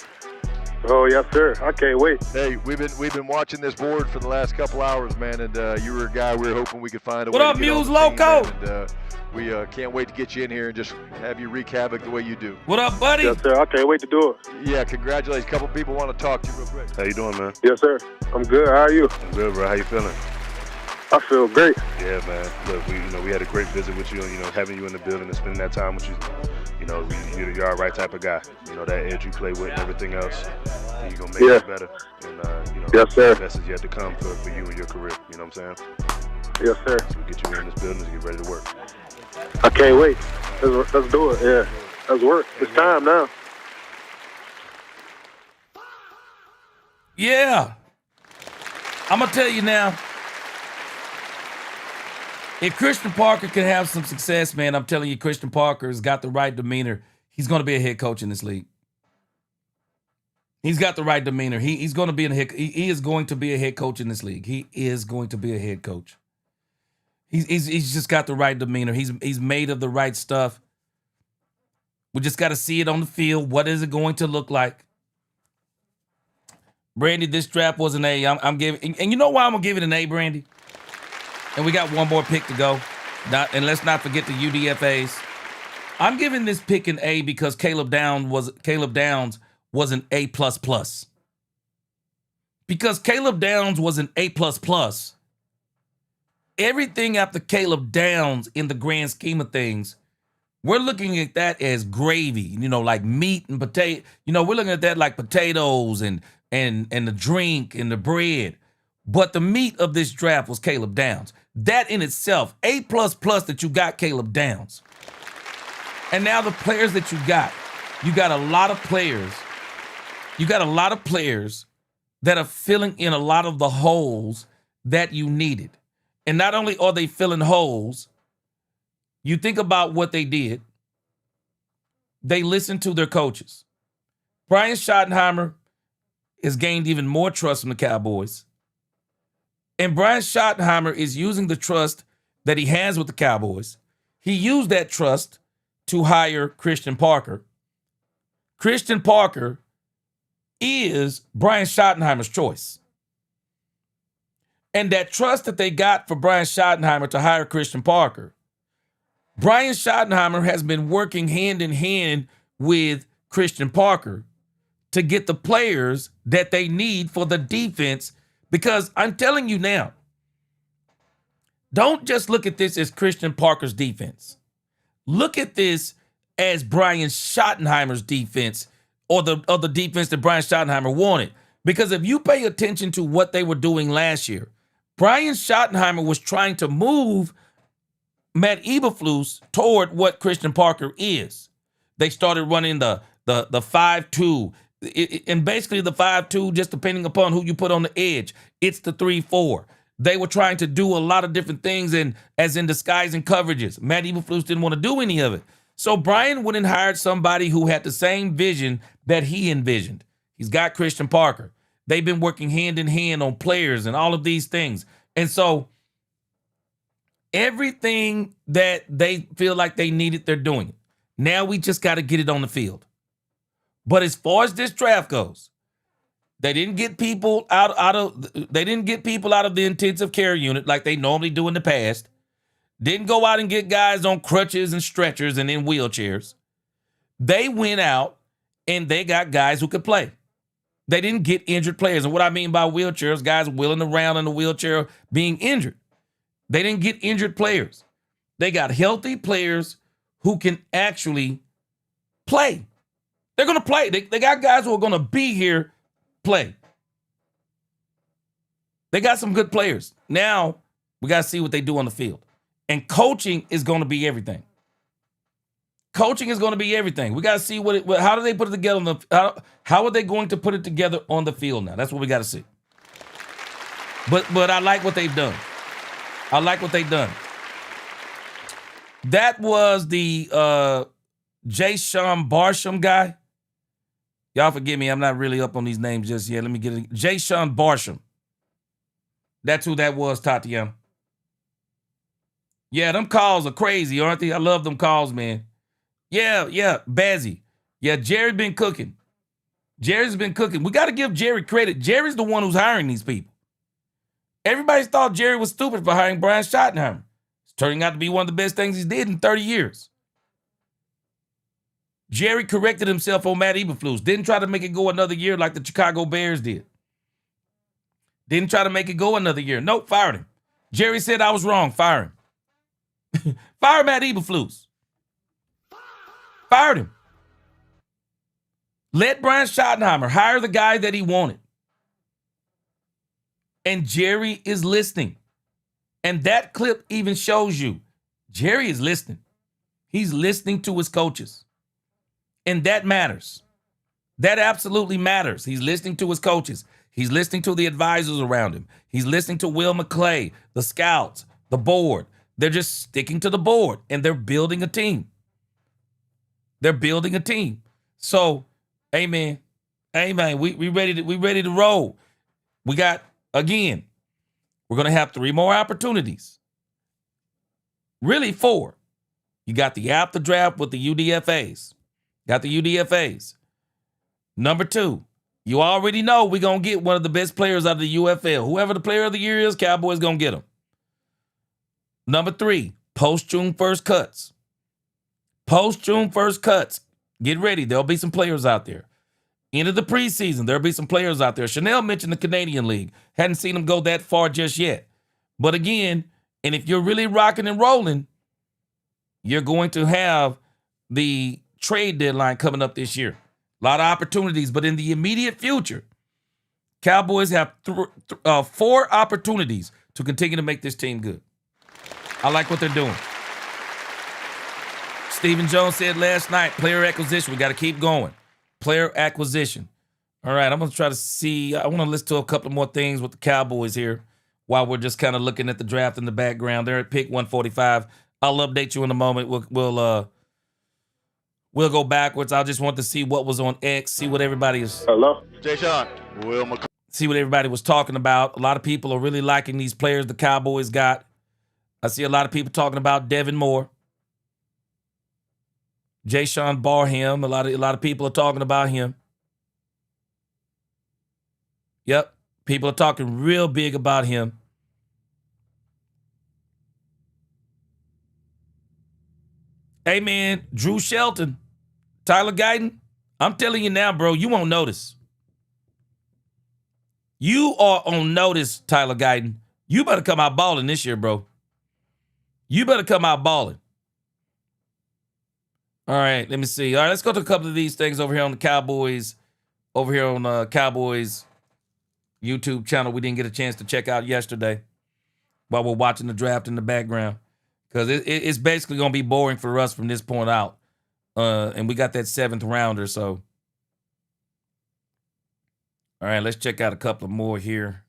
Oh, yes, sir. I can't wait. Hey, we've been watching this board for the last couple hours, man, and you were a guy we were hoping we could find a What way up, to get on Muse the team, Loco? man, and we can't wait to get you in here and just have you wreak havoc the way you do. What up, buddy? Yes, sir. I can't wait to do it. Yeah, congratulations. A couple people want to talk to you real quick. How you doing, man? Yes, sir. I'm good. How are you? I'm good, bro. How you feeling? I feel great. Yeah, man. Look, we had a great visit with you, and having you in the building and spending that time with you. You're our right type of guy. That edge you play with and everything else. You're gonna make it better. And Yes, sir. the best is yet to come for you and your career. You know what I'm saying? Yes, sir. So we get you in this building and get ready to work. I can't wait. Let's do it. Yeah. Let's work. It's time now. Yeah. I'm going to tell you now. If Christian Parker can have some success, man, I'm telling you, Christian Parker has got the right demeanor. He's going to be a head coach in this league. He's got the right demeanor. He's going to be he is going to be a head coach in this league. He is going to be a head coach. He's just got the right demeanor. He's made of the right stuff. We just got to see it on the field. What is it going to look like? Brandy, this draft was an A. I'm giving, and you know why I'm gonna give it an A, Brandy? And we got one more pick to go. And let's not forget the UDFAs. I'm giving this pick an A because Caleb Downs was an A++. Because Caleb Downs was an A++. Everything after Caleb Downs in the grand scheme of things, we're looking at that as gravy, like meat and potato. We're looking at that like potatoes and the drink and the bread. But the meat of this draft was Caleb Downs. That in itself, A++ that you got Caleb Downs. And now the players that you got a lot of players. You got a lot of players that are filling in a lot of the holes that you needed. And not only are they filling holes, you think about what they did. They listened to their coaches. Brian Schottenheimer has gained even more trust from the Cowboys. And Brian Schottenheimer is using the trust that he has with the Cowboys. He used that trust to hire Christian Parker. Christian Parker is Brian Schottenheimer's choice. And that trust that they got for Brian Schottenheimer to hire Christian Parker, Brian Schottenheimer has been working hand in hand with Christian Parker to get the players that they need for the defense. Because I'm telling you now, don't just look at this as Christian Parker's defense. Look at this as Brian Schottenheimer's defense, or the defense that Brian Schottenheimer wanted. Because if you pay attention to what they were doing last year, Brian Schottenheimer was trying to move Matt Eberflus toward what Christian Parker is. They started running the 5-2, and basically the 5-2, just depending upon who you put on the edge, it's the 3-4. They were trying to do a lot of different things, and as in disguising coverages. Matt Eberflus didn't want to do any of it. So Brian went and hired somebody who had the same vision that he envisioned. He's got Christian Parker. They've been working hand in hand on players and all of these things. And so everything that they feel like they needed, they're doing it. Now we just got to get it on the field. But as far as this draft goes, they didn't get people out of the intensive care unit like they normally do in the past. Didn't go out and get guys on crutches and stretchers and in wheelchairs. They went out and they got guys who could play. They didn't get injured players. And what I mean by wheelchairs, guys wheeling around in a wheelchair being injured. They didn't get injured players. They got healthy players who can actually play. They're going to play. They got guys who are going to be here, play. They got some good players. Now we got to see what they do on the field. And coaching is going to be everything. Coaching is going to be everything. We got to see how do they put it together how are they going to put it together on the field now? That's what we got to see. But I like what they've done. I like what they've done. That was the Jay-Sean Barsham guy. Y'all forgive me, I'm not really up on these names just yet. Let me get it. Jay-Sean Barsham. That's who that was, Tatiana. Yeah, them calls are crazy, aren't they? I love them calls, man. Yeah, Bazzy. Yeah, Jerry been cooking. Jerry's been cooking. We got to give Jerry credit. Jerry's the one who's hiring these people. Everybody thought Jerry was stupid for hiring Brian Schottenheimer. It's turning out to be one of the best things he's did in 30 years. Jerry corrected himself on Matt Eberflus. Didn't try to make it go another year like the Chicago Bears did. Didn't try to make it go another year. Nope, fired him. Jerry said I was wrong. Fire him. Fire Matt Eberflus. Fired him. Let Brian Schottenheimer hire the guy that he wanted. And Jerry is listening. And that clip even shows you Jerry is listening. He's listening to his coaches. And that matters. That absolutely matters. He's listening to his coaches. He's listening to the advisors around him. He's listening to Will McClay, the scouts, the board. They're just sticking to the board, and they're building a team. They're building a team. So, amen. Amen. We ready to roll. We got, again, we're going to have 3 more opportunities. Really 4. You got the after draft with the UDFAs. Got the UDFAs. Number 2, you already know we're going to get one of the best players out of the UFL. Whoever the player of the year is, Cowboys going to get him. Number 3, post-June 1st cuts. Post-June 1st cuts. Get ready. There'll be some players out there. End of the preseason, there'll be some players out there. Chanel mentioned the Canadian League. Hadn't seen them go that far just yet. But again, and if you're really rocking and rolling, you're going to have the trade deadline coming up this year. A lot of opportunities, but in the immediate future, Cowboys have 4 opportunities to continue to make this team good. I like what they're doing. Stephen Jones said last night, player acquisition. We got to keep going. Player acquisition. All right, I'm going to try to see. I want to listen to a couple more things with the Cowboys here while we're just kind of looking at the draft in the background. They're at pick 145. I'll update you in a moment. We'll go backwards. I just want to see what was on X, see what everybody is. Hello? Jay Sean, Will McClay. See what everybody was talking about. A lot of people are really liking these players the Cowboys got. I see a lot of people talking about Devin Moore. Jay-Sean Barham. A lot of people are talking about him. Yep. People are talking real big about him. Hey, man, Drew Shelton, Tyler Guyton, I'm telling you now, bro, you won't notice. You are on notice, Tyler Guyton. You better come out balling this year, bro. You better come out balling. All right, let me see. All right, let's go to a couple of these things over here on the Cowboys. Over here on Cowboys YouTube channel we didn't get a chance to check out yesterday while we're watching the draft in the background. Because it's basically going to be boring for us from this point out. And we got that 7th rounder, so. All right, let's check out a couple more here.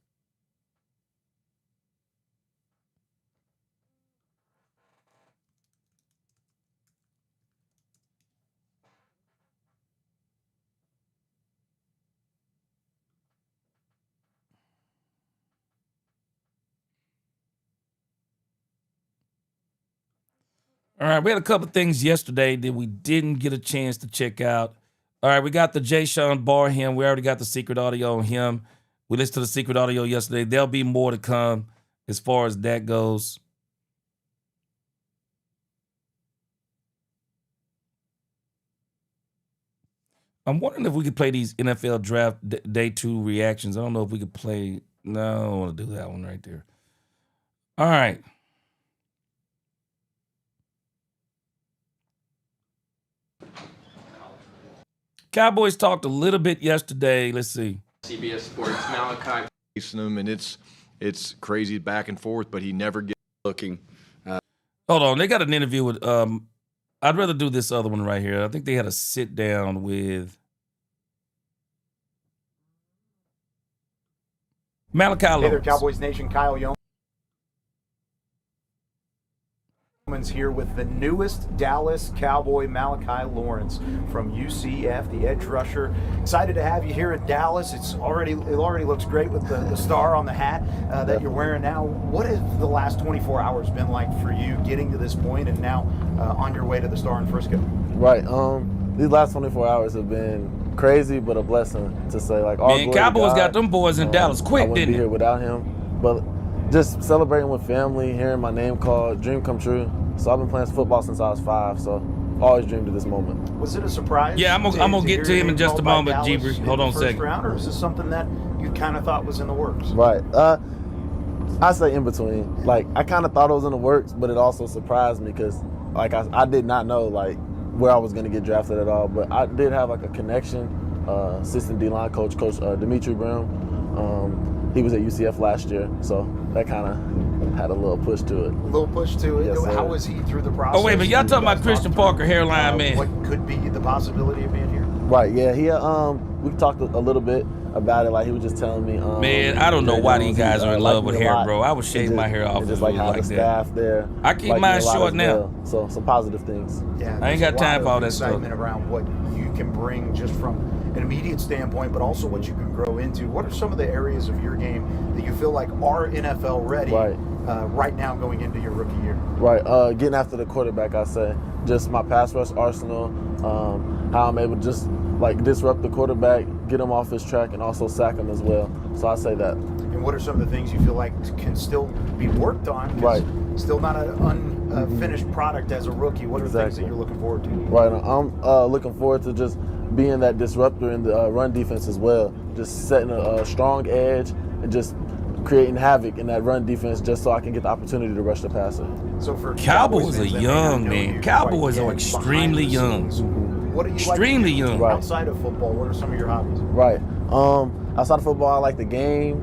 All right, we had a couple things yesterday that we didn't get a chance to check out. All right, we got the Jayshon Barham. We already got the secret audio on him. We listened to the secret audio yesterday. There'll be more to come as far as that goes. I'm wondering if we could play these NFL draft day 2 reactions. I don't know if we could play. No, I don't want to do that one right there. All right. Cowboys talked a little bit yesterday. Let's see. CBS Sports, Malachi. Him, and it's crazy back and forth, but he never gets Looking. Hold on. They got an interview with, I'd rather do this other one right here. I think they had a sit down with Malachi Lawrence. Hey there, Cowboys Nation. Kyle Yeomans here with the newest Dallas Cowboy, Malachi Lawrence from UCF, the edge rusher. Excited to have you here at Dallas. It already looks great with the star on the hat that you're wearing now. What has the last 24 hours been like for you getting to this point and now on your way to the star in Frisco? Right. These last 24 hours have been crazy, but a blessing to say. Like, man, Cowboys got them boys in Dallas quick, I wouldn't didn't be they? here without him. But just celebrating with family, hearing my name called, dream come true. So I've been playing football since I was 5, so always dreamed of this moment. Was it a surprise? Yeah, I'm gonna get to him in just a moment, Jeebry. Hold on a second. Round, or is this something that you kind of thought was in the works? Right. I say in between. Like, I kind of thought it was in the works, but it also surprised me because, like, I did not know, like, where I was going to get drafted at all. But I did have, like, a connection. Assistant D-line coach Dimitri Brown. He was at UCF last year, so that kind of had a little push to it. A little push to it. Yes, How was he through the process? Oh, wait, but y'all talking about Christian Parker, hairline man. What could be the possibility of being here? Right, yeah. He we talked a little bit about it. Like, he was just telling me. Man, I don't know why these guys are in love with hair, bro. I would shave my hair off. Just like how the staff there. I keep mine short now. So some positive things. Yeah, I ain't got time for all that stuff. Excitement around what you can bring just from an immediate standpoint, but also what you can grow into. What are some of the areas of your game that you feel like are NFL ready right now going into your rookie year? Right, getting after the quarterback, I say. Just my pass rush arsenal, how I'm able to just like disrupt the quarterback, get him off his track, and also sack him as well. So I say that. And what are some of the things you feel like can still be worked on? Right. Still not an unfinished product as a rookie. What are the things that you're looking forward to? Right, I'm looking forward to just being that disruptor in the run defense as well. Just setting a strong edge and just creating havoc in that run defense just so I can get the opportunity to rush the passer. So for Cowboys are young, man. Cowboys are extremely young. What are you extremely young. Right. Outside of football, what are some of your hobbies? Right. Outside of football, I like the game,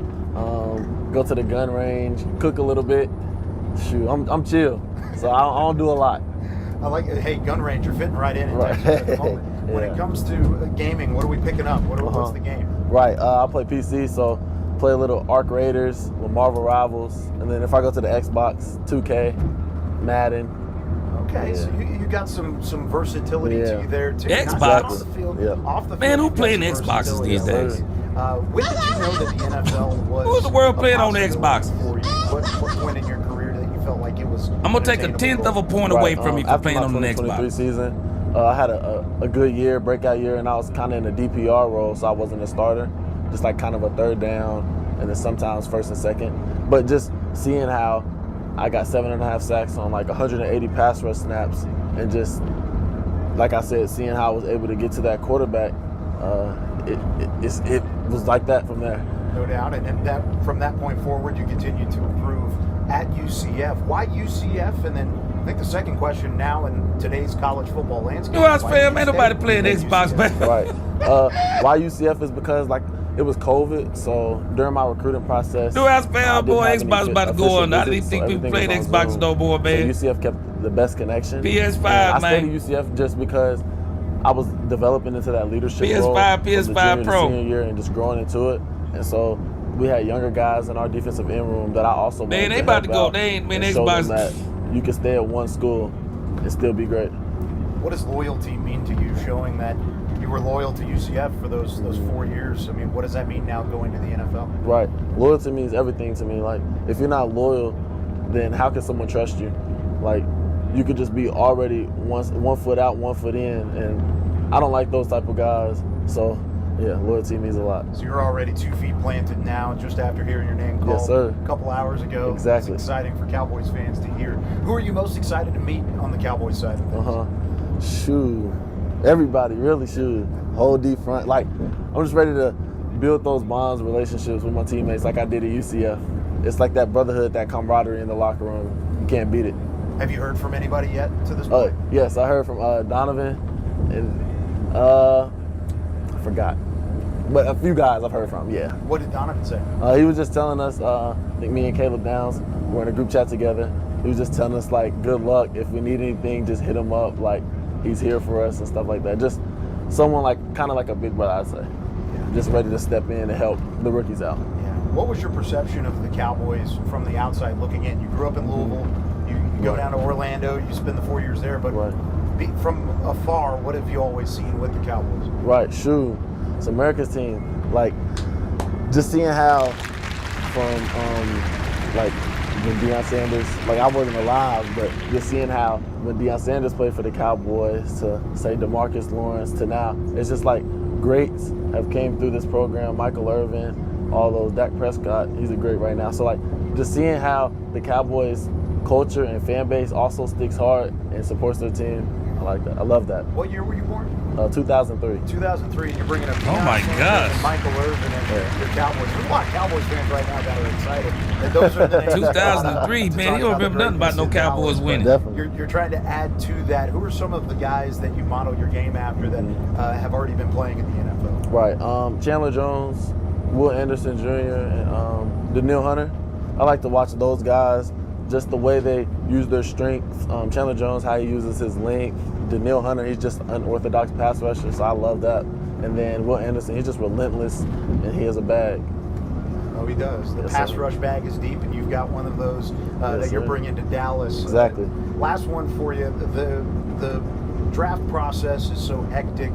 go to the gun range, cook a little bit. Shoot, I'm chill, so I don't do a lot. I like it. Hey, gun range, you're fitting right in. Right. At the moment. When it comes to gaming, what are we picking up? What's the game? Right. I play PC, so play a little Arc Raiders, the Marvel Rivals, and then if I go to the Xbox, 2K, Madden. Okay, so you got some versatility to you there too. Xbox. Not just on the field, off the field. Man, who you've got playing some Xboxes these versatility. days? When did you know that the NFL was? Who in the world playing on the possibility Xbox? For you? What point in your career that you felt like it was? I'm gonna take a tenth of a point away from you for playing on the After my Xbox. 2023 season, I had a good year, breakout year, and I was kind of in a DPR role, so I wasn't a starter, just like kind of a third down, and then sometimes first and second. But just seeing how I got 7.5 sacks on like 180 pass rush snaps, and just like I said, seeing how I was able to get to that quarterback, it was like that from there. No doubt. And that from that point forward, you continue to improve at UCF. Why UCF? And then I think the second question now in today's college football landscape. Who else, fam? Ain't nobody playing Xbox, man. Right. Why UCF is because like it was COVID, so during my recruiting process. Who else, fam? Boy, Xbox about to go on. I didn't think people played Xbox no more, man. So UCF kept the best connection. PS5, I man. stayed at UCF just because I was developing into that leadership role. PS5 Pro. Senior year and just growing into it, and so we had younger guys in our defensive end room that I also man, they about to go. They ain't man Xbox. That you can stay at one school and still be great. What does loyalty mean to you? Showing that you were loyal to UCF for those 4 years. I mean, what does that mean now going to the NFL? Right. Loyalty means everything to me. Like, if you're not loyal, then how can someone trust you? Like, you could just be already one foot out, 1 foot in, and I don't like those type of guys. So, yeah, loyalty means a lot. So you're already 2 feet planted now, just after hearing your name called yes, sir. A couple hours ago. Exactly. It's exciting for Cowboys fans to hear. Who are you most excited to meet on the Cowboys side of things? Shoot. Everybody really should. Whole D front. Like, I'm just ready to build those bonds, relationships with my teammates like I did at UCF. It's like that brotherhood, that camaraderie in the locker room. You can't beat it. Have you heard from anybody yet to this point? Yes, I heard from Donovan and I forgot. But a few guys I've heard from, yeah. What did Donovan say? He was just telling us, I think me and Caleb Downs were in a group chat together. He was just telling us, like, good luck. If we need anything, just hit him up. Like, he's here for us and stuff like that. Just someone like, kind of like a big brother, I'd say. Yeah. Just ready to step in and help the rookies out. Yeah. What was your perception of the Cowboys from the outside looking in? You grew up in Louisville. You go down to Orlando. You spend the 4 years there. But from afar, what have you always seen with the Cowboys? Right. Shoot. It's America's team. Like, just seeing how from, like, when Deion Sanders, like I wasn't alive, but just seeing how when Deion Sanders played for the Cowboys to say DeMarcus Lawrence to now, it's just like greats have came through this program. Michael Irvin, all those, Dak Prescott, he's a great right now. So like just seeing how the Cowboys culture and fan base also sticks hard and supports their team, I like that. I love that. What year were you born? 2003. 2003, and you're bringing up oh my gosh, Michael Irvin and your Cowboys. There's a lot of Cowboys fans right now that are excited. And those are the names 2003, man. You don't remember nothing about no Cowboys winning. Definitely. You're trying to add to that. Who are some of the guys that you model your game after that have already been playing in the NFL? Right. Chandler Jones, Will Anderson Jr., and Daniil Hunter. I like to watch those guys, just the way they use their strengths. Chandler Jones, how he uses his length. Daniil Hunter, he's just an unorthodox pass rusher, so I love that. And then Will Anderson, he's just relentless, and he has a bag. Oh, he does. The pass rush bag is deep, and you've got one of those that you're bringing to Dallas. Exactly. Last one for you. The draft process is so hectic,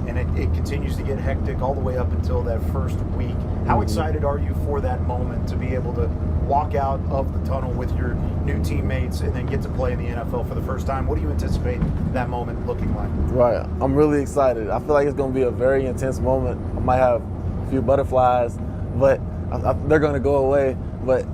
and it continues to get hectic all the way up until that first week. How excited are you for that moment to be able to walk out of the tunnel with your new teammates and then get to play in the NFL for the first time? What do you anticipate that moment looking like? Right. I'm really excited. I feel like it's going to be a very intense moment. I might have a few butterflies, but they're going to go away. But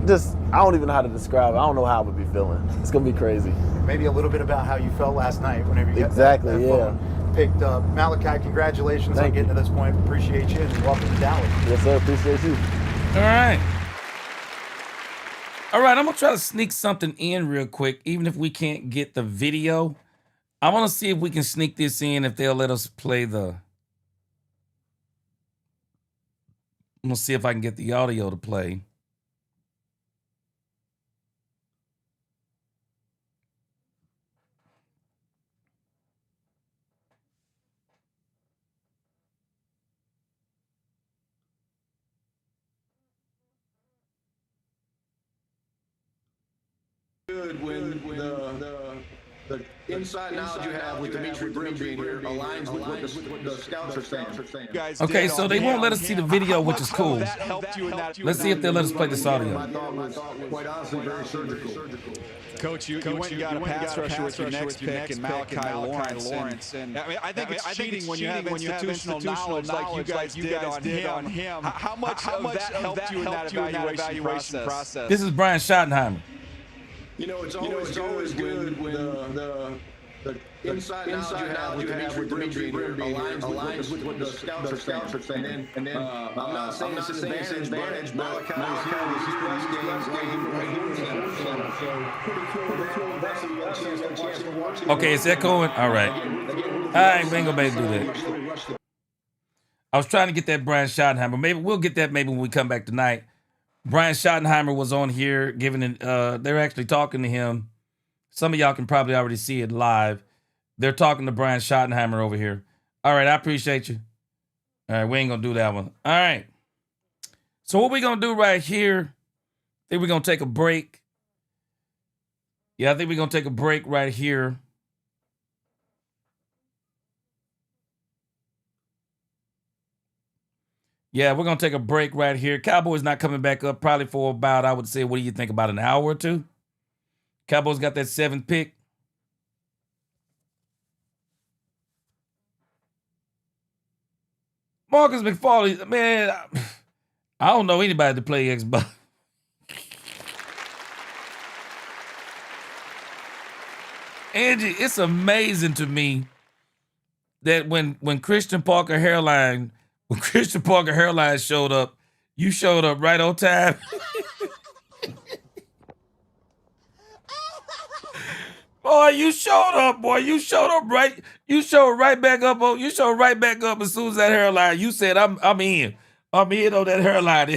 just, I don't even know how to describe it. I don't know how I would be feeling. It's going to be crazy. Maybe a little bit about how you felt last night whenever you got that phone picked up. Malachi, congratulations on getting to this point. Appreciate you, and welcome to Dallas. Yes, sir. Appreciate you. All right. All right, I'm going to try to sneak something in real quick, even if we can't get the video. I want to see if we can sneak this in, if they'll let us play the... I'm going to see if I can get the audio to play. When the inside knowledge you have with Dimitri Brim being here aligns with what the scouts are saying. Okay, so they won't let us see the video, which is cool. Let's see if they'll let us play this audio. My thought was, quite honestly, very surgical. Coach, you went and got a pass rusher with your next pick in Malachi Lawrence. And I think it's cheating when you have institutional knowledge like you guys did on him. How much of that helped you in that evaluation process? This is Brian Schottenheimer. You know, it's always good when the inside knowledge you have with Dimitri Brim aligns with what the scouts are saying. And then I'm not saying it's an advantage, Malachi was here last game. Okay, is that going? All right. I ain't gonna be able to do that. I was trying to get that Brian Schottenheimer. Maybe we'll get that maybe when we come back tonight. Brian Schottenheimer was on here giving it, they're actually talking to him. Some of y'all can probably already see it live. They're talking to Brian Schottenheimer over here. All right, I appreciate you. All right, we ain't gonna do that one. All right. So what we gonna do right here, I think we're gonna take a break. Yeah, I think we're gonna take a break right here. Yeah, we're going to take a break right here. Cowboys not coming back up probably for about, I would say, what do you think, about an hour or two? Cowboys got that 7th pick. Marcus McFarley, man, I don't know anybody to play Xbox. Angie, it's amazing to me that when Christian Parker Hairline showed up, you showed up right on time. Boy, you showed up, boy. You showed up right. You showed right back up. You showed right back up as soon as that hairline. You said, I'm in. I'm in on that hairline.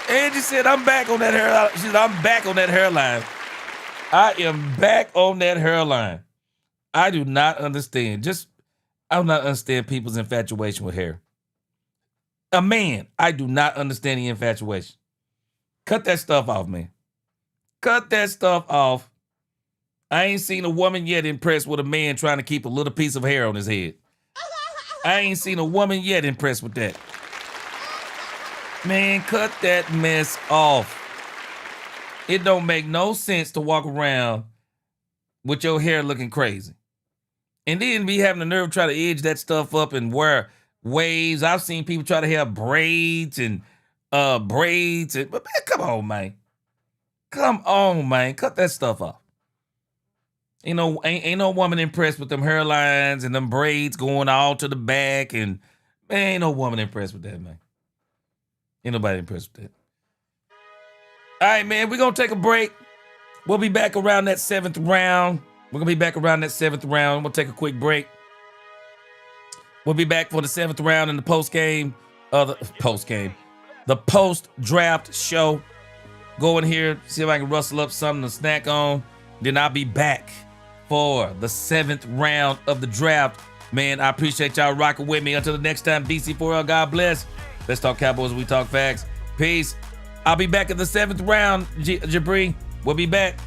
Angie said, I'm back on that hairline. She said, I'm back on that hairline. I am back on that hairline. I do not understand. I do not understand people's infatuation with hair. A man, I do not understand the infatuation. Cut that stuff off, man. Cut that stuff off. I ain't seen a woman yet impressed with a man trying to keep a little piece of hair on his head. I ain't seen a woman yet impressed with that. Man, cut that mess off. It don't make no sense to walk around with your hair looking crazy. And then be having the nerve to try to edge that stuff up and wear waves. I've seen people try to have braids. But man, come on, man. Come on, man. Cut that stuff off. You know, ain't no woman impressed with them hairlines and them braids going all to the back. And man, ain't no woman impressed with that, man. Ain't nobody impressed with that. All right, man, we're going to take a break. We'll be back around that 7th round. We're going to be back around that 7th round. We'll take a quick break. We'll be back for the 7th round in the post-game. The post-draft show. Go in here, see if I can rustle up something to snack on. Then I'll be back for the 7th round of the draft. Man, I appreciate y'all rocking with me. Until the next time, BC4L, God bless. Let's talk Cowboys, we talk facts. Peace. I'll be back at the 7th round, Jabri. We'll be back.